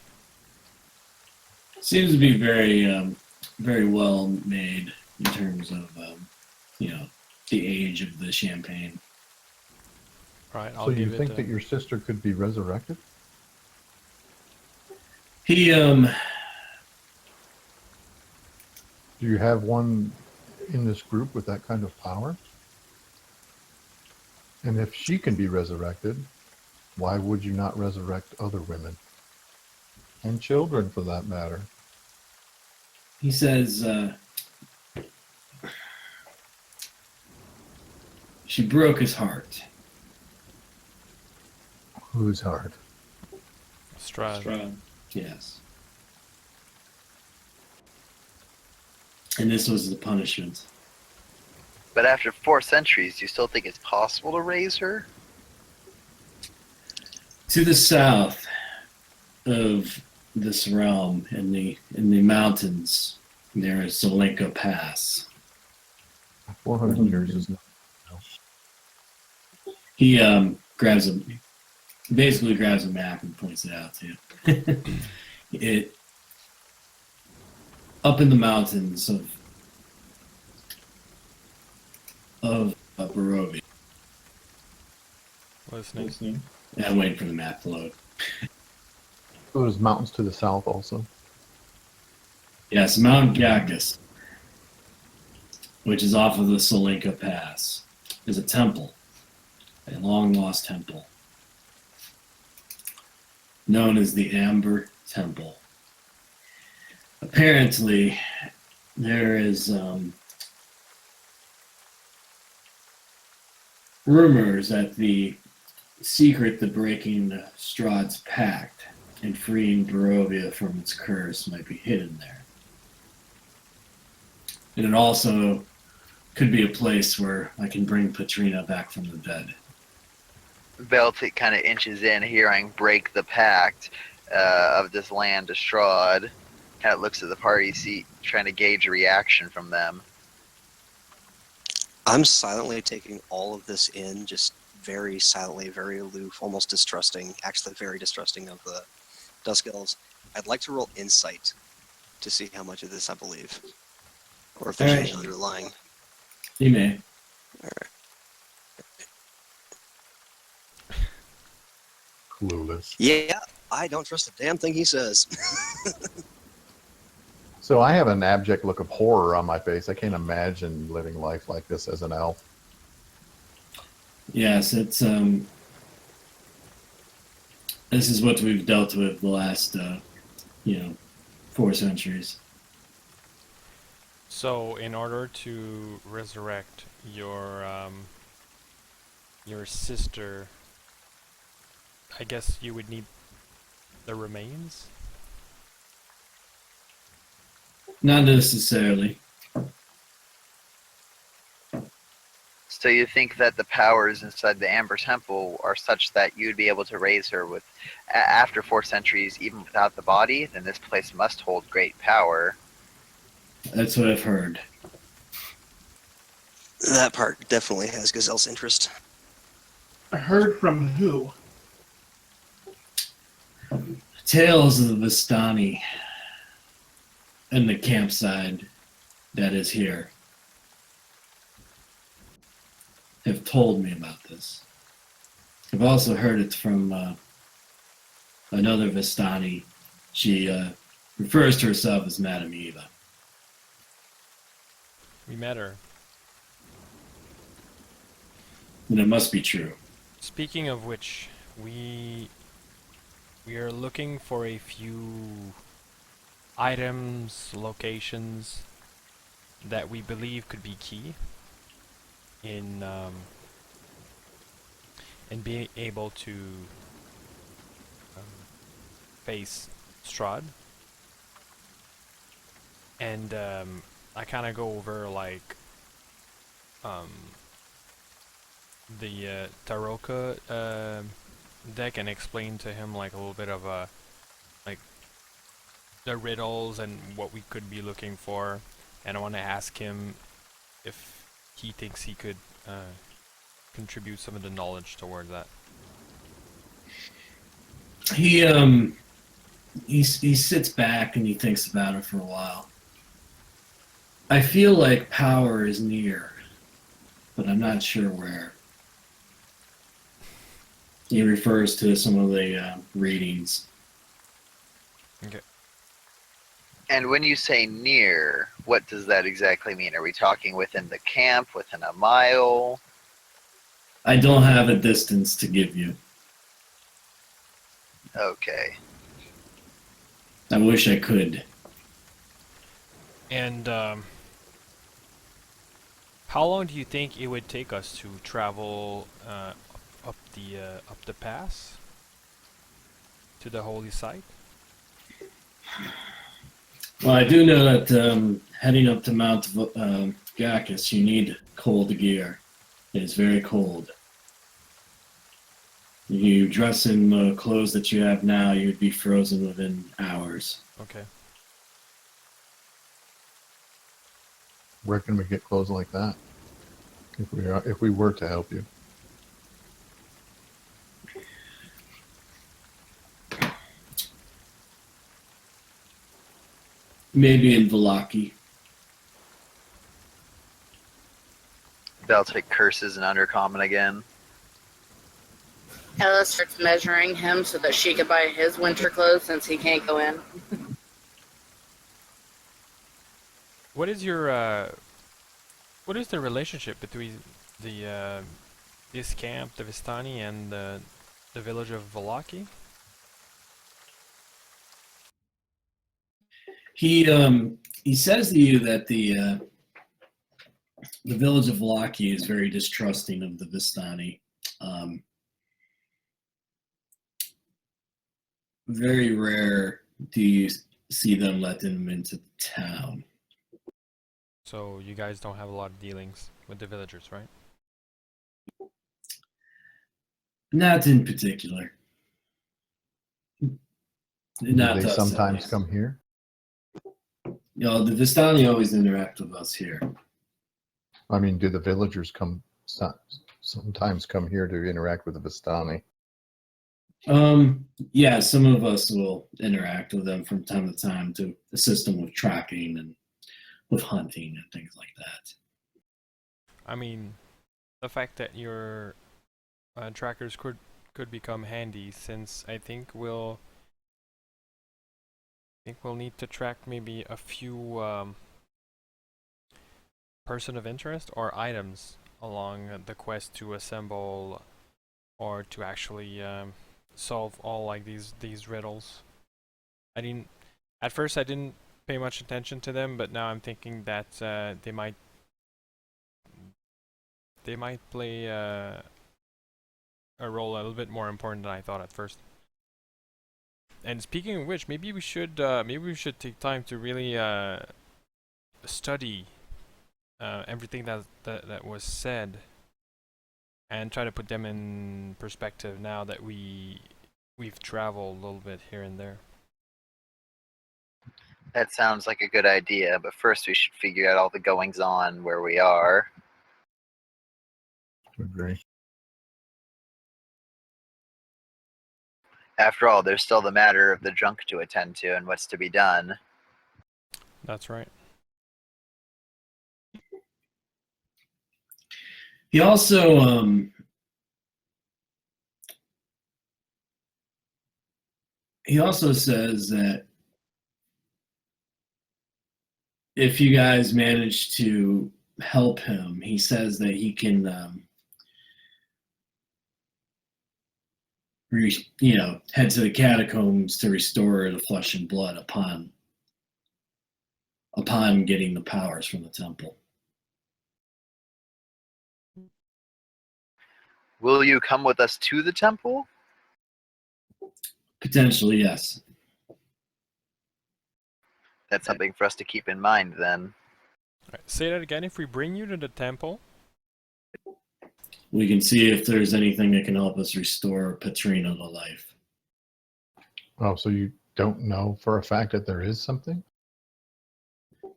Seems to be very very well made in terms of the age of the champagne. Right, I'll So you give it. think that your sister could be resurrected? He Do you have one in this group with that kind of power? And if she can be resurrected, why would you not resurrect other women? And children, for that matter. he says, she broke his heart. Whose heart? Strahd. Yes. And this was the punishment. But after 4 centuries, do you still think it's possible to raise her? To the south of this realm, in the mountains, there is Solenka Pass. 400 years is not. He basically grabs a map and points it out to you. It up in the mountains of Barovia. Listening. Yeah, I'm waiting for the map to load. So there's mountains to the south also. Yes, Mount Gacus, which is off of the Solenka Pass, is a temple, a long-lost temple, known as the Amber Temple. Apparently, there is rumors that the secret to breaking Strahd's pact and freeing Barovia from its curse might be hidden there. And it also could be a place where I can bring Patrina back from the dead. Beltic kind of inches in, hearing break the pact of this land to Strahd. Kind of looks at the party seat, trying to gauge a reaction from them. I'm silently taking all of this in, just very silently, very aloof, almost distrusting, actually very distrusting of the Dusk Elves. I'd like to roll insight to see how much of this I believe. Or if there's Alright. any underlying. You may. Alright. Clueless. Yeah, I don't trust a damn thing he says. So I have an abject look of horror on my face. I can't imagine living life like this as an elf. Yes, it's this is what we've dealt with the last 4 centuries. So, in order to resurrect your sister, I guess you would need the remains? Not necessarily. So you think that the powers inside the Amber Temple are such that you'd be able to raise her with, after 4 centuries, even without the body? Then this place must hold great power. That's what I've heard. That part definitely has Gazelle's interest. I heard from who? Tales of the Vistani and the campsite that is here have told me about this. I've also heard it from another Vistani. She refers to herself as Madame Eva. We met her. And it must be true. Speaking of which, we are looking for a few items, locations that we believe could be key in being able to face Strahd. And I kind of go over like the Taroka deck and explain to him like a little bit of like the riddles and what we could be looking for, and I want to ask him if he thinks he could contribute some of the knowledge toward that. He sits back and he thinks about it for a while. I feel like power is near, but I'm not sure where. He refers to some of the readings. Okay. And when you say near, what does that exactly mean? Are we talking within the camp, within a mile? I don't have a distance to give you. Okay. I wish I could. And how long do you think it would take us to travel up the pass to the holy site? Well, I do know that heading up to Mount Gacchus, you need cold gear. It's very cold. If you dress in the clothes that you have now, you'd be frozen within hours. Okay. Where can we get clothes like that? If we were to help you. Maybe in Valaki. Beltic curses an undercommon again. Ella starts measuring him so that she could buy his winter clothes since he can't go in. What is the relationship between the this camp, the Vistani, and the village of Valaki? He says to you that the village of Valaki is very distrusting of the Vistani. Very rare do you see them let them into town. So you guys don't have a lot of dealings with the villagers, right? Not in particular. Do Not they to us, at sometimes least. come here? You know, the Vistani always interact with us here. I mean, do the villagers sometimes come here to interact with the Vistani? Yeah, some of us will interact with them from time to time to assist them with tracking and with hunting and things like that. I mean, the fact that your trackers could become handy, since I think we'll need to track maybe a few person of interest or items along the quest to assemble or to actually solve all like these riddles. At first I didn't pay much attention to them, but now I'm thinking that they might play a role a little bit more important than I thought at first. And speaking of which, maybe we should take time to really study everything that was said and try to put them in perspective now that we've traveled a little bit here and there. That sounds like a good idea, but first we should figure out all the goings on where we are. Agree. After all, there's still the matter of the junk to attend to and what's to be done. That's right. He also says that if you guys manage to help him, he says that he can head to the catacombs to restore the flesh and blood upon getting the powers from the temple. Will you come with us to the temple? Potentially, yes. That's something for us to keep in mind then. Right. Say that again. If we bring you to the temple, We can see if there's anything that can help us restore Petrina to life. Oh, so you don't know for a fact that there is something?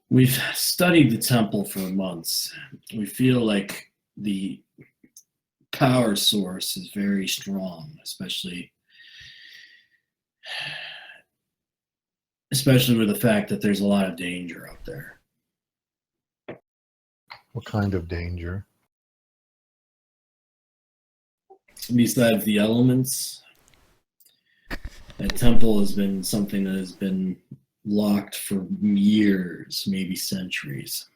We've studied the temple for months. We feel like the power source is very strong, especially with the fact that there's a lot of danger out there. What kind of danger? Besides the elements, that temple has been something that has been locked for years, maybe centuries.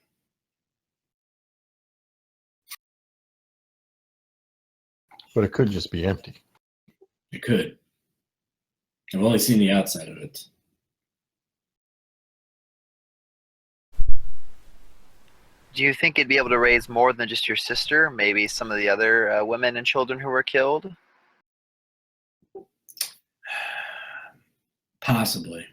But it could just be empty. It could. I've only seen the outside of it. Do you think it'd be able to raise more than just your sister? Maybe some of the other women and children who were killed? Possibly.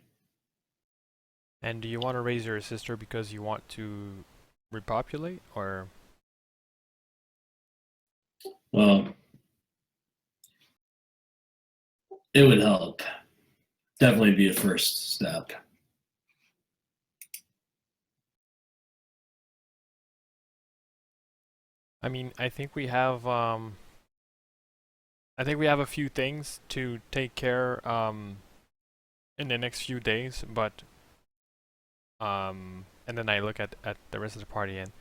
And do you want to raise your sister because you want to repopulate, or? Well, it would help. Definitely be a first step. I mean, I think we have a few things to take care in the next few days, but and then I look at the rest of the party, and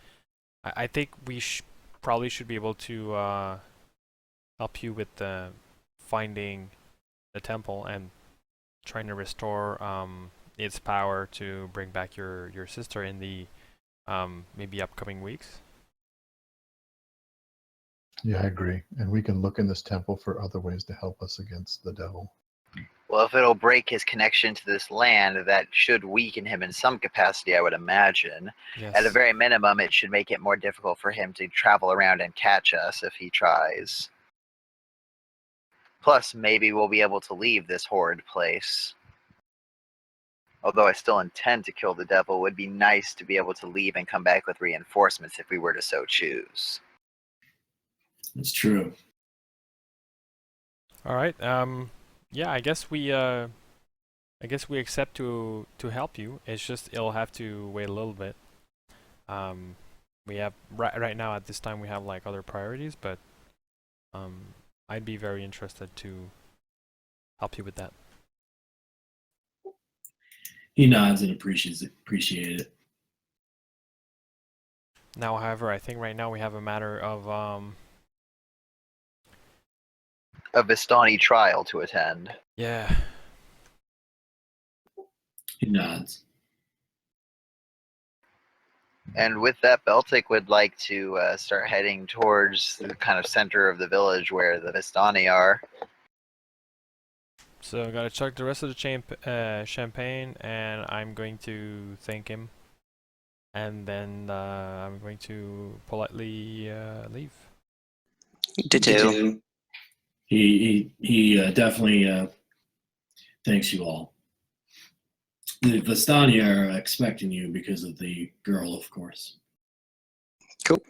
I think we probably should be able to help you with finding the temple and trying to restore its power to bring back your sister in the maybe upcoming weeks. Yeah, I agree. And we can look in this temple for other ways to help us against the devil. Well, if it'll break his connection to this land, that should weaken him in some capacity, I would imagine. Yes. At a very minimum, it should make it more difficult for him to travel around and catch us if he tries. Plus, maybe we'll be able to leave this horrid place. Although I still intend to kill the devil, it would be nice to be able to leave and come back with reinforcements if we were to so choose. It's true. All right. Yeah, I guess we accept to help you. It's just it'll have to wait a little bit. We have right now at this time we have like other priorities, but I'd be very interested to help you with that. He nods and appreciate it. Now, however, I think right now we have a matter of A Vistani trial to attend. yeah. He nods. And with that, Beltic would like to start heading towards the kind of center of the village where the Vistani are. So I gotta chug the rest of the champagne, and I'm going to thank him, and then I'm going to politely leave. Ditto. He definitely thanks you all. The Vistani are expecting you because of the girl, of course. Cool.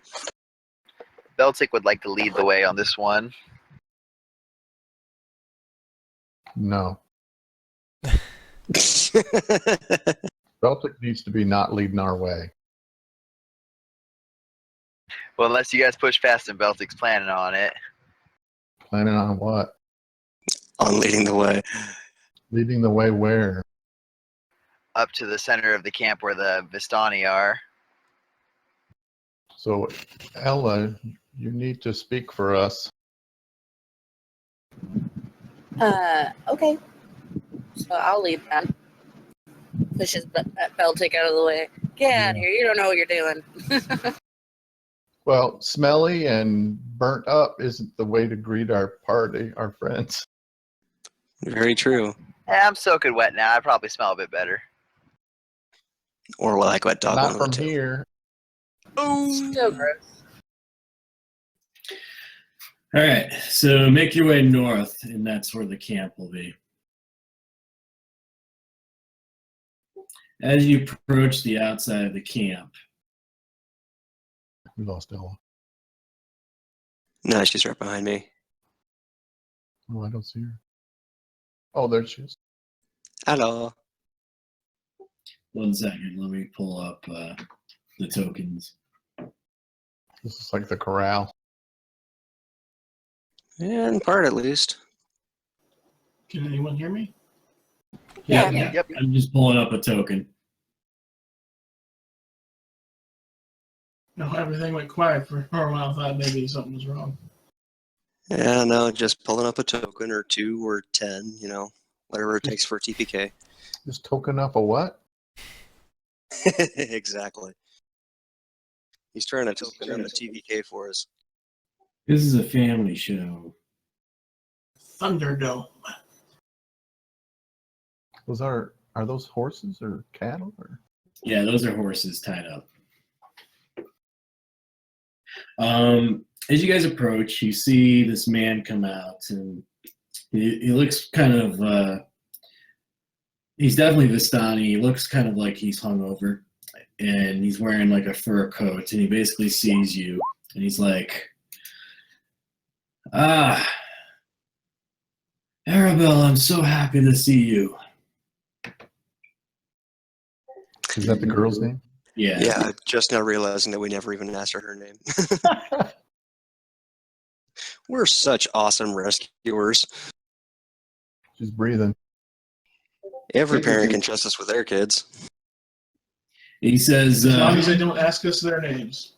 Beltic would like to lead the way on this one. No. Celtic needs to be not leading our way. Well, unless you guys push past him, Beltic's planning on it. Planning on what? On leading the way. Leading the way where? Up to the center of the camp where the Vistani are. So, Ella, you need to speak for us. Okay. So I'll leave then. Pushes Beltic out of the way. Get out of here. You don't know what you're doing. Well, smelly and burnt up isn't the way to greet our party, our friends. Very true. Yeah, I'm soaking wet now. I probably smell a bit better. Or like wet dog. Not from here. So gross. All right, so make your way north, and that's where the camp will be. As you approach the outside of the camp, We lost Ella. No, she's right behind me. Oh, I don't see her. Oh, there she is. Hello. 1 second, let me pull up the tokens. This is like the corral. Yeah, in part at least. Can anyone hear me? Yeah. Yep. I'm just pulling up a token. No, everything went quiet for a while. I thought maybe something was wrong. Yeah, no, just pulling up a token or 2 or 10, whatever it takes for TPK. Just token up a what? Exactly. He's trying to token up a TPK for us. This is a family show. Thunderdome. Are those horses or cattle? Or? Yeah, those are horses tied up. As you guys approach, you see this man come out, and he looks kind of. He's definitely Vistani. He looks kind of like he's hungover, and he's wearing like a fur coat, and he basically sees you, and he's like, "Ah, Arabelle, I'm so happy to see you." Is that the girl's name? Yeah. Yeah, I'm just now realizing that we never even asked her name. We're such awesome rescuers. She's breathing. Every parent can trust us with their kids. He says, As long as they don't ask us their names.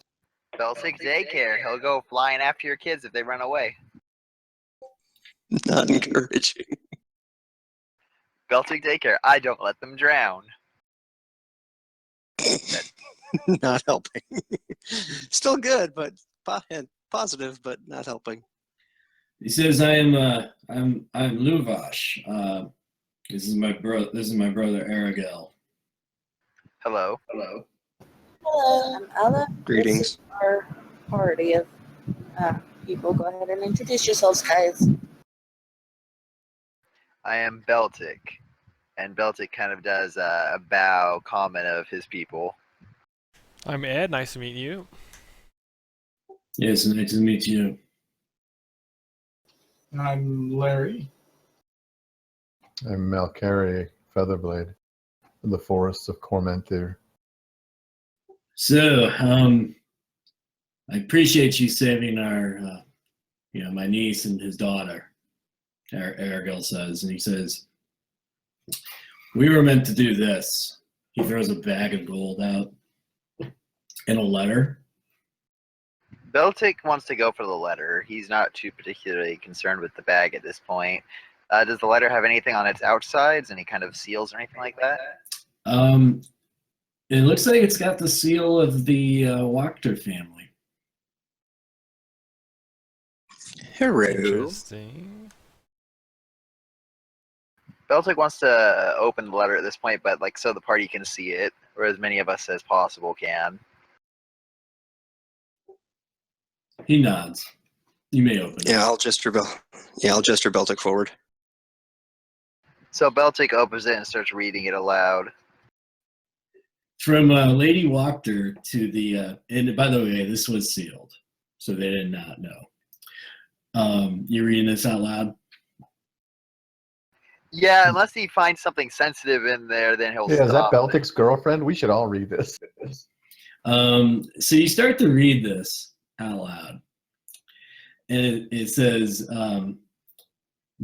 Beltic daycare. He'll go flying after your kids if they run away. Not encouraging. Beltic daycare. I don't let them drown. Not helping. Still good, but positive, but not helping. he says, I'm Luvash. This is my brother Aragel. Hello. Hello. Hello, I'm Ella. Greetings. This is our party of people. Go ahead and introduce yourselves, guys. I am Beltic. And Beltic kind of does a bow comment of his people. I'm Ed. Nice to meet you. Yes, nice to meet you. I'm Larry. I'm Malcari Featherblade from the forests of Cormentir. So, I appreciate you saving our, my niece and his daughter. Aragel says, and he says, we were meant to do this. He throws a bag of gold out and a letter. Beltic wants to go for the letter. He's not too particularly concerned with the bag at this point. Does the letter have anything on its outsides? Any kind of seals or anything like that? It looks like it's got the seal of the Wachter family. Hooray. Interesting. Beltic wants to open the letter at this point, but like so the party can see it, or as many of us as possible can. He nods. You may open it. Yeah, I'll gesture Beltic forward. So Beltic opens it and starts reading it aloud. From Lady Wachter to the, and by the way, this was sealed, so they did not know. You reading this out loud? Yeah, unless he finds something sensitive in there, then he'll Yeah, is that stop. Beltic's girlfriend? We should all read this. So you start to read this out loud, and it says,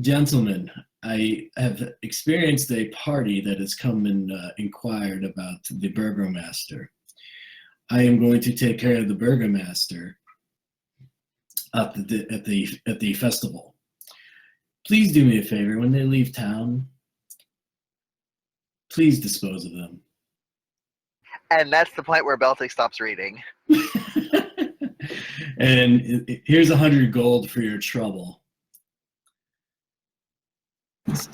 "Gentlemen, I have experienced a party that has come and inquired about the burgomaster. I am going to take care of the burgomaster at the festival. Please do me a favor. When they leave town, please dispose of them." And that's the point where Beltic stops reading. And here's 100 gold for your trouble.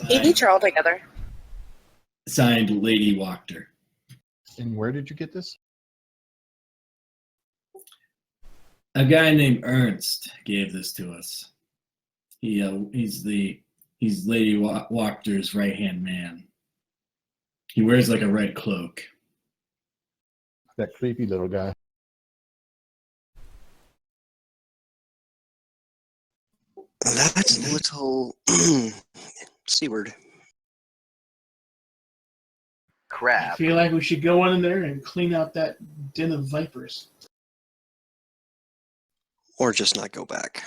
Each are all together. Signed, Lady Wachter. And where did you get this? A guy named Ernst gave this to us. He's Lady Wachter's right-hand man. He wears like a red cloak. That creepy little guy. That's a little C-word. I Crap. feel like we should go in there and clean out that den of vipers. Or just not go back.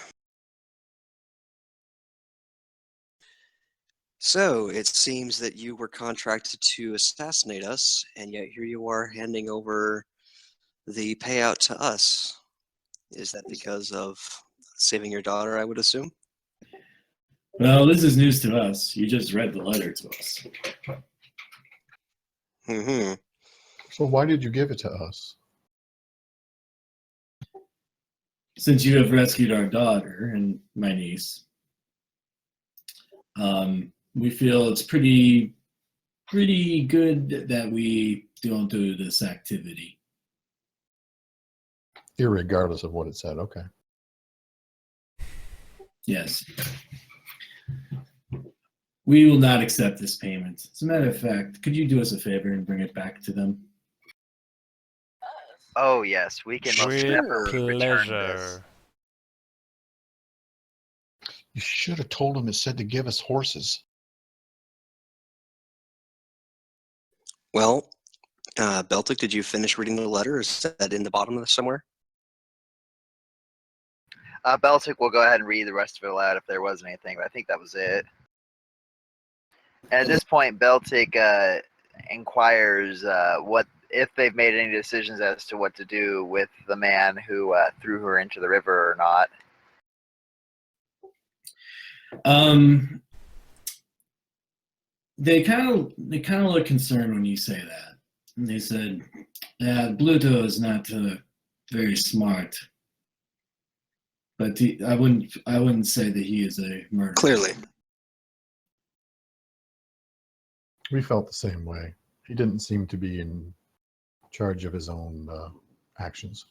So, it seems that you were contracted to assassinate us, and yet here you are handing over the payout to us. Is that because of saving your daughter, I would assume? Well, this is news to us. You just read the letter to us. Mm-hmm. So why did you give it to us? Since you have rescued our daughter and my niece, we feel it's pretty good that we don't do this activity. Irregardless of what it said. Okay. Yes. We will not accept this payment. As a matter of fact, could you do us a favor and bring it back to them? Oh yes, we can most With definitely return this. pleasure. You should have told him it said to give us horses. Well, Beltic, did you finish reading the letter? Is that in the bottom of it somewhere? Beltic will go ahead and read the rest of it aloud if there was anything, but I think that was it. And at this point, Beltic inquires what if they've made any decisions as to what to do with the man who threw her into the river or not. They kind of look concerned when you say that. And they said, Bluto is not very smart, but I wouldn't say that he is a murderer. Clearly. We felt the same way. He didn't seem to be in charge of his own actions.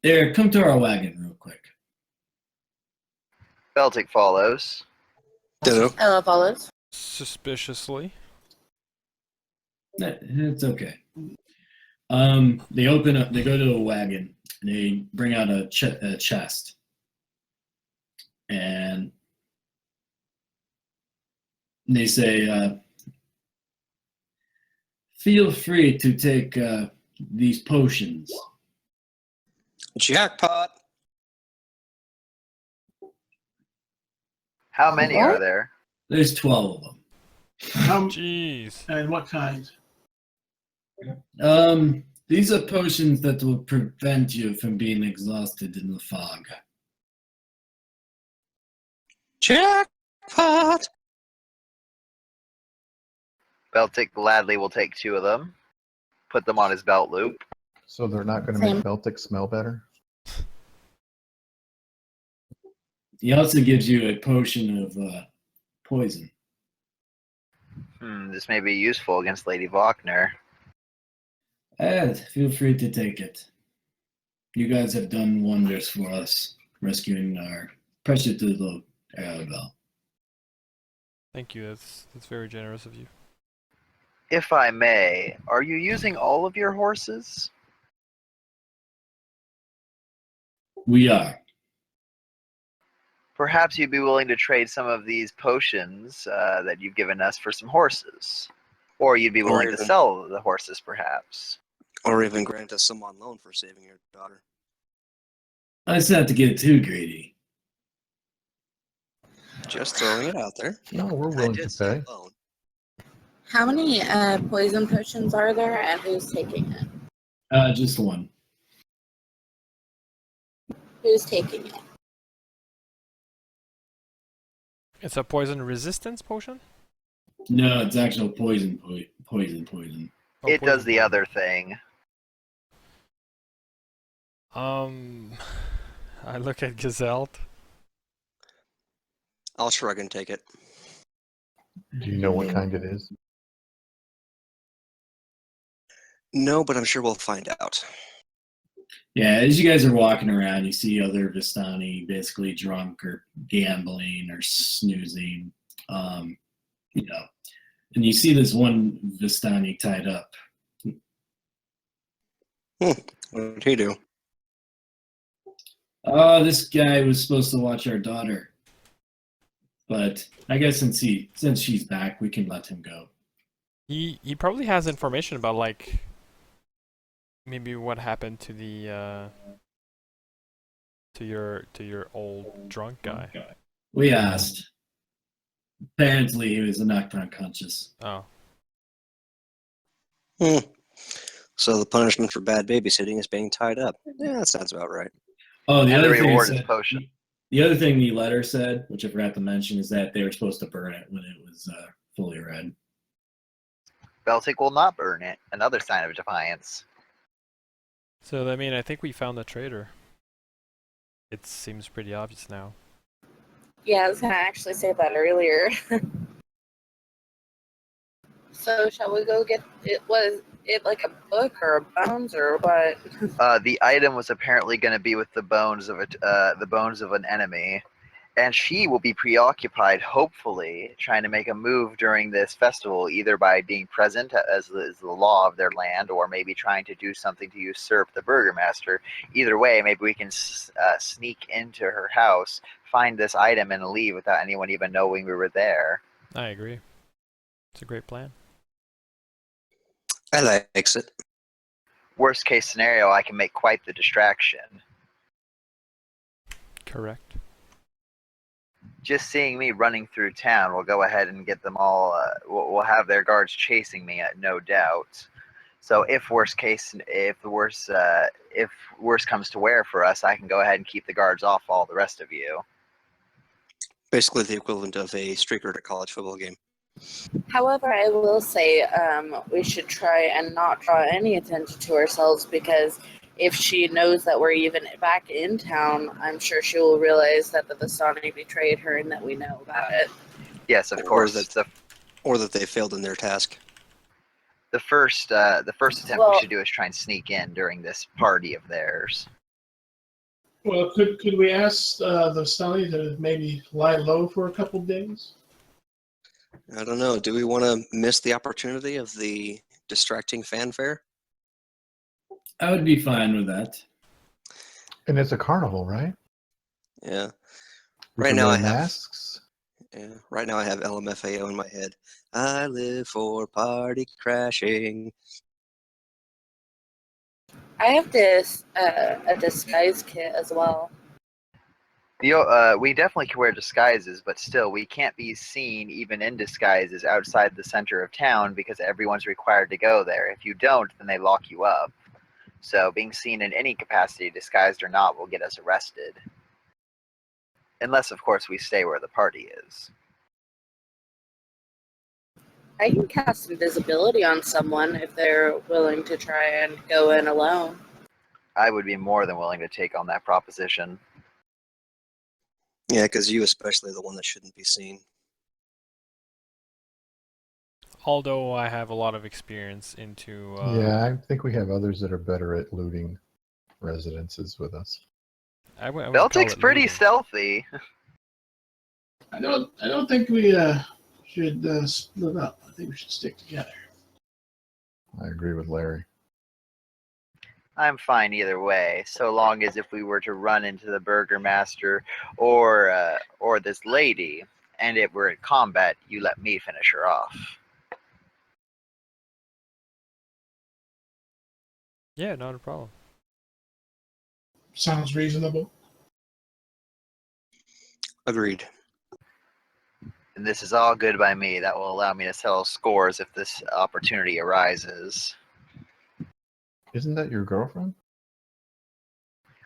There, come to our wagon real quick. Beltic follows. Ditto. Ella follows. Suspiciously. It's okay. They open up. They go to a wagon. And they bring out a chest, and they say, "Feel free to take these potions." Jackpot. How many are there? There's 12 of them. Jeez. And what kind? These are potions that will prevent you from being exhausted in the fog. Jackpot. Beltic gladly will take 2 of them, put them on his belt loop. So they're not going to make Beltic smell better? He also gives you a potion of poison. This may be useful against Lady Wagner. Feel free to take it. You guys have done wonders for us, rescuing our precious little Arabelle. Thank you. That's very generous of you. If I may, are you using all of your horses? We are. Perhaps you'd be willing to trade some of these potions that you've given us for some horses. Or you'd be willing to sell the horses, perhaps. Or even grant us some on loan for saving your daughter. Let's not to get too greedy. Just throwing it out there. No, we're willing to pay. Loan. How many poison potions are there, and who's taking it? Just one. Who's taking it? It's a poison resistance potion? No, it's actual poison. Poison. Oh, It does poison the poison. other thing. I look at Gazelle. I'll shrug and take it. Do you know what kind it is? No, but I'm sure we'll find out. Yeah, as you guys are walking around, you see other Vistani basically drunk or gambling or snoozing. And you see this one Vistani tied up. What did he do? This guy was supposed to watch our daughter. But I guess since she's back, we can let him go. He probably has information about like maybe what happened to the to your old drunk guy. We asked. Apparently he was knocked unconscious. Oh. So the punishment for bad babysitting is being tied up. Yeah, that sounds about right. Oh, And the reward is potion. The other thing the letter said, which I forgot to mention, is that they were supposed to burn it when it was fully read. Beltic will not burn it. Another sign of defiance. So I mean, I think we found the traitor. It seems pretty obvious now. Yeah, I was gonna actually say that earlier. So shall we go get it? it like a book or bones or what? The item was apparently going to be with the bones of an enemy, and she will be preoccupied, hopefully, trying to make a move during this festival, either by being present as is the law of their land, or maybe trying to do something to usurp the burgomaster. Either way, maybe we can sneak into her house, find this item, and leave without anyone even knowing we were there. I agree. It's a great plan. I likes it. Worst case scenario, I can make quite the distraction. Correct. Just seeing me running through town will go ahead and get them all. We'll have their guards chasing me, no doubt. So if worst comes to wear for us, I can go ahead and keep the guards off all the rest of you. Basically the equivalent of a streaker at a college football game. However, I will say we should try and not draw any attention to ourselves, because if she knows that we're even back in town, I'm sure she will realize that the Vistani betrayed her and that we know about it. Yes, of Or course. Or that they failed in their task. The first attempt Well- we should do is try and sneak in during this party of theirs. Well, could we ask the Vistani to maybe lie low for a couple days? I don't know. Do we want to miss the opportunity of the distracting fanfare? I would be fine with that. And it's a carnival, right? Yeah. We Right can now wear I have- masks. Yeah. Right now I have LMFAO in my head. I live for party crashing. I have this a disguise kit as well. We definitely can wear disguises, but still, we can't be seen even in disguises outside the center of town because everyone's required to go there. If you don't, then they lock you up. So being seen in any capacity, disguised or not, will get us arrested. Unless, of course, we stay where the party is. I can cast invisibility on someone if they're willing to try and go in alone. I would be more than willing to take on that proposition. Yeah, because you especially are the one that shouldn't be seen. Although I have a lot of experience into. Yeah, I think we have others that are better at looting residences with us. I wouldn't call Beltic's it pretty looting. stealthy. I don't think we should split up. I think we should stick together. I agree with Larry. I'm fine either way, so long as if we were to run into the burgomaster or this lady, and it were in combat, you let me finish her off. Yeah, not a problem. Sounds reasonable. Agreed. And this is all good by me. That will allow me to settle scores if this opportunity arises. Isn't that your girlfriend?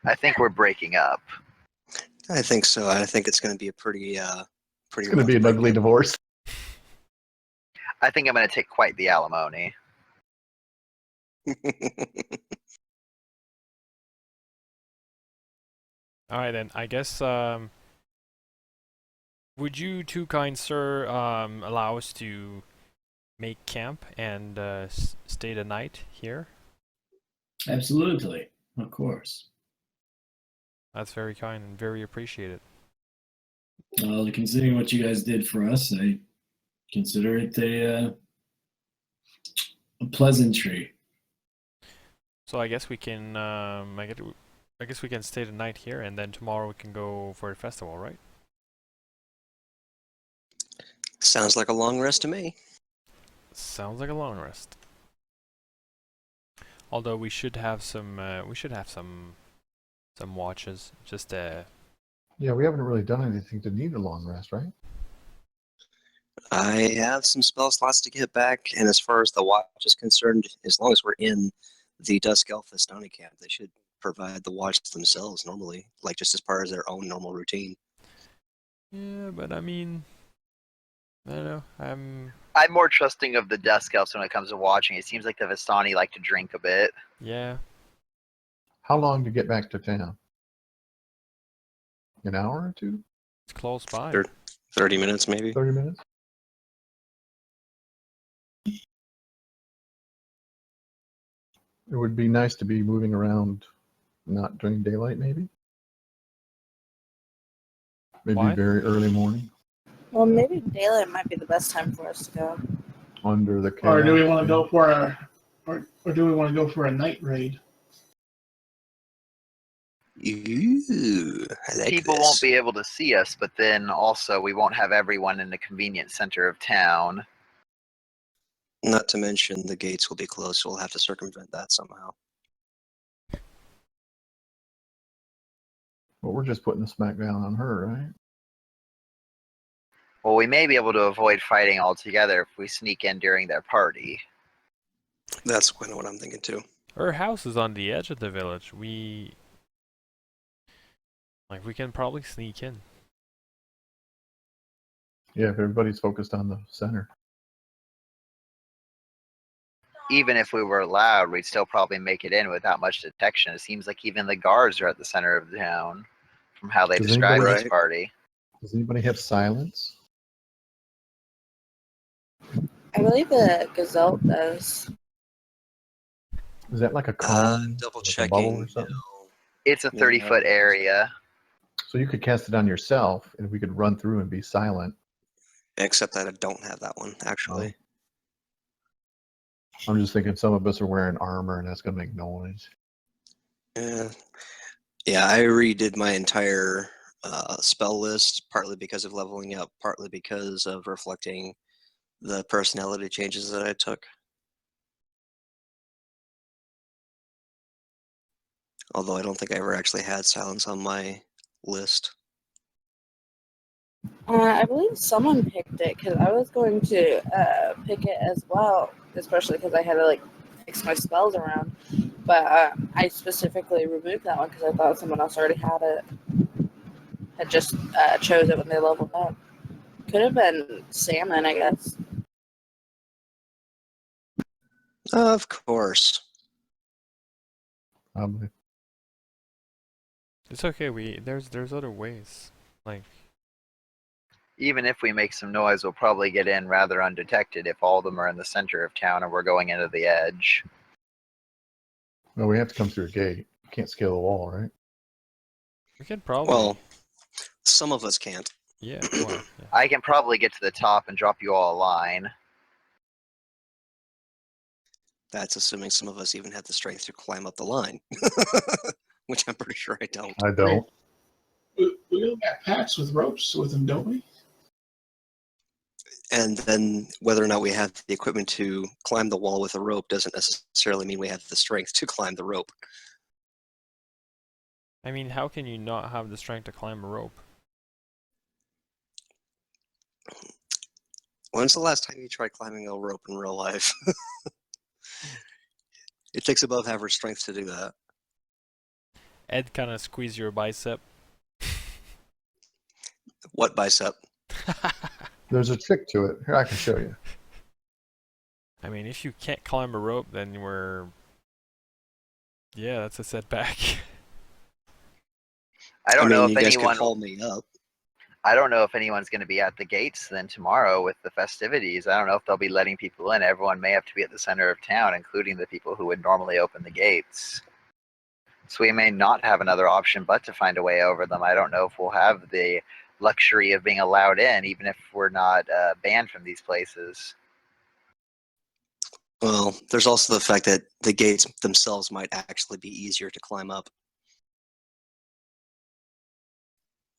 I think we're breaking up. I think so. I think it's going to be a pretty It's going to be an ugly divorce. I think I'm going to take quite the alimony. Alright then, I guess, would you two kind sir, allow us to make camp and, stay the night here? Absolutely. Of course. That's very kind and very appreciated. Well, considering what you guys did for us, I consider it a pleasantry. So I guess we can, I guess we can stay the night here and then tomorrow we can go for the festival, right? Sounds like a long rest to me. Sounds like a long rest. Although we should have some watches. Just Yeah, we haven't really done anything to need a long rest, right? I have some spell slots to get back, and as far as the watch is concerned, as long as we're in the Dusk Elf Vistani camp, they should provide the watch themselves normally, like just as part of their own normal routine. yeah, but I mean, I don't know. I'm more trusting of the Dusk Elves when it comes to watching. It seems like the Vistani like to drink a bit. Yeah. How long to get back to town? An hour or two? It's close by. 30 minutes, maybe. 30 minutes? It would be nice to be moving around, not during daylight, maybe. Maybe Why? very early morning, Well, maybe daylight might be the best time for us to go. under the chaos. Or do we want to yeah. go for or do we want to go for a night raid? Ooh, I like People this. won't be able to see us, but then also we won't have everyone in the convenient center of town. Not to mention the gates will be closed, so we'll have to circumvent that somehow. But we're just putting the smackdown on her, right? Well, we may be able to avoid fighting altogether if we sneak in during their party. That's kind of what I'm thinking too. Her house is on the edge of the village. We can probably sneak in. Yeah, if everybody's focused on the center. Even if we were allowed, we'd still probably make it in without much detection. It seems like even the guards are at the center of the town, from how they Does describe anybody- this Right. party. Does anybody have silence? I believe the Gazelle does. Is that like a cone? Double like a bubble checking. or something? No. It's a No, 30-foot area. So you could cast it on yourself, and we could run through and be silent. Except that I don't have that one, actually. I'm just thinking some of us are wearing armor, and that's gonna make noise. Yeah, I redid my entire spell list, partly because of leveling up, partly because of reflecting the personality changes that I took. Although I don't think I ever actually had silence on my list. I believe someone picked it because I was going to pick it as well, especially because I had to like fix my spells around. But I specifically removed that one because I thought someone else already had it. Had just chose it when they leveled up. Could have been Salmon, I guess. Of course. Probably. It's okay. There's other ways. Like, Even if we make some noise, we'll probably get in rather undetected if all of them are in the center of town and we're going into the edge. Well, we have to come through a gate. You can't scale the wall, right? we can probably. Well, some of us can't. Yeah. Well. Yeah. I can probably get to the top and drop you all a line. That's assuming some of us even have the strength to climb up the line. Which I'm pretty sure I don't. I don't. We all got packs with ropes with them, don't we? And then whether or not we have the equipment to climb the wall with a rope doesn't necessarily mean we have the strength to climb the rope. I mean, how can you not have the strength to climb a rope? When's the last time you tried climbing a rope in real life? It takes above average strength to do that. Ed kind of squeeze your bicep. What bicep? There's a trick to it. Here, I can show you. I mean, if you can't climb a rope, then yeah, that's a setback. I don't know mean, if you guys anyone. could haul me up. I don't know if anyone's going to be at the gates then tomorrow with the festivities. I don't know if they'll be letting people in. Everyone may have to be at the center of town, including the people who would normally open the gates. So we may not have another option but to find a way over them. I don't know if we'll have the luxury of being allowed in, even if we're not banned from these places. Well, there's also the fact that the gates themselves might actually be easier to climb up.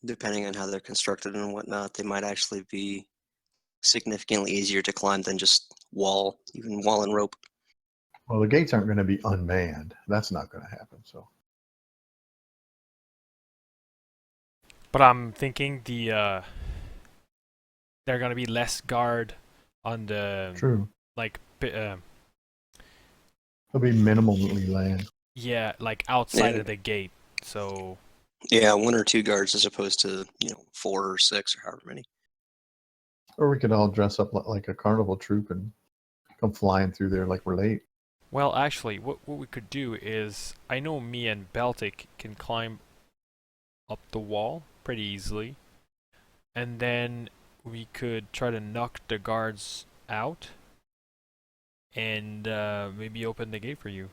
Depending on how they're constructed and whatnot, they might actually be significantly easier to climb than just even wall and rope. Well, the gates aren't going to be unmanned. That's not going to happen. So But I'm thinking they're gonna be less guard on the true. like It'll be minimally land. yeah, like outside Yeah. of the gate. So Yeah, 1 or 2 guards as opposed to 4 or 6 or however many. Or we could all dress up like a carnival troupe and come flying through there like we're late. well, actually, what we could do is I know me and Baltic can climb up the wall pretty easily, and then we could try to knock the guards out and maybe open the gate for you.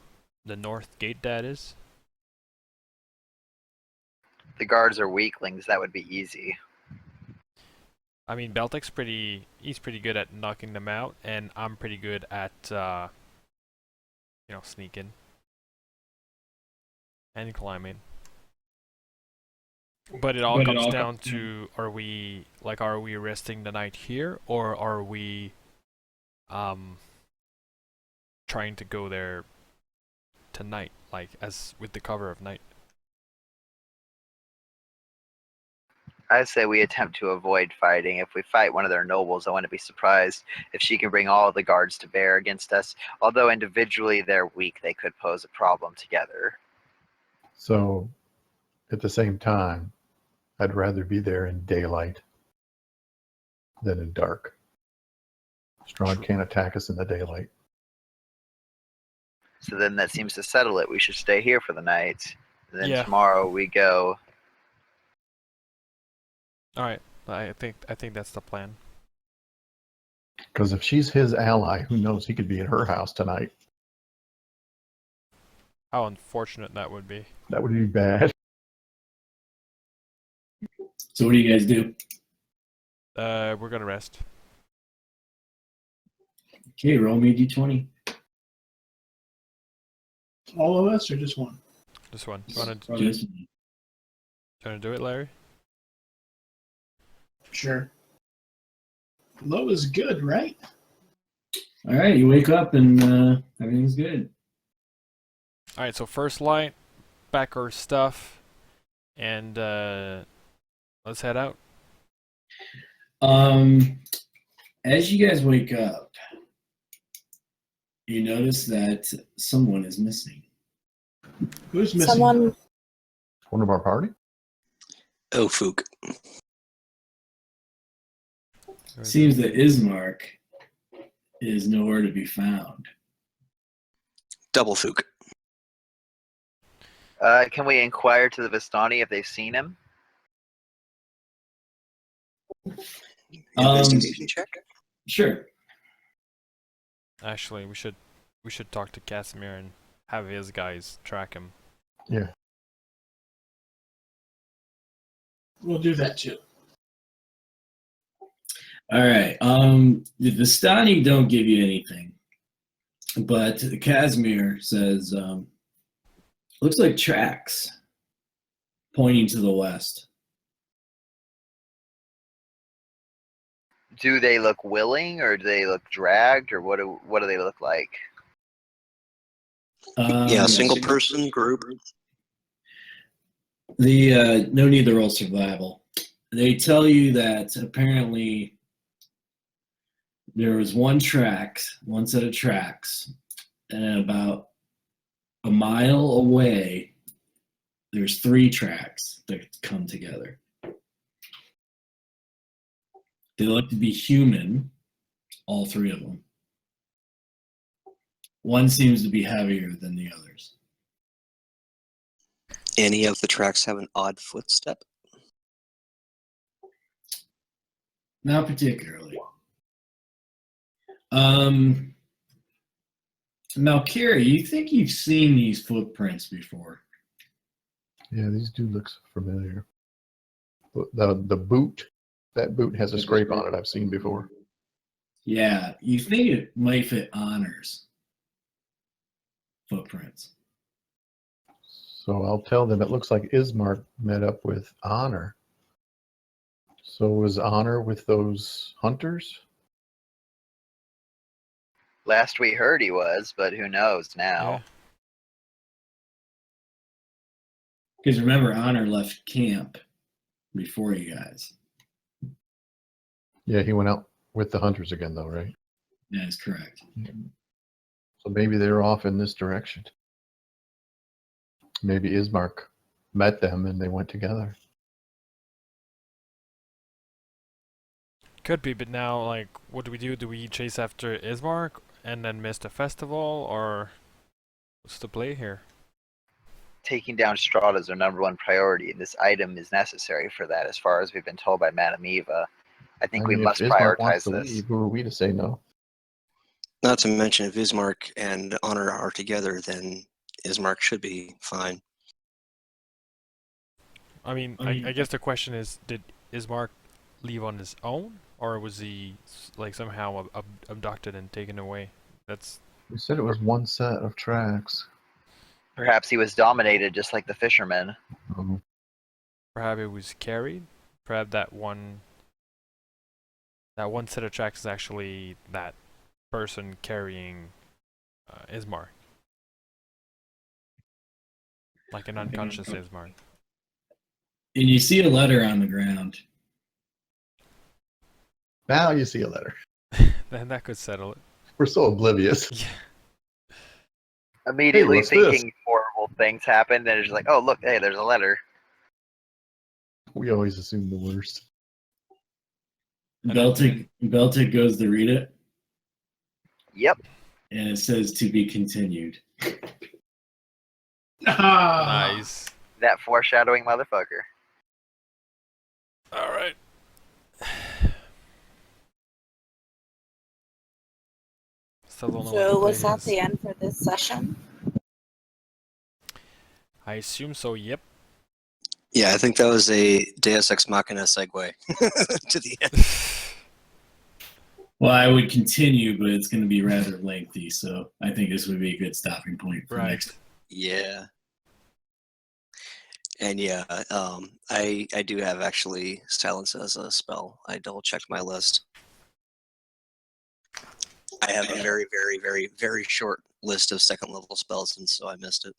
The north gate, that is. The guards are weaklings. That would be easy. I mean, Beltic's he's pretty good at knocking them out, and I'm pretty good at, sneaking. And climbing. But it all comes down to, are we resting the night here, or are we, trying to go there tonight, like, as with the cover of night? I'd say we attempt to avoid fighting. If we fight one of their nobles, I wouldn't be surprised if she can bring all of the guards to bear against us. Although individually they're weak, they could pose a problem together. So, at the same time, I'd rather be there in daylight than in dark. Strahd can't attack us in the daylight. So then that seems to settle it. We should stay here for the night. And then Yeah. tomorrow we go. All right, I think that's the plan. Because if she's his ally, who knows? He could be at her house tonight. How unfortunate that would be. That would be bad. So what do you guys do? We're gonna rest. Okay, roll me a d20. All of us or just one? This one. You wanna do it, Larry? Sure. Low is good, right? All right, you wake up and everything's good. All right. So first light, pack our stuff, and let's head out. As you guys wake up, you notice that someone is missing. Who's missing? Someone. One of our party? Oh, Fook. Seems that Ismark is nowhere to be found. Double Fook. Can we inquire to the Vistani if they've seen him? Investigation check. Sure. Actually, we should talk to Casimir and have his guys track him. Yeah. We'll do that too. All right. The Vistani don't give you anything, but Casimir says, looks like tracks pointing to the west. Do they look willing, or do they look dragged, or what do they look like? Yeah, single person, group. No need to roll survival. They tell you that apparently there was one set of tracks, and about a mile away, there's 3 tracks that come together. They look to be human, all 3 of them. One seems to be heavier than the others. Any of the tracks have an odd footstep? Not particularly. Malkiri, you think you've seen these footprints before? Yeah, these do look familiar. The boot, that boot has a scrape on it I've seen before. Yeah, you think it might fit Honor's footprints. So I'll tell them it looks like Ismark met up with Honor. So was Honor with those hunters? Last we heard he was, but who knows now? Yeah. Because remember, Honor left camp before you guys. Yeah, he went out with the hunters again, though, right? That is correct. So maybe they're off in this direction. Maybe Ismark met them and they went together. Could be, but now, like, what do we do? Do we chase after Ismark and then miss the festival, or what's the play here? Taking down Strahd is our #1 priority, and this item is necessary for that, as far as we've been told by Madame Eva. I think we must if Ismark wants prioritize to this. leave, who are we to say no? Not to mention, if Ismark and Honor are together, then Ismark should be fine. I mean, I guess the question is, did Ismark leave on his own, or was he like somehow abducted and taken away? That's We said it was one set of tracks. Perhaps he was dominated just like the fishermen. Um, perhaps it was carried. Perhaps that one set of tracks is actually that person carrying Ismark, like an unconscious Ismark. And you see a letter on the ground. now you see a letter. Then that could settle it. We're so oblivious. Yeah. Immediately what's this? thinking horrible things happened, and it's just like, oh look, hey, there's a letter. We always assume the worst. Beltic goes to read it, Yep. and it says to be continued. Nice. That foreshadowing motherfucker. All right. Still don't know what So the was plan that is. the end for this session? I assume so. Yep. Yeah, I think that was a Deus Ex Machina segue to the end. Well, I would continue, but it's going to be rather lengthy, so I think this would be a good stopping point for Right. next. Yeah. And yeah, I do have actually silence as a spell. I double checked my list. I have a very, very, very, very short list of second level spells, and so I missed it.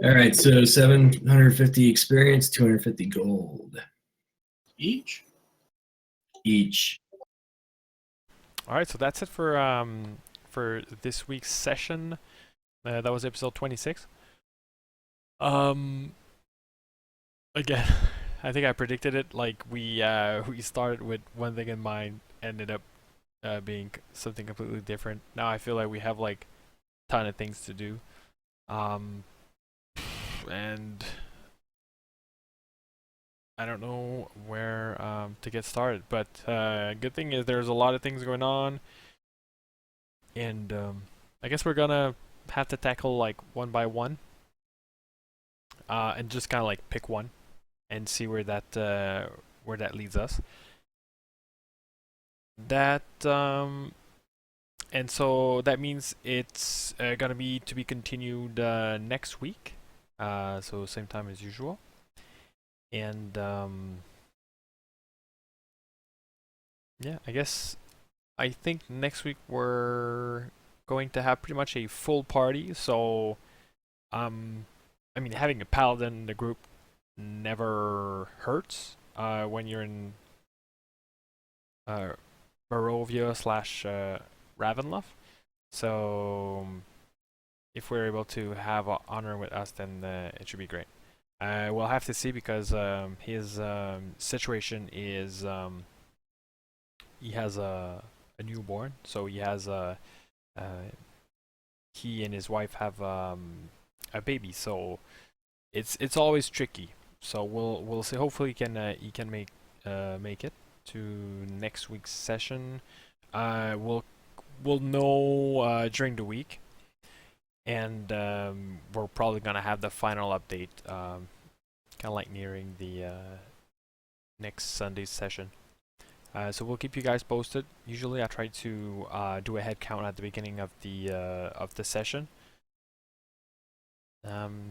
All right, so 750 experience, 250 gold Each? each. All right. So that's it for this week's session. That was episode 26. Again, I think I predicted it. Like we started with one thing in mind, ended up being something completely different. Now I feel like we have like a ton of things to do, and I don't know where to get started. But good thing is there's a lot of things going on, and I guess we're gonna have to tackle like one by one, and just kind of like pick one and see where that leads us. That and so that means it's gonna be to be continued next week. So same time as usual. And yeah, I think next week we're going to have pretty much a full party. So I mean, having a paladin in the group never hurts when you're in Barovia slash Ravenloft. So if we're able to have Honor with us, then it should be great. We'll have to see because his situation is he has a newborn, so he and his wife have a baby, so it's always tricky. So we'll see. Hopefully he can make it to next week's session. We'll know during the week, and we're probably gonna have the final update, kind of like nearing the next Sunday's session. So we'll keep you guys posted. Usually, I try to do a head count at the beginning of the session.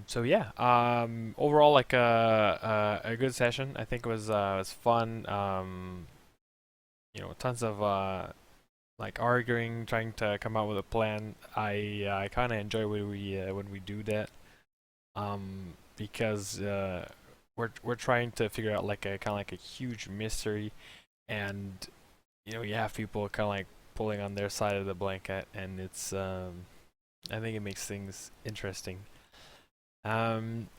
So yeah, overall like a good session. I think it was fun. Tons of like arguing, trying to come up with a plan. I kind of enjoy when we do that, because we're trying to figure out like a kind of like a huge mystery, and you have people kind of like pulling on their side of the blanket, and it's I think it makes things interesting.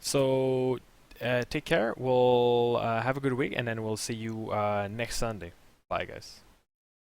So take care. We'll have a good week, and then we'll see you next Sunday. Bye, guys.